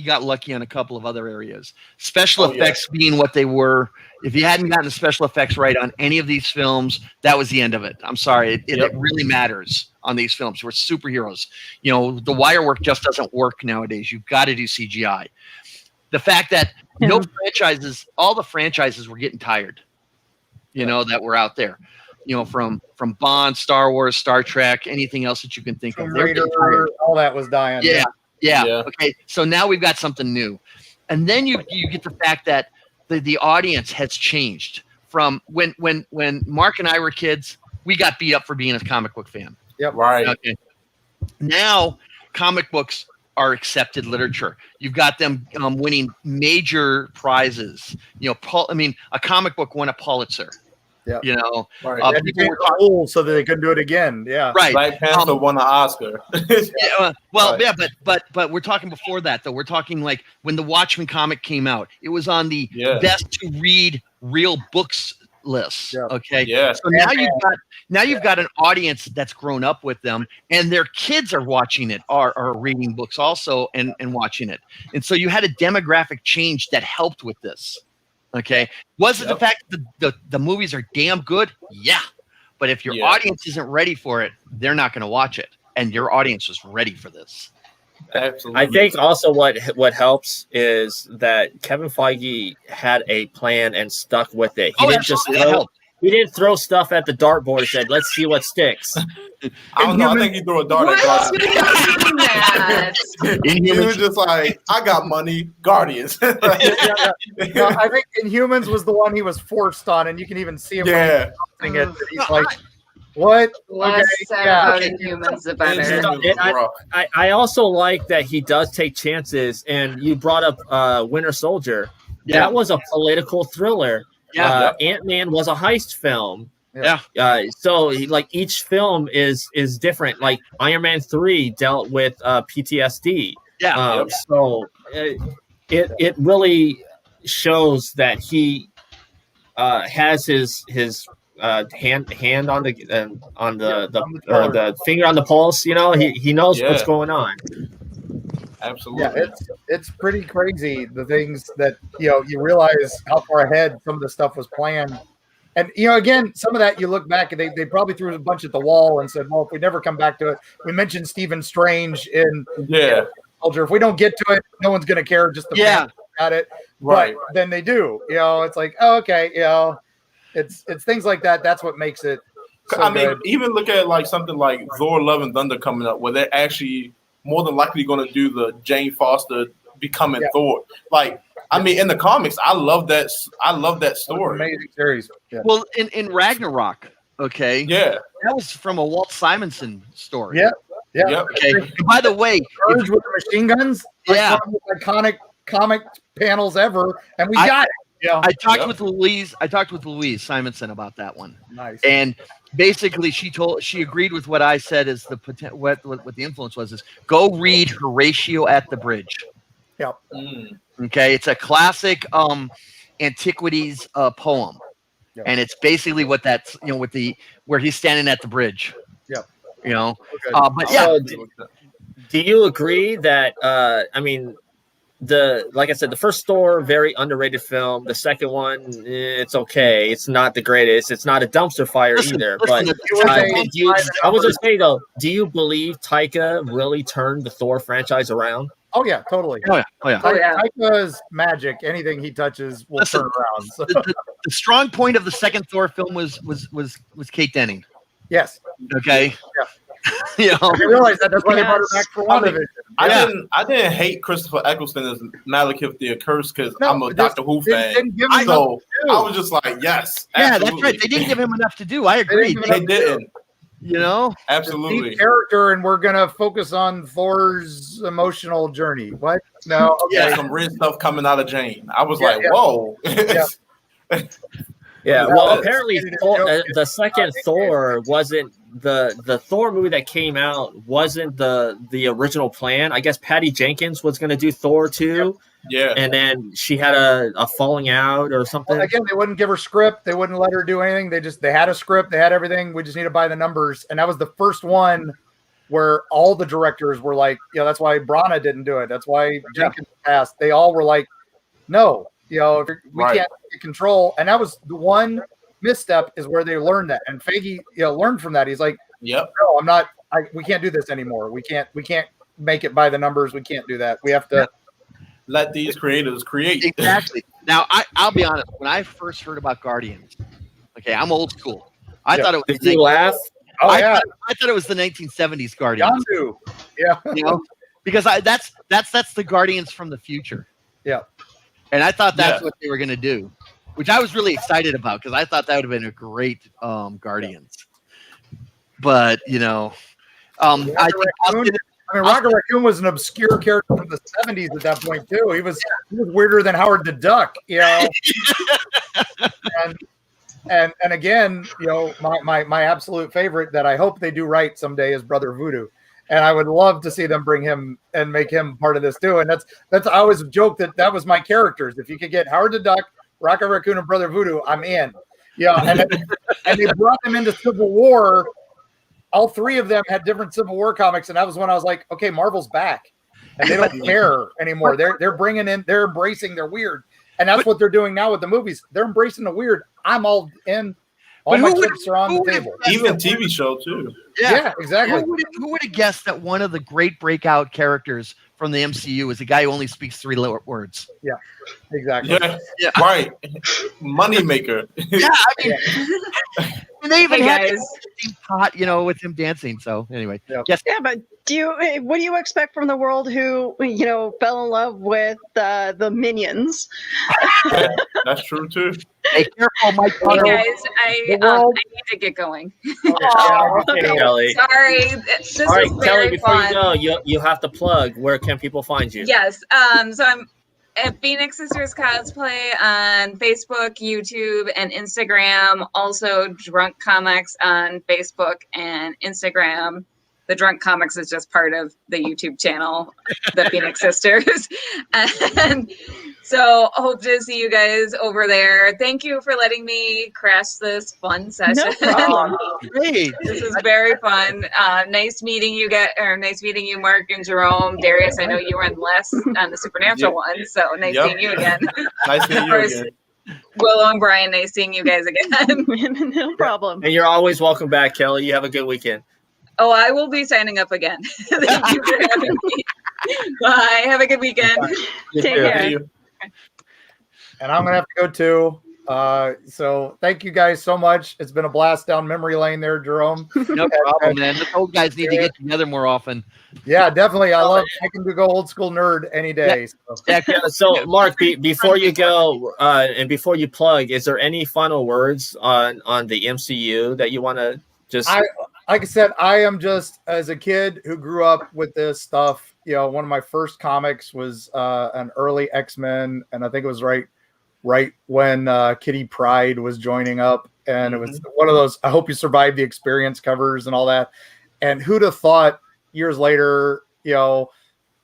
got lucky on a couple of other areas. Special effects being what they were. If he hadn't gotten the special effects right on any of these films, that was the end of it. I'm sorry. It really matters on these films. We're superheroes. The wire work just doesn't work nowadays. You've got to do CGI. The fact that all the franchises were getting tired, that were out there. From Bond, Star Wars, Star Trek, anything else that you can think of. All that was dying. Yeah. Okay, so now we've got something new. And then you get the fact that the audience has changed from when Mark and I were kids, we got beat up for being a comic book fan. Yep. Right. Okay. Now comic books are accepted literature. You've got them winning major prizes. A comic book won a Pulitzer. Yeah. You know, and people were rules so that they couldn't do it again. Yeah. Right. Black Panther won an Oscar. But we're talking before that though. We're talking like when the Watchmen comic came out, it was on the best to read real books list. Yeah. Okay. Yeah. So now you've got an audience that's grown up with them, and their kids are watching it, are reading books also and watching it. And so you had a demographic change that helped with this. Okay. Was it the fact that the movies are damn good? Yeah. But if your audience isn't ready for it, they're not going to watch it. And your audience was ready for this. Absolutely. I think also what helps is that Kevin Feige had a plan and stuck with it. He didn't throw stuff at the dartboard and said, "Let's see what sticks." I don't know. I think he threw a dart at Guardians. He was just like, "I got money, Guardians." No, I think Inhumans was the one he was forced on, and you can even see him. Yeah. He's like, "What? Less said about Inhumans, the better." I also like that he does take chances. And you brought up Winter Soldier. Yeah. That was a political thriller. Yeah, Ant-Man was a heist film. Yeah. So each film is different. Like Iron Man 3 dealt with PTSD. Yeah. So it really shows that he has his hand on the finger on the pulse. You know, he knows what's going on. Absolutely. Yeah, it's pretty crazy, the things that you realize how far ahead some of the stuff was planned. And again, some of that you look back and they probably threw a bunch at the wall and said, well, if we never come back to it, we mentioned Stephen Strange in Soldier. If we don't get to it, no one's gonna care, just the fans at it. Right. But then they do. It's like, oh, okay, it's things like that. That's what makes it so I mean, good. even look at like something like Thor: Love and Thunder coming up, where they're actually more than likely going to do the Jane Foster becoming Thor. Like, I mean, in the comics, I love that story. Amazing series. Yeah. Well, in Ragnarok, okay. Yeah. That was from a Walt Simonson story. Yeah. Yeah. Yep. Okay. And by the way, Surge with the machine guns. Like one of the iconic comic panels ever, and we got it. Yeah. I talked with Louise Simonson about that one. Nice. And basically, she agreed with what I said is what the influence was is go read Horatio at the Bridge. Yep. Okay, it's a classic antiquities poem, and it's basically what that's where he's standing at the bridge. Yep. But yeah. Do you agree that I mean, like I said, the first Thor, very underrated film. The second one, it's okay. It's not the greatest. It's not a dumpster fire either. But I was just saying though, do you believe Taika really turned the Thor franchise around? Oh yeah, totally. Oh yeah. Taika's magic. Anything he touches will turn around. So. The strong point of the second Thor film was Kate Denning. Yes. Okay. Yeah. I realized that. That's why they brought her back for WandaVision. I didn't hate Christopher Eccleston as Malekith the Accursed because I'm a Doctor Who fan. So I was just like, yes. Yeah, absolutely. that's right. They didn't give him enough to do. I agree. They didn't. Absolutely. Absolutely. Character, and we're gonna focus on Thor's emotional journey. What? No. Okay. Yeah, some real stuff coming out of Jane. I was like, whoa. Yeah, well, apparently the second Thor wasn't the Thor movie that came out wasn't the original plan. I guess Patty Jenkins was going to do Thor 2. Yeah. And then she had a falling out or something. Well, again, they wouldn't give her script. They wouldn't let her do anything. They had a script. They had everything. We just need to buy the numbers. And that was the first one where all the directors were like, that's why Brana didn't do it. That's why Jenkins passed. They all were like, no. We can't get control. And that was the one misstep is where they learned that. And Feige, learned from that. He's like, no, I'm not, we can't do this anymore. We can't make it by the numbers. We can't do that. We have to let these creators create. Exactly. Now, I'll be honest. When I first heard about Guardians, okay, I'm old school. I thought it was. Did you laugh? Oh, I thought it was the 1970s Guardians. Yeah. Because that's the Guardians from the future. Yeah. And I thought that's what they were going to do, which I was really excited about because I thought that would have been a great Guardians. But, Rocket Raccoon was an obscure character from the 70s at that point, too. He was weirder than Howard the Duck, and again, my absolute favorite that I hope they do right someday is Brother Voodoo. And I would love to see them bring him and make him part of this too. And that's I always joke that was my characters. If you could get Howard the Duck, Rocket Raccoon, and Brother Voodoo, I'm in. Yeah, and they brought them into Civil War. All three of them had different Civil War comics, and that was when I was like, okay, Marvel's back, and they don't care anymore. They're bringing in, they're embracing their weird, and that's what they're doing now with the movies. They're embracing the weird. I'm all in. All my chips are on the table. Even TV show too. Yeah, exactly. Who would have guessed that one of the great breakout characters from the MCU is a guy who only speaks 3 words? Yeah, exactly. Yeah. Right. Moneymaker. Yeah, and they even had hot, with him dancing. So anyway, yes. Yeah, but what do you expect from the world who fell in love with the Minions? That's true too. Hey, careful, Mike. Hey guys, I need to get going. Okay, Kelly. Sorry, this All right, was Kelly. very Before fun. you go, you have to plug. Where can people find you? Yes. So I'm at Phoenix Sisters Cosplay on Facebook, YouTube, and Instagram. Also, Drunk Comics on Facebook and Instagram. The Drunk Comics is just part of the YouTube channel, the Phoenix Sisters. And so hope to see you guys over there. Thank you for letting me crash this fun session. No problem. Great. This is very fun. Nice meeting you nice meeting you, Mark and Jerome. Darius, I know you were on the Supernatural one, so nice seeing you again. Nice meeting you again. Willow and Brian, nice seeing you guys again. No problem. And you're always welcome back, Kelly. You have a good weekend. Oh, I will be signing up again. Thank you for having me. Bye. Have a good weekend. Take care. And I'm going to have to go too. So thank you guys so much. It's been a blast down memory lane there, Jerome. No problem, man. The old guys need to get together more often. Yeah, definitely. I can go old school nerd any day. Yeah. So Mark, before you go and before you plug, is there any final words on the MCU that you want to just... Like I said, I am just, as a kid who grew up with this stuff, one of my first comics was an early X-Men, and I think it was right when Kitty Pryde was joining up, and it was one of those, I hope you survived the experience covers and all that. And who'd have thought years later,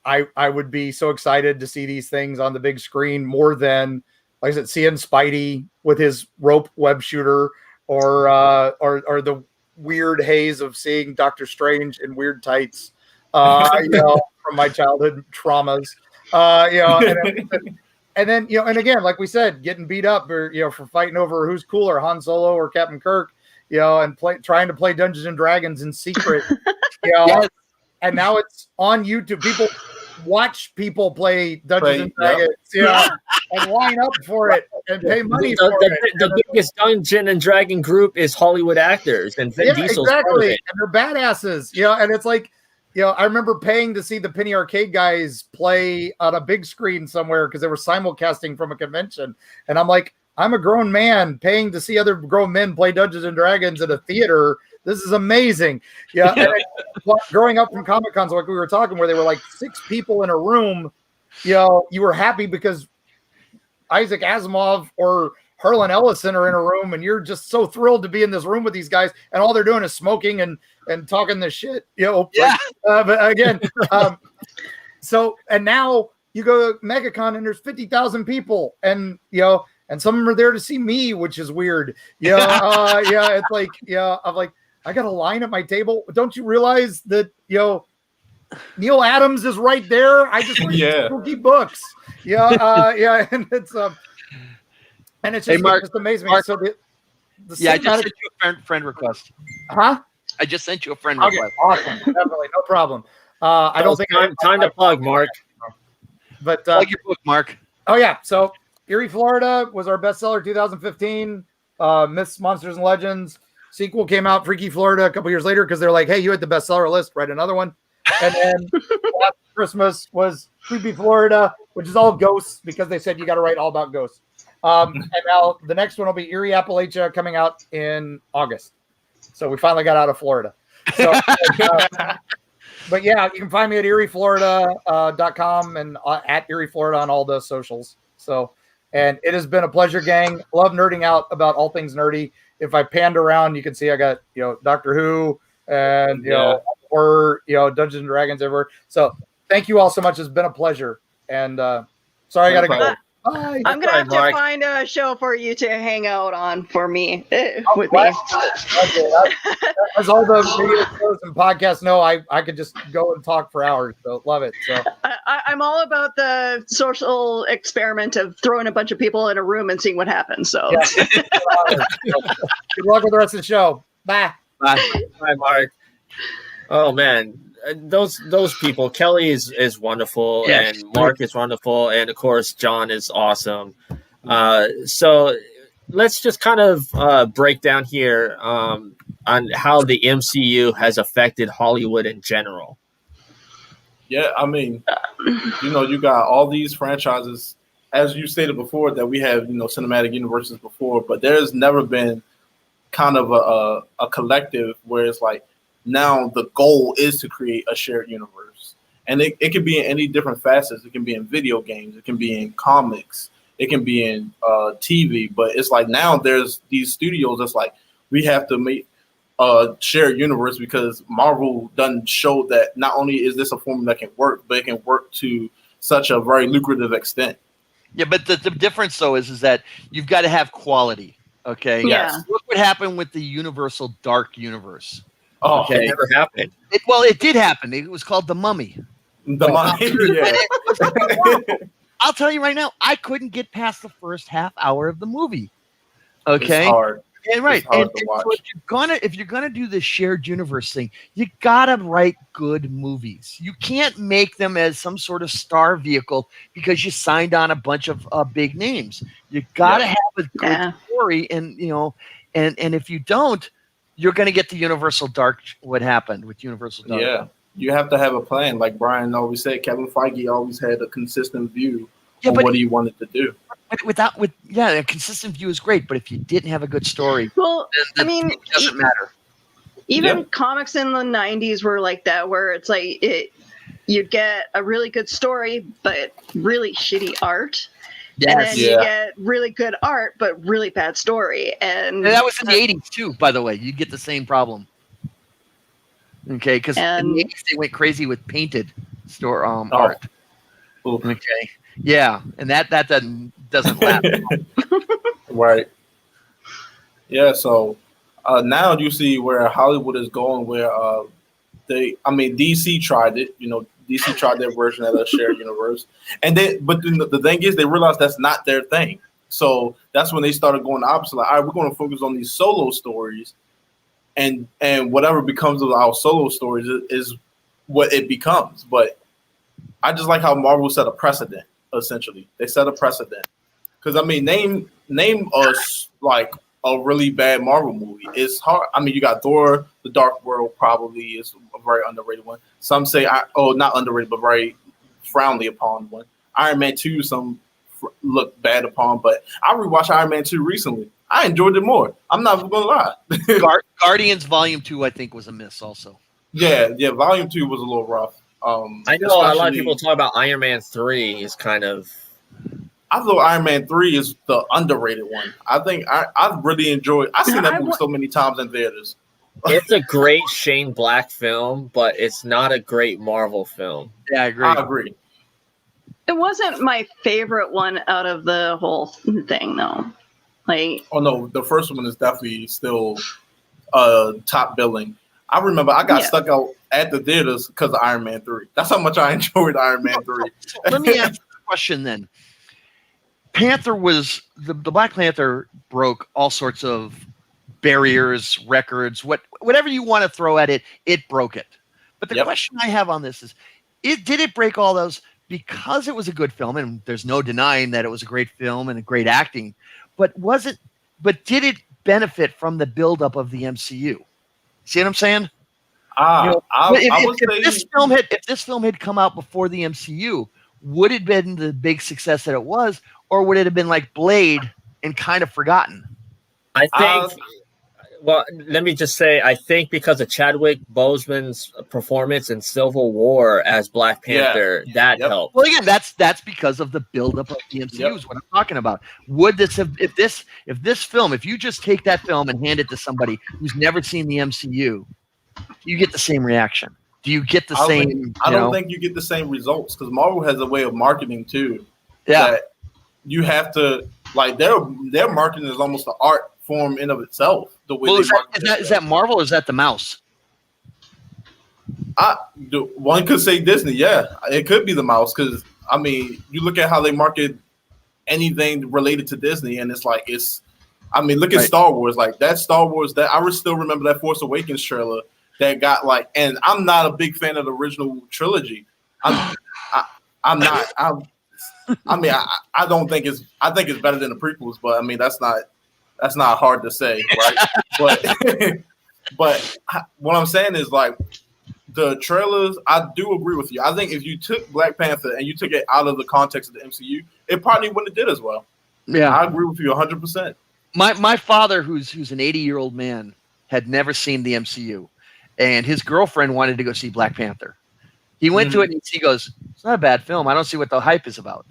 I would be so excited to see these things on the big screen more than, like I said, seeing Spidey with his rope web shooter or the weird haze of seeing Doctor Strange in weird tights, from my childhood traumas, and then and again, like we said, getting beat up or for fighting over who's cooler, Han Solo or Captain Kirk, and trying to play Dungeons and Dragons in secret, Yes. And now it's on YouTube. People watch people play Dungeons and Dragons, and line up for it and pay money for it. The biggest Dungeon and Dragon group is Hollywood actors, and Vin Diesel's part of it. And they're badasses, and it's like, I remember paying to see the Penny Arcade guys play on a big screen somewhere because they were simulcasting from a convention, and I'm like, I'm a grown man paying to see other grown men play Dungeons and Dragons at a theater. This is amazing. And growing up from Comic Cons, like we were talking, where they were like 6 people in a room, you were happy because Isaac Asimov or Harlan Ellison are in a room, and you're just so thrilled to be in this room with these guys, and all they're doing is smoking and talking this shit. But again, and now you go to MegaCon and there's 50,000 people, and and some of them are there to see me, which is weird. It's like, I'm like, I got a line at my table. Don't you realize that, Neil Adams is right there? I just read spooky books. And it's just, Mark, it just amazes me. Mark, So I just sent you a friend request. Huh? I just sent you a friend Okay, request. awesome. Definitely, no problem. I don't think time to plug, Mark. But plug your book, Mark. Oh yeah, so Erie, Florida was our bestseller 2015. Myths, Monsters, and Legends. Sequel came out, Freaky Florida, a couple years later because they're like, hey, you had the bestseller list, write another one. And then after Christmas was Creepy Florida, which is all ghosts because they said you got to write all about ghosts. And now the next one will be Erie, Appalachia, coming out in August. So we finally got out of Florida. So, but yeah, you can find me at erieflorida.com and at Erie, Florida on all the socials. So, And it has been a pleasure, gang. Love nerding out about all things nerdy. If I panned around, you can see I got, Doctor Who and, or, Dungeons and Dragons everywhere. So thank you all so much. It's been a pleasure. And sorry, I got to go. Bye. I'm going to have to find a show for you to hang out on for me. With me. As all the radio shows and podcasts know, I could just go and talk for hours. So love it. So I'm all about the social experiment of throwing a bunch of people in a room and seeing what happens. So good luck with the rest of the show. Bye. Bye, Mark. Oh man. Those people, Kelly is wonderful, and Mark is wonderful, and of course John is awesome. So let's just kind of break down here on how the MCU has affected Hollywood in general. Yeah, I mean, you got all these franchises, as you stated before, that we have, cinematic universes before, but there's never been kind of a collective where it's like, now the goal is to create a shared universe. And it can be in any different facets. It can be in video games. It can be in comics. It can be in TV. But it's like now there's these studios that's like, we have to make a shared universe because Marvel done showed that not only is this a form that can work, but it can work to such a very lucrative extent. Yeah, but the difference, though, is that you've got to have quality, okay? Yeah. Look what happened with the Universal Dark Universe. Oh, okay. It never happened. It did happen. It was called The Mummy. The Mummy, yeah. I'll tell you right now, I couldn't get past the first half hour of the movie. Okay? It's hard. And right. It's hard and to watch. So if you're gonna do this shared universe thing, you gotta write good movies. You can't make them as some sort of star vehicle because you signed on a bunch of big names. You gotta have a good story, and and if you don't, you're going to get the Universal Dark. What happened with Universal Dark? Yeah, you have to have a plan. Like Brian always said, Kevin Feige always had a consistent view on what he wanted to do. But a consistent view is great. But if you didn't have a good story, then it doesn't matter. Even comics in the 90s were like that, where it's like you'd get a really good story, but really shitty art. Yes. And then you get really good art, but really bad story. And that was in the 80s too, by the way. You get the same problem. Okay, because in the 80s they went crazy with painted art. Ooh. Okay. Yeah, and that doesn't last. Right. Yeah, so now you see where Hollywood is going, where DC tried it, DC tried their version of a shared universe, but the thing is, they realized that's not their thing. So that's when they started going the opposite. Like, all right, we're going to focus on these solo stories, and whatever becomes of our solo stories is what it becomes. But I just like how Marvel set a precedent. Essentially, they set a precedent because name us like a really bad Marvel movie. It's hard. You got Thor: The Dark World, probably is a very underrated one. Some say, not underrated, but very frowned upon one. Iron Man 2, some look bad upon, but I rewatched Iron Man 2 recently. I enjoyed it more. I'm not going to lie. Guardians Volume 2, I think, was a miss also. Yeah, Volume 2 was a little rough. I know a lot of people talk about Iron Man 3 is kind of... I thought Iron Man 3 is the underrated one. I think I really enjoyed. I've seen that movie so many times in theaters. It's a great Shane Black film, but it's not a great Marvel film. Yeah, I agree. It wasn't my favorite one out of the whole thing, though. Oh no, the first one is definitely still top billing. I remember I got stuck out at the theaters because of Iron Man 3. That's how much I enjoyed Iron Man 3. Let me ask you a question then. Panther was the Black Panther broke all sorts of barriers, records, whatever you want to throw at it, it broke it. But the question I have on this is, did it break all those because it was a good film, and there's no denying that it was a great film and a great acting, but did it benefit from the buildup of the MCU? See what I'm saying? If this film had come out before the MCU, would it have been the big success that it was, or would it have been like Blade and kind of forgotten? I think Well, let me just say, I think because of Chadwick Boseman's performance in Civil War as Black Panther, that helped. Well, again, that's because of the buildup of the MCU is what I'm talking about. Would this have if this film, if you just take that film and hand it to somebody who's never seen the MCU, you get the same reaction? Do you get the same? I don't think you get the same results because Marvel has a way of marketing too. Yeah, that you have to like their marketing is almost an art form in of itself. The way is that Marvel or is that the mouse? One could say Disney. Yeah, it could be the mouse because I mean, you look at how they market anything related to Disney, and it's like I mean, look at Star Wars. Like that Star Wars that I still remember that Force Awakens trailer that got like, and I'm not a big fan of the original trilogy. I don't think I think it's better than the prequels, but I mean that's not hard to say, right? but what I'm saying is like the trailers. I do agree with you. I think if you took Black Panther and you took it out of the context of the MCU, it probably wouldn't have did as well. Yeah, I agree with you 100%. My father, who's an 80-year-old man, had never seen the MCU, and his girlfriend wanted to go see Black Panther. He went to it and he goes, "It's not a bad film. I don't see what the hype is about."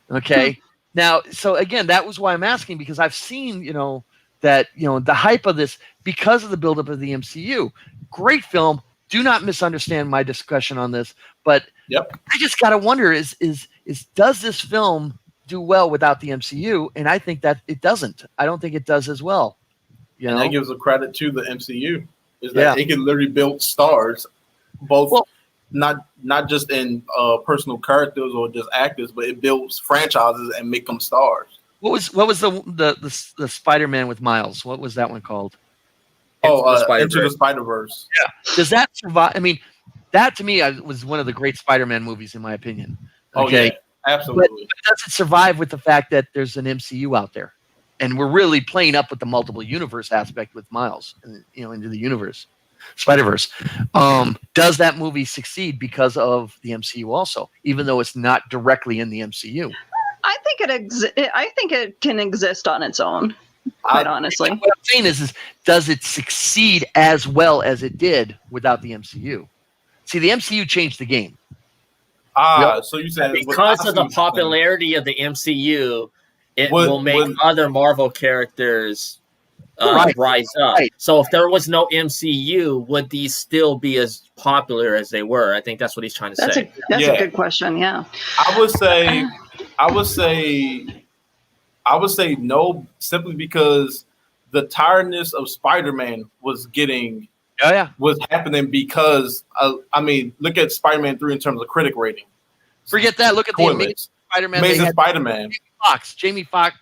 Okay. Now, so again, that was why I'm asking, because I've seen, that, the hype of this because of the buildup of the MCU. Great film. Do not misunderstand my discussion on this, but I just got to wonder is does this film do well without the MCU? And I think that it doesn't. I don't think it does as well. And that gives a credit to the MCU is that it can literally build stars, both not just in personal characters or just actors, but it builds franchises and make them stars. What was the Spider-Man with Miles? What was that one called? Into the Spider-Verse. Yeah. Does that survive? I mean, that to me was one of the great Spider-Man movies in my opinion. Okay. Oh, yeah, absolutely. But does it survive with the fact that there's an MCU out there? And we're really playing up with the multiple universe aspect with Miles, into the universe, Spider-Verse. Does that movie succeed because of the MCU also, even though it's not directly in the MCU? I think it can exist on its own. Quite honestly, what I'm saying is does it succeed as well as it did without the MCU? See, the MCU changed the game. So you said because of the popularity of the MCU, it will make other Marvel characters rise up. Right. So if there was no MCU, would these still be as popular as they were? I think that's what he's trying to say. That's a good question. Yeah, I would say no, simply because the tiredness of Spider-Man was happening because I mean, look at Spider-Man 3 in terms of critic rating. Forget that. Look at the Amazing Spider-Man. Amazing Spider-Man. Jamie Foxx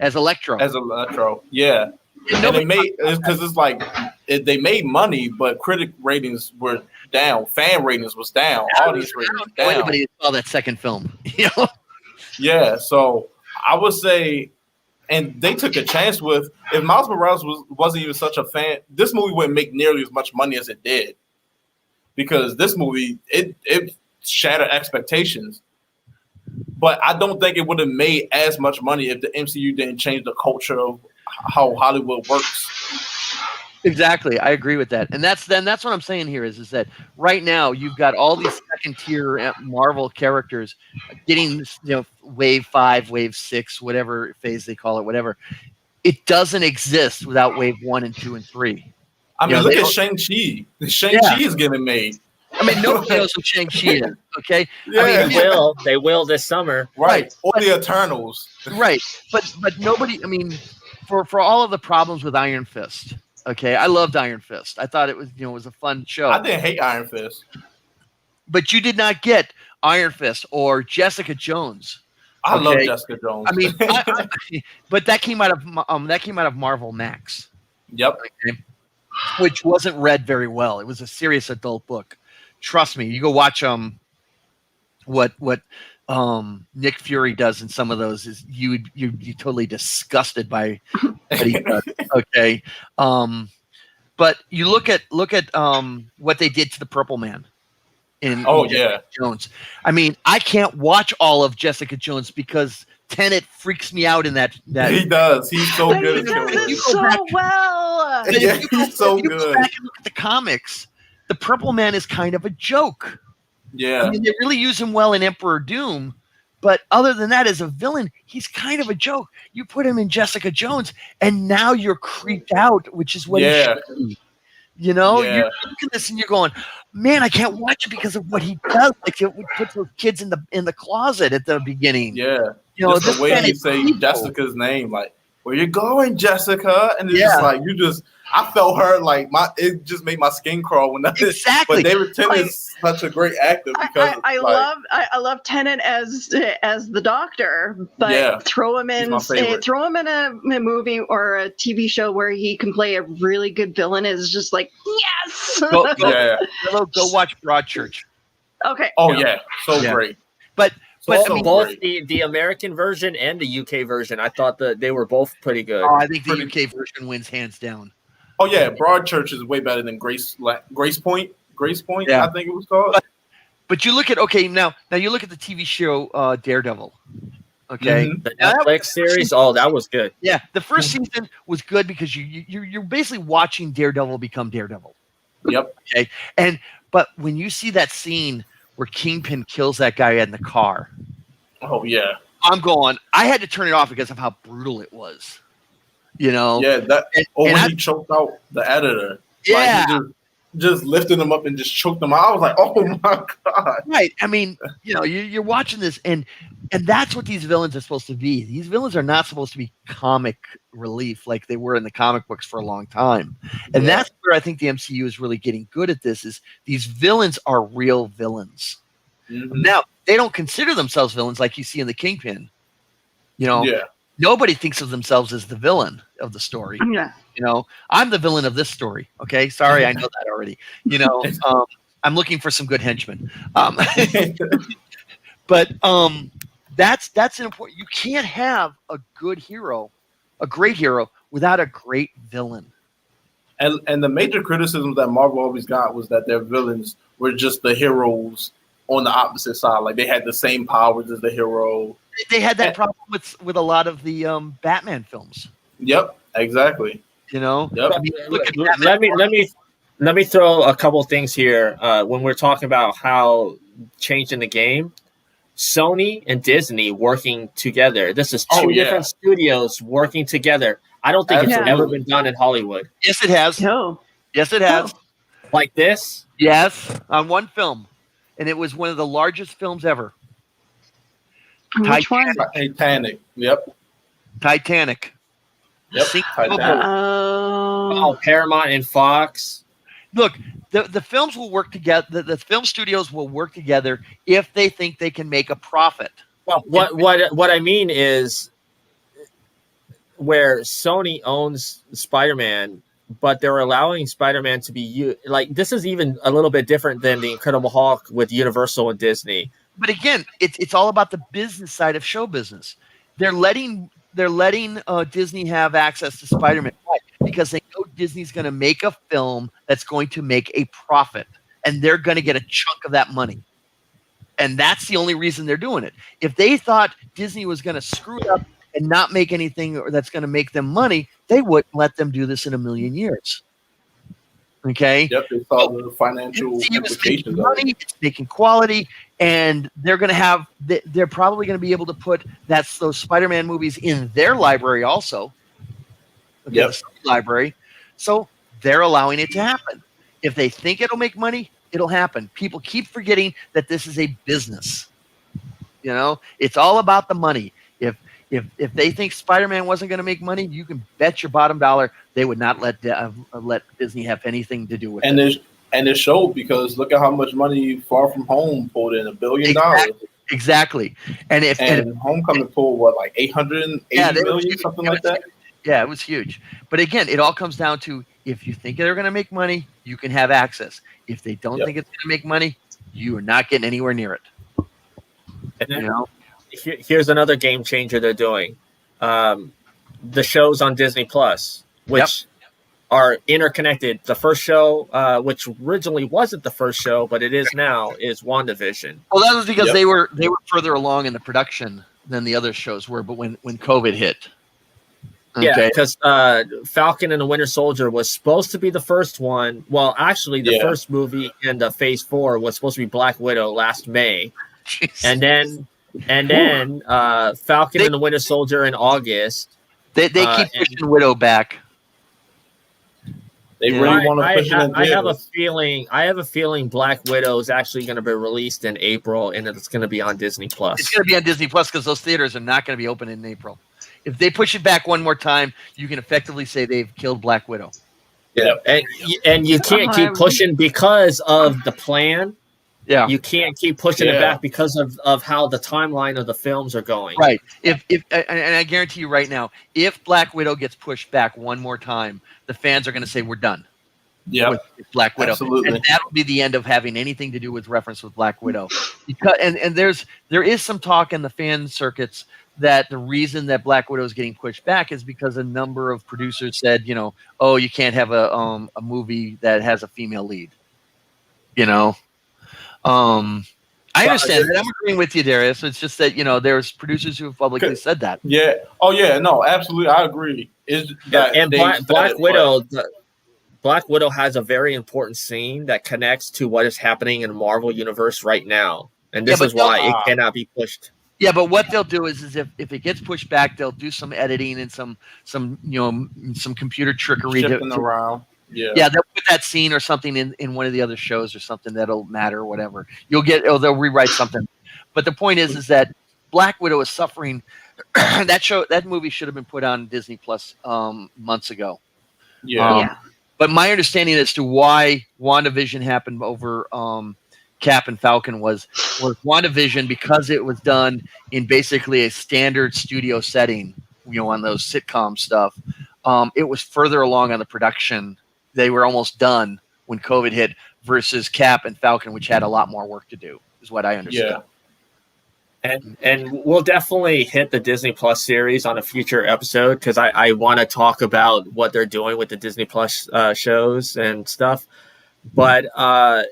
as Electro. Yeah. And they made because it's like they made money, but critic ratings were down. Fan ratings was down. Audience ratings was down. Anybody saw that second film, Yeah. So I would say, and they took a chance with if Miles Morales wasn't even such a fan, this movie wouldn't make nearly as much money as it did, because this movie it shattered expectations. But I don't think it would have made as much money if the MCU didn't change the culture of how Hollywood works. Exactly, I agree with that, and that's what I'm saying here is that right now you've got all these second tier Marvel characters getting wave 5, wave 6, whatever phase they call it, whatever. It doesn't exist without wave 1 and 2 and 3. I mean, look at Shang-Chi. Shang-Chi is getting made. I mean, nobody knows who Shang-Chi is. Okay, yeah, I mean, they will this summer, right? Or the Eternals, right? But nobody. I mean, for all of the problems with Iron Fist. Okay, I loved Iron Fist. I thought it was was a fun show. I didn't hate Iron Fist, but you did not get Iron Fist or Jessica Jones. I love Jessica Jones. I mean, but that came out of Marvel Max. Yep. Okay? Which wasn't read very well. It was a serious adult book. Trust me. You go watch what Nick Fury does in some of those is you'd be totally disgusted by what he does. Okay. But you look at what they did to the Purple Man in Jessica Jones. I mean, I can't watch all of Jessica Jones because Tenet freaks me out in that. He does. He's so But good. he does it so well. Yeah, he's so if you good. go back and look at the comics, the Purple Man is kind of a joke. Yeah. I mean, they really use him well in Emperor Doom, but other than that, as a villain, he's kind of a joke. You put him in Jessica Jones, and now you're creeped out, which is what he should be. You know, you're looking at this and you're going, man, I can't watch it because of what he does. Like it would put those kids in the closet at the beginning. Yeah. You know, just the way you say Jessica's name, like, where you going, Jessica? And it's just like I felt her like it just made my skin crawl when that exactly. But David Tennant is such a great actor because I love Tennant as the Doctor, but throw him in a movie or a TV show where he can play a really good villain is just like yes. Go watch Broadchurch. Okay. Oh so great. But I mean, both the American version and the UK version, I thought that they were both pretty good. Oh, I think the UK version wins hands down. Oh yeah, Broadchurch is way better than Grace Point. I think it was called. But you look at now you look at the TV show Daredevil. Okay, the Netflix series. That was good. Yeah, the first season was good because you're basically watching Daredevil become Daredevil. Yep. Okay, but when you see that scene where Kingpin kills that guy in the car. Oh yeah. I had to turn it off because of how brutal it was. You know? Yeah, when he choked out the editor. Yeah. Like just lifted him up and just choked him out. I was like, oh my God. Right. I mean, you're watching this and that's what these villains are supposed to be. These villains are not supposed to be comic relief like they were in the comic books for a long time. And that's where I think the MCU is really getting good at this is these villains are real villains. Mm-hmm. Now, they don't consider themselves villains like you see in the Kingpin. Nobody thinks of themselves as the villain of the story. Yeah. I'm the villain of this story. Okay. Sorry. I know that already. I'm looking for some good henchmen. But that's an important. You can't have a good hero, a great hero, without a great villain. And the major criticism that Marvel always got was that their villains were just the heroes on the opposite side. Like they had the same powers as the hero. They had that problem with a lot of the Batman films. Yep, exactly. Yep. I mean, let me throw a couple things here. When we're talking about how changing the game, Sony and Disney working together. This is two different studios working together. I don't think it's ever been done in Hollywood. Yes, it has. No. Yes, it has. Like this? Yes, on one film, and it was one of the largest films ever. Which one? Titanic. Yep. Titanic. Yep. Titanic. Oh, Paramount and Fox. Look, the films will work together. The film studios will work together if they think they can make a profit. Well, what I mean is where Sony owns Spider-Man, but they're allowing Spider-Man to be like this is even a little bit different than the Incredible Hulk with Universal and Disney. But again, it's all about the business side of show business. They're letting Disney have access to Spider-Man. Why? Because they know Disney's going to make a film that's going to make a profit, and they're going to get a chunk of that money. And that's the only reason they're doing it. If they thought Disney was going to screw it up and not make anything that's going to make them money, they wouldn't let them do this in a million years. Okay. Yep, they saw the financial implications. It's making quality, and they're going to have. They're probably going to be able to put those Spider-Man movies in their library also. Okay, yep. The library. So they're allowing it to happen. If they think it'll make money, it'll happen. People keep forgetting that this is a business. It's all about the money. If they think Spider-Man wasn't going to make money, you can bet your bottom dollar they would not let Disney have anything to do with it. And it showed because look at how much money Far From Home pulled in, $1 billion. Exactly. And Homecoming pulled what, like 880 million, something like that? Yeah, it was huge. But again, it all comes down to if you think they're going to make money, you can have access. If they don't think it's going to make money, you are not getting anywhere near it. And here's another game changer they're doing. The shows on Disney Plus, which are interconnected. The first show, which originally wasn't the first show, but it is now, is WandaVision. Well, that was because they were further along in the production than the other shows were, but when COVID hit. Yeah, because Falcon and the Winter Soldier was supposed to be the first one. Well, actually, the first movie in the Phase 4 was supposed to be Black Widow last May, and then Falcon and the Winter Soldier in August. They keep pushing Widow back. They really want to push it in. I have a feeling Black Widow is actually going to be released in April, and it's going to be on Disney Plus. It's going to be on Disney Plus because those theaters are not going to be open in April. If they push it back one more time, you can effectively say they've killed Black Widow. Yeah, and you can't keep pushing because of the plan. Yeah, you can't keep pushing it back because of how the timeline of the films are going. Right. If and I guarantee you right now, if Black Widow gets pushed back one more time, the fans are going to say we're done. Yeah, with Black Widow, absolutely, and that will be the end of having anything to do with reference with Black Widow. Because and there is some talk in the fan circuits that the reason that Black Widow is getting pushed back is because a number of producers said, oh, you can't have a movie that has a female lead. I understand that. I'm agreeing with you, Darius. It's just that there's producers who have publicly said that. Yeah. Oh yeah. No. Absolutely. I agree. Black Widow has a very important scene that connects to what is happening in the Marvel universe right now, and this is why it cannot be pushed. Yeah, but what they'll do is if it gets pushed back, they'll do some editing and some computer trickery around. Yeah, they'll put that scene or something in one of the other shows or something that'll matter or whatever. They'll rewrite something. But the point is that Black Widow is suffering. That movie should have been put on Disney Plus months ago. Yeah. But my understanding as to why WandaVision happened over Cap and Falcon was WandaVision, because it was done in basically a standard studio setting, on those sitcom stuff. It was further along on the production. They were almost done when COVID hit versus Cap and Falcon, which had a lot more work to do, is what I understand. Yeah. And we'll definitely hit the Disney Plus series on a future episode because I want to talk about what they're doing with the Disney Plus shows and stuff. But a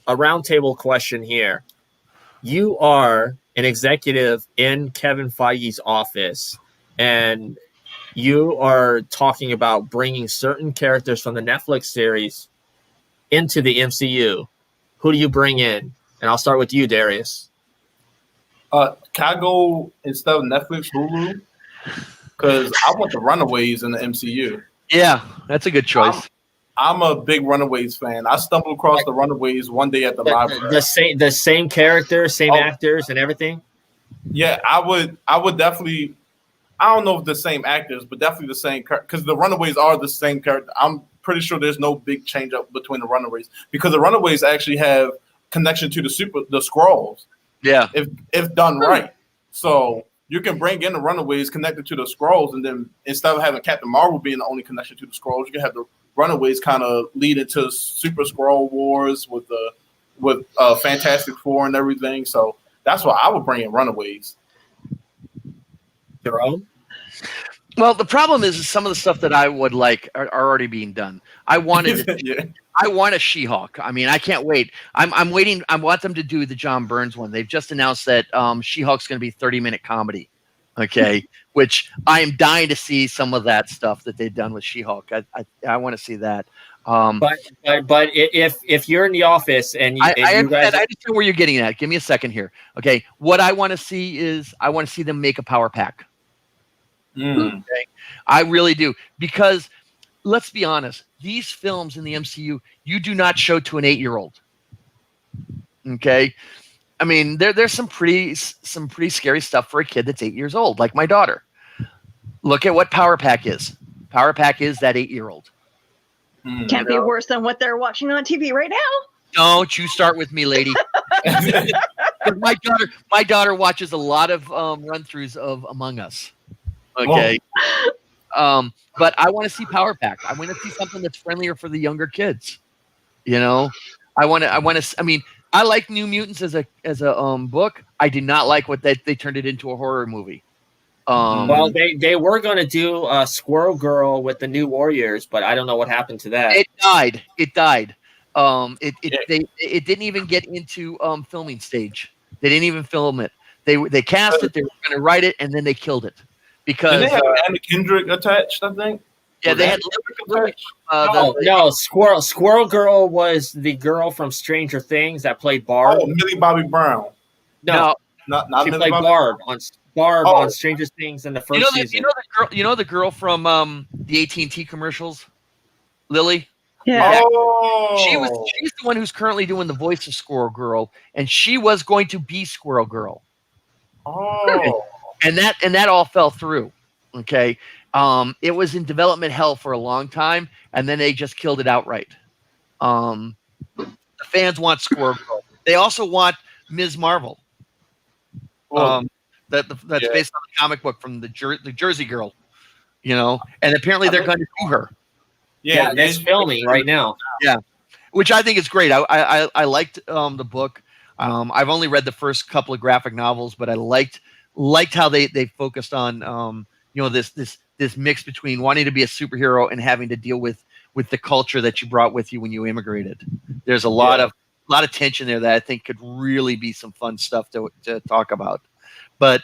roundtable question here. You are an executive in Kevin Feige's office, and you are talking about bringing certain characters from the Netflix series into the MCU. Who do you bring in? And I'll start with you, Darius. Can I go instead of Netflix, Hulu? Because I want the Runaways in the MCU. Yeah, that's a good choice. I'm a big Runaways fan. I stumbled across the Runaways one day at the library. The same characters, same actors, and everything. Yeah, I would definitely. I don't know if the same actors, but definitely the same because the Runaways are the same character. I'm pretty sure there's no big change up between the Runaways because the Runaways actually have connection to the Skrulls. Yeah, if done right. So you can bring in the Runaways connected to the Skrulls, and then instead of having Captain Marvel being the only connection to the Skrulls, you can have the Runaways kind of lead into Super Skrull Wars with Fantastic Four and everything. So that's why I would bring in Runaways. Jerome? Well, the problem is some of the stuff that I would like are already being done. I wanted I want a She-Hulk. I mean, I can't wait. I'm waiting. I want them to do the John Burns one. They've just announced that She-Hulk's going to be 30-minute comedy. Okay, which I am dying to see some of that stuff that they've done with She-Hulk. I want to see that. But if you're in the office and I understand where you're getting at. Give me a second here. Okay, what I want to see is I want to see them make a power pack. Okay? I really do, because let's be honest, these films in the MCU you do not show to an 8-year-old. Okay, I mean there's some pretty scary stuff for a kid that's 8 years old, like my daughter. Look at what Power Pack is. Power Pack is that 8-year-old. Can't be worse than what they're watching on TV right now. Don't you start with me, lady. my daughter watches a lot of run-throughs of Among Us. Okay. But I want to see Power Pack. I want to see something that's friendlier for the younger kids. I mean, I like New Mutants as a book. I did not like what they turned it into a horror movie. Well, they were going to do Squirrel Girl with the New Warriors, but I don't know what happened to that. It died. It didn't even get into filming stage. They didn't even film it. They cast it. They were going to write it, and then they killed it because they had Anna Kendrick attached. I think. Yeah, they had no. Squirrel Girl was the girl from Stranger Things that played Barb. Oh, Millie Bobby Brown. No, not she Millie played Bobby Barb on Stranger Things in the first season. You know the girl from the AT&T commercials, Lily. Yeah. Oh. She's the one who's currently doing the voice of Squirrel Girl, and she was going to be Squirrel Girl. Oh. And that all fell through. Okay. It was in development hell for a long time, and then they just killed it outright. The fans want Squirrel Girl. They also want Ms. Marvel. That's based on the comic book from the Jersey Girl, and apparently they're going to do her. Yeah, that's filming right now. Yeah, which I think is great. I liked the book. I've only read the first couple of graphic novels, but I liked how they focused on this mix between wanting to be a superhero and having to deal with the culture that you brought with you when you immigrated. There's a lot of tension there that I think could really be some fun stuff to talk about. But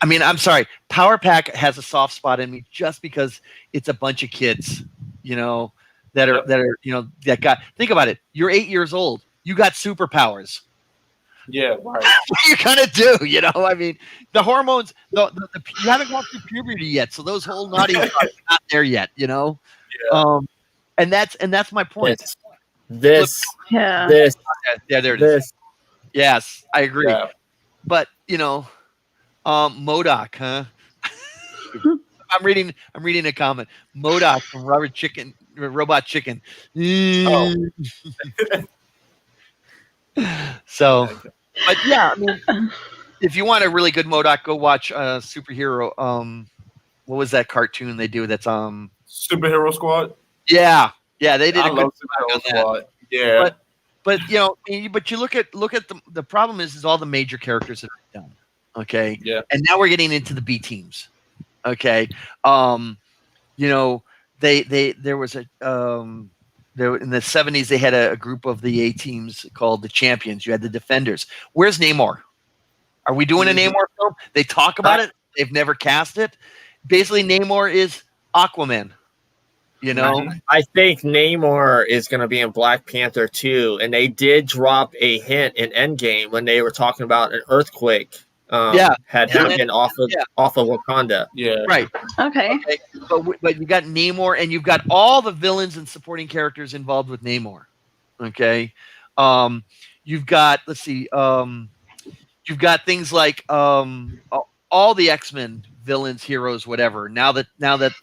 I mean, I'm sorry, Power Pack has a soft spot in me just because it's a bunch of kids, that got. Think about it. You're 8 years old. You got superpowers. Yeah, right. You kind of do, I mean, the hormones. You haven't gone through puberty yet, so those whole naughty are not there yet. Yeah. And that's my point. Yeah, there it is. Yes, I agree. Yeah. But MODOK, huh? I'm reading a comment. MODOK from Robot Chicken. Oh. So, but yeah, I mean, if you want a really good MODOK, go watch Superhero. What was that cartoon they do? That's Superhero Squad. Yeah, they did I a good love job on Superhero Squad. that. Yeah, but you look at the problem is all the major characters have been done. Okay. Yeah. And now we're getting into the B teams. Okay. There was in the 70s they had a group of the A teams called the Champions. You had the Defenders. Where's Namor? Are we doing a Namor film? They talk about it. They've never cast it. Basically, Namor is Aquaman. I think Namor is going to be in Black Panther 2, and they did drop a hint in Endgame when they were talking about an earthquake. Had happened off of Wakanda. Yeah. Right. Okay. But you got Namor, and you've got all the villains and supporting characters involved with Namor. Okay. You've got you've got things like all the X-Men villains, heroes, whatever. Now that that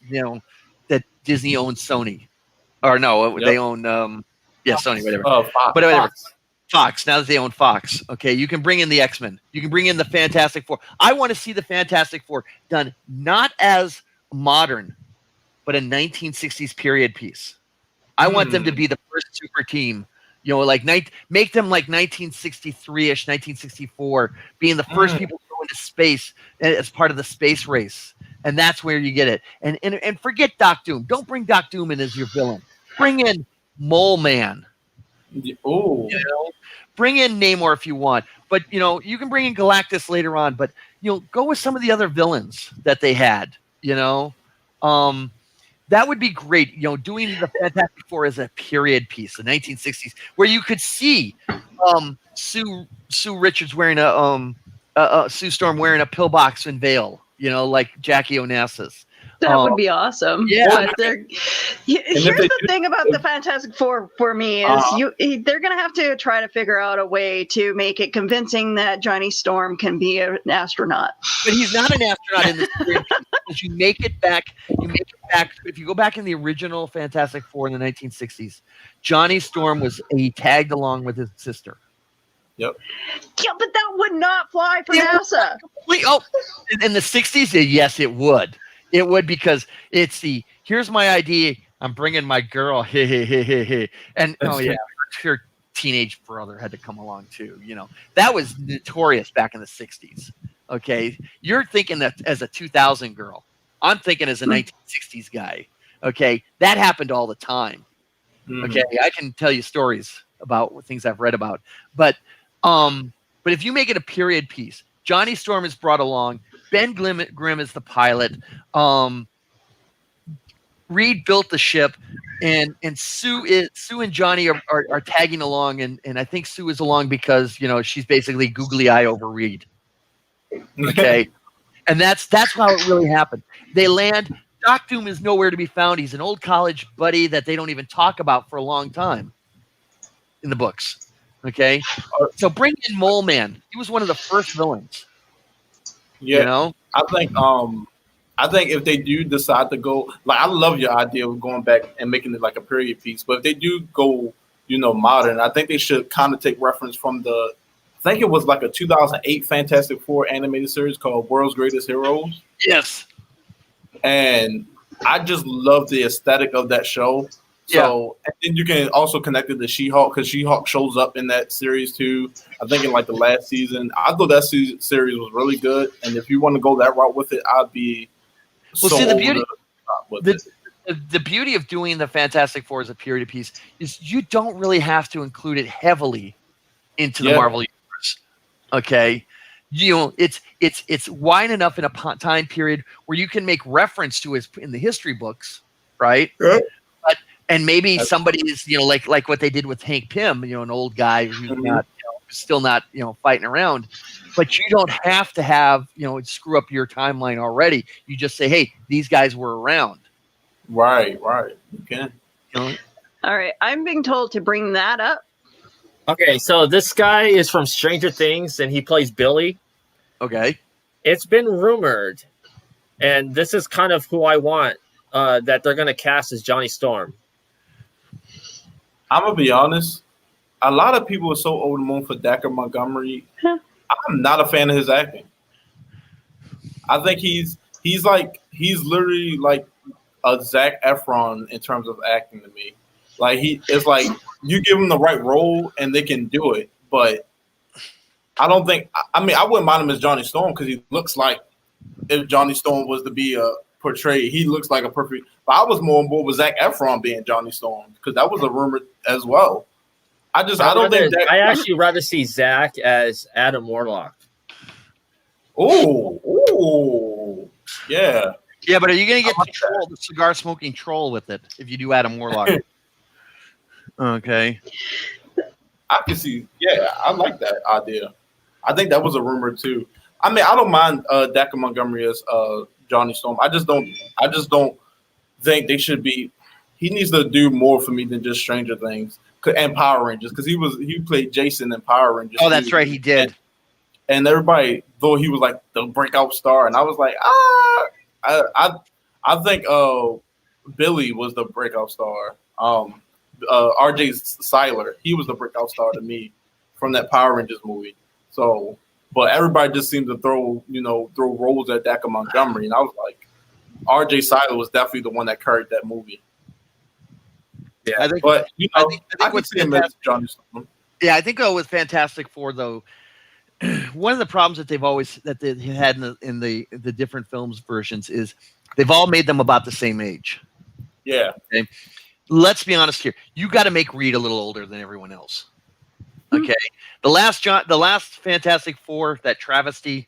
Disney owns Sony, or no, they own Sony, whatever. Fox. But whatever. Fox. Now that they own Fox, okay, you can bring in the X-Men. You can bring in the Fantastic Four. I want to see the Fantastic Four done not as modern, but a 1960s period piece. I want them to be the first super team. Make them like 1963-ish, 1964, being the first people to go into space as part of the space race. And that's where you get it. And forget Doc Doom. Don't bring Doc Doom in as your villain. Bring in Mole Man. Oh. Bring in Namor if you want. But, you can bring in Galactus later on. But, go with some of the other villains that they had, that would be great, doing the Fantastic Four as a period piece, the 1960s, where you could see Sue Richards wearing Sue Storm wearing a pillbox and veil, like Jackie Onassis. That would be awesome. Yeah. But here's the thing about the Fantastic Four for me is they're going to have to try to figure out a way to make it convincing that Johnny Storm can be an astronaut. But he's not an astronaut in this series because you make it back. If you go back in the original Fantastic Four in the 1960s, Johnny Storm he tagged along with his sister. Yep. Yeah, but that would not fly for NASA. In the 60s, yes, it would. It would, because it's here's my ID. I'm bringing my girl. And her teenage brother had to come along too. That was notorious back in the 60s. Okay, you're thinking that as a 2000 girl. I'm thinking as a 1960s guy. Okay, that happened all the time. Okay, I can tell you stories about things I've read about. But if you make it a period piece, Johnny Storm is brought along. Ben Grimm is the pilot. Reed built the ship, and Sue and Johnny are tagging along, and I think Sue is along because she's basically googly eye over Reed. Okay, and that's how it really happened. They land. Doc Doom is nowhere to be found. He's an old college buddy that they don't even talk about for a long time in the books. Okay, so bring in Mole Man. He was one of the first villains. Yeah, I think if they do decide to go, like, I love your idea of going back and making it like a period piece, but if they do go, modern, I think they should kind of take reference from I think it was like a 2008 Fantastic Four animated series called World's Greatest Heroes. Yes. And I just love the aesthetic of that show. So, and then you can also connect it to She-Hulk, because She-Hulk shows up in that series too. I think in like the last season. I thought that series was really good. And if you want to go that route with it, I'd be the beauty of doing the Fantastic Four as a period piece is you don't really have to include it heavily into the Marvel universe. Okay. It's wide enough in a time period where you can make reference to it in the history books, right? And maybe somebody is, like what they did with Hank Pym, an old guy who's not, still not, fighting around. But you don't have to have, screw up your timeline already. You just say, hey, these guys were around. Right. You can. All right. I'm being told to bring that up. Okay, so this guy is from Stranger Things, and he plays Billy. Okay. It's been rumored, and this is kind of who I want, that they're going to cast as Johnny Storm. I'm going to be honest. A lot of people are so over the moon for Dacre Montgomery. I'm not a fan of his acting. I think he's literally like a Zac Efron in terms of acting to me. Like, it's like you give him the right role and they can do it. But I don't think, I wouldn't mind him as Johnny Storm, because he looks like, if Johnny Storm was to be portrayed, he looks like a perfect. But I was more on board with Zac Efron being Johnny Storm, because that was a rumor as well. I actually rather see Zach as Adam Warlock. Oh, yeah. Yeah, but are you going to get the cigar smoking troll with it if you do Adam Warlock? Okay. I can see. Yeah, I like that idea. I think that was a rumor too. I don't mind Dacre Montgomery as Johnny Storm. I just don't think they should be. He needs to do more for me than just Stranger Things and Power Rangers, because he played Jason in Power Rangers. Oh, that's right, he did. And everybody thought he was like the breakout star, and I was like, I think Billy was the breakout star. R.J. Seiler, he was the breakout star to me from that Power Rangers movie. So, but everybody just seemed to throw roles at Dacre Montgomery, and I was like, R.J. Seiler was definitely the one that carried that movie. Yeah, I think would see him as Johnny Storm. Yeah, I think with Fantastic Four though, one of the problems that they've had in the different films versions is they've all made them about the same age. Yeah. Okay. Let's be honest here. You got to make Reed a little older than everyone else. Okay. The last Fantastic Four, that travesty,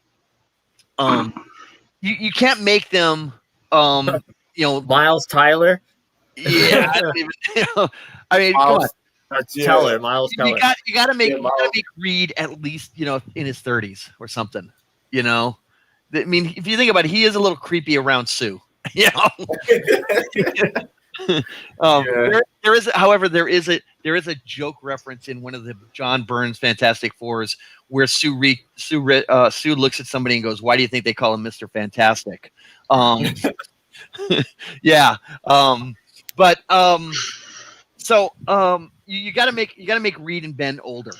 you can't make them Miles Tyler. Yeah, I don't even, I mean, Miles, come on. Teller, Miles Teller. You got to make Reed at least in his 30s or something. I mean, if you think about it, he is a little creepy around Sue. There is a joke reference in one of the John Byrne's Fantastic Fours where Sue looks at somebody and goes, "Why do you think they call him Mr. Fantastic?" Yeah. You got to make Reed and Ben older.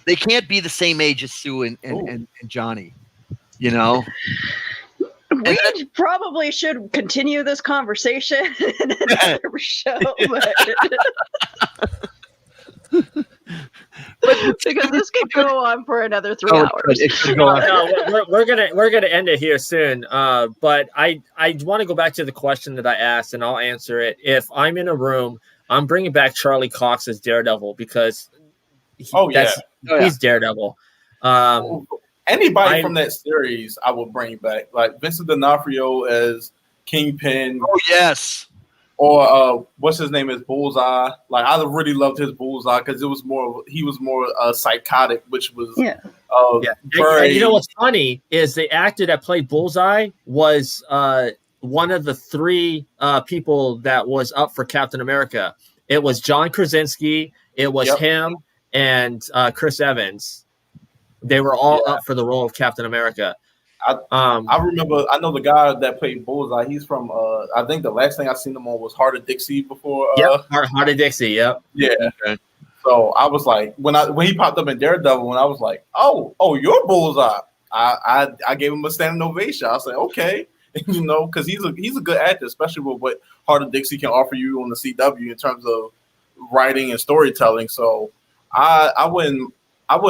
They can't be the same age as Sue and Johnny. We probably should continue this conversation in another show, because this could go on for another 3 hours. No, we're gonna end it here soon. But I want to go back to the question that I asked, and I'll answer it. If I'm in a room, I'm bringing back Charlie Cox as Daredevil, because he's Daredevil. Anybody from that series, I would bring back, like Vincent D'Onofrio as Kingpin. Oh yes. Or what's his name is Bullseye. Like I really loved his Bullseye because he was more psychotic, which was And you know what's funny is the actor that played Bullseye was one of the 3 people that was up for Captain America. It was John Krasinski, it was him, and Chris Evans. They were all up for the role of Captain America. I remember. I know the guy that played Bullseye. He's from. I think the last thing I seen him on was Heart of Dixie before. Heart of Dixie. Yep. Yeah. Okay. So I was like, when he popped up in Daredevil, and I was like, oh, you're Bullseye. I gave him a standing ovation. I was like, okay, because he's a good actor, especially with what Heart of Dixie can offer you on the CW in terms of writing and storytelling. So I wouldn't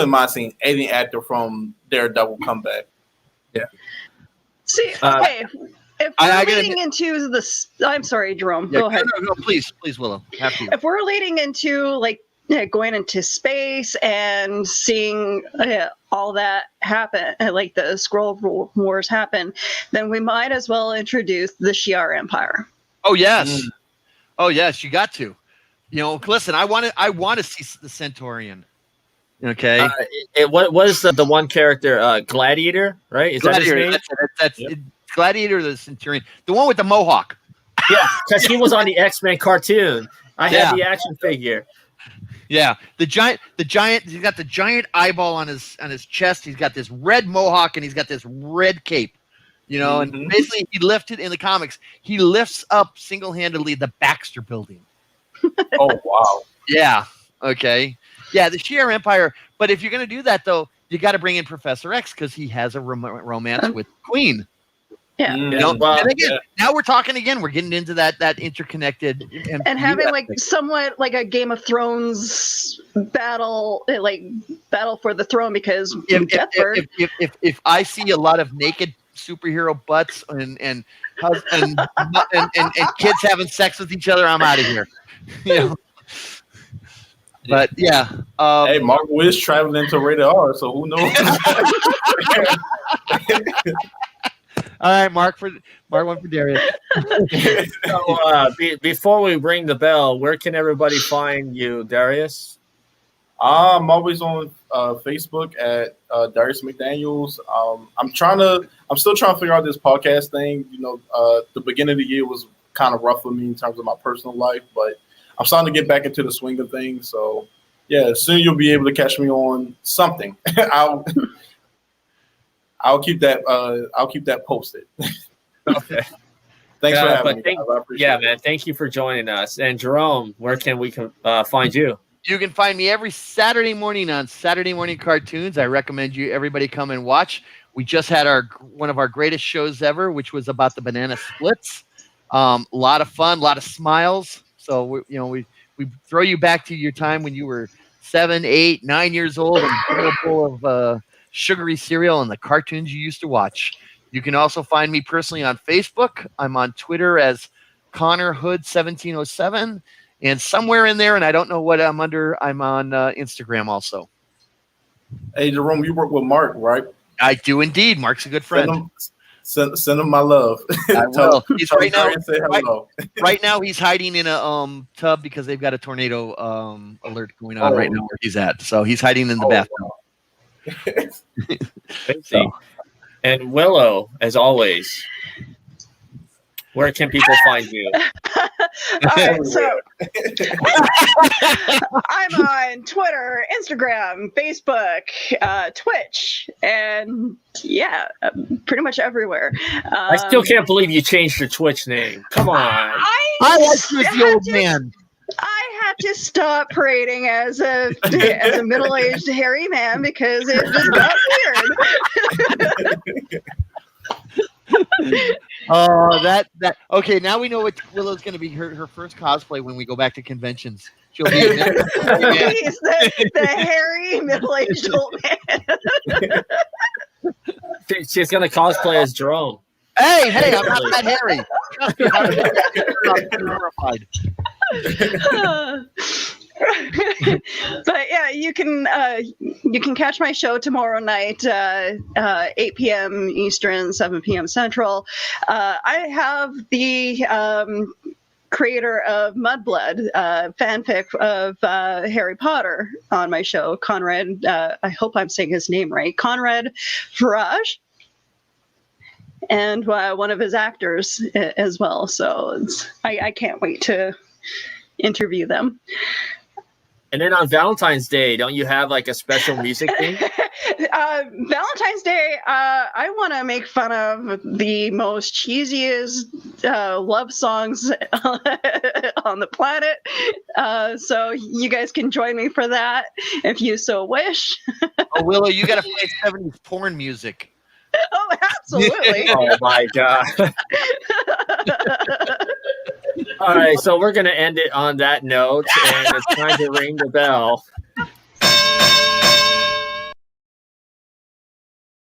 mind seeing any actor from Daredevil come back. Yeah. See, okay. If we're leading into this, I'm sorry, Jerome. Go ahead. No, please, Willow. After you. If we're leading into like going into space and seeing all that happen, like the Skrull Wars happen, then we might as well introduce the Shi'ar Empire. Oh yes, oh yes, you got to. Listen, I want to see the Centaurian. Okay. What is the one character? Gladiator, right? Is Gladiator, that his name? that's Gladiator, the Centurion, the one with the mohawk. Yeah, because he was on the X-Men cartoon. I had the action figure. Yeah, the giant. He's got the giant eyeball on his chest. He's got this red mohawk and he's got this red cape. And basically he lifted in the comics. He lifts up single-handedly the Baxter Building. Oh wow! Yeah. Okay. Yeah, the Shi'ar Empire. But if you're going to do that, though, you got to bring in Professor X because he has a romance with Queen. Yeah. And again, now we're talking again. We're getting into that interconnected and having like somewhat like a Game of Thrones battle for the throne because if I see a lot of naked superhero butts and kids having sex with each other, I'm out of here. But yeah, hey, Marvel is traveling to Rated R, so who knows? All right, Mark one for Darius. So, before we ring the bell, where can everybody find you, Darius? I'm always on Facebook at Darius McDaniels. I'm still trying to figure out this podcast thing. The beginning of the year was kind of rough for me in terms of my personal life, but I'm starting to get back into the swing of things. So yeah, soon you'll be able to catch me on something. I'll keep that posted. Okay. Thanks for having me. Man. Thank you for joining us. And Jerome, where can we find you? You can find me every Saturday morning on Saturday Morning Cartoons. I recommend everybody come and watch. We just had one of our greatest shows ever, which was about the banana splits. A lot of fun, a lot of smiles. So we throw you back to your time when you were 7, 8, 9 years old and full of sugary cereal and the cartoons you used to watch. You can also find me personally on Facebook. I'm on Twitter as Connor Hood 1707, and somewhere in there, and I don't know what I'm under, I'm on Instagram also. Hey Jerome, you work with Mark, right? I do indeed. Mark's a good friend. Send him my love. I will. He's right now he's hiding in a tub because they've got a tornado alert going on right now where he's at. So he's hiding in the bathroom. So. And Willow, as always, where can people find you? All right, so I'm on Twitter, Instagram, Facebook, Twitch, and pretty much everywhere. I still can't believe you changed your Twitch name. Come on. I like you as the old man. I had to stop parading as a middle-aged hairy man because it just got weird. Oh, that okay. Now we know what Willow's going to be her first cosplay when we go back to conventions. She'll be he's the hairy middle-aged old man. She's going to cosplay as Jerome. Hey, I'm not that hairy. I'm horrified. But yeah, you can catch my show tomorrow night, 8 p.m. Eastern, 7 p.m. Central. I have the creator of Mudblood, fanfic of Harry Potter on my show, Conrad. I hope I'm saying his name right, Conrad Farage, and one of his actors as well. So I can't wait to interview them. And then on Valentine's Day, don't you have like a special music thing? Valentine's Day, I want to make fun of the most cheesiest love songs on the planet. So you guys can join me for that if you so wish. Oh, Willow, you got to play 70s porn music. Oh, absolutely. Oh, my God. All right, so we're going to end it on that note, and it's time to ring the bell.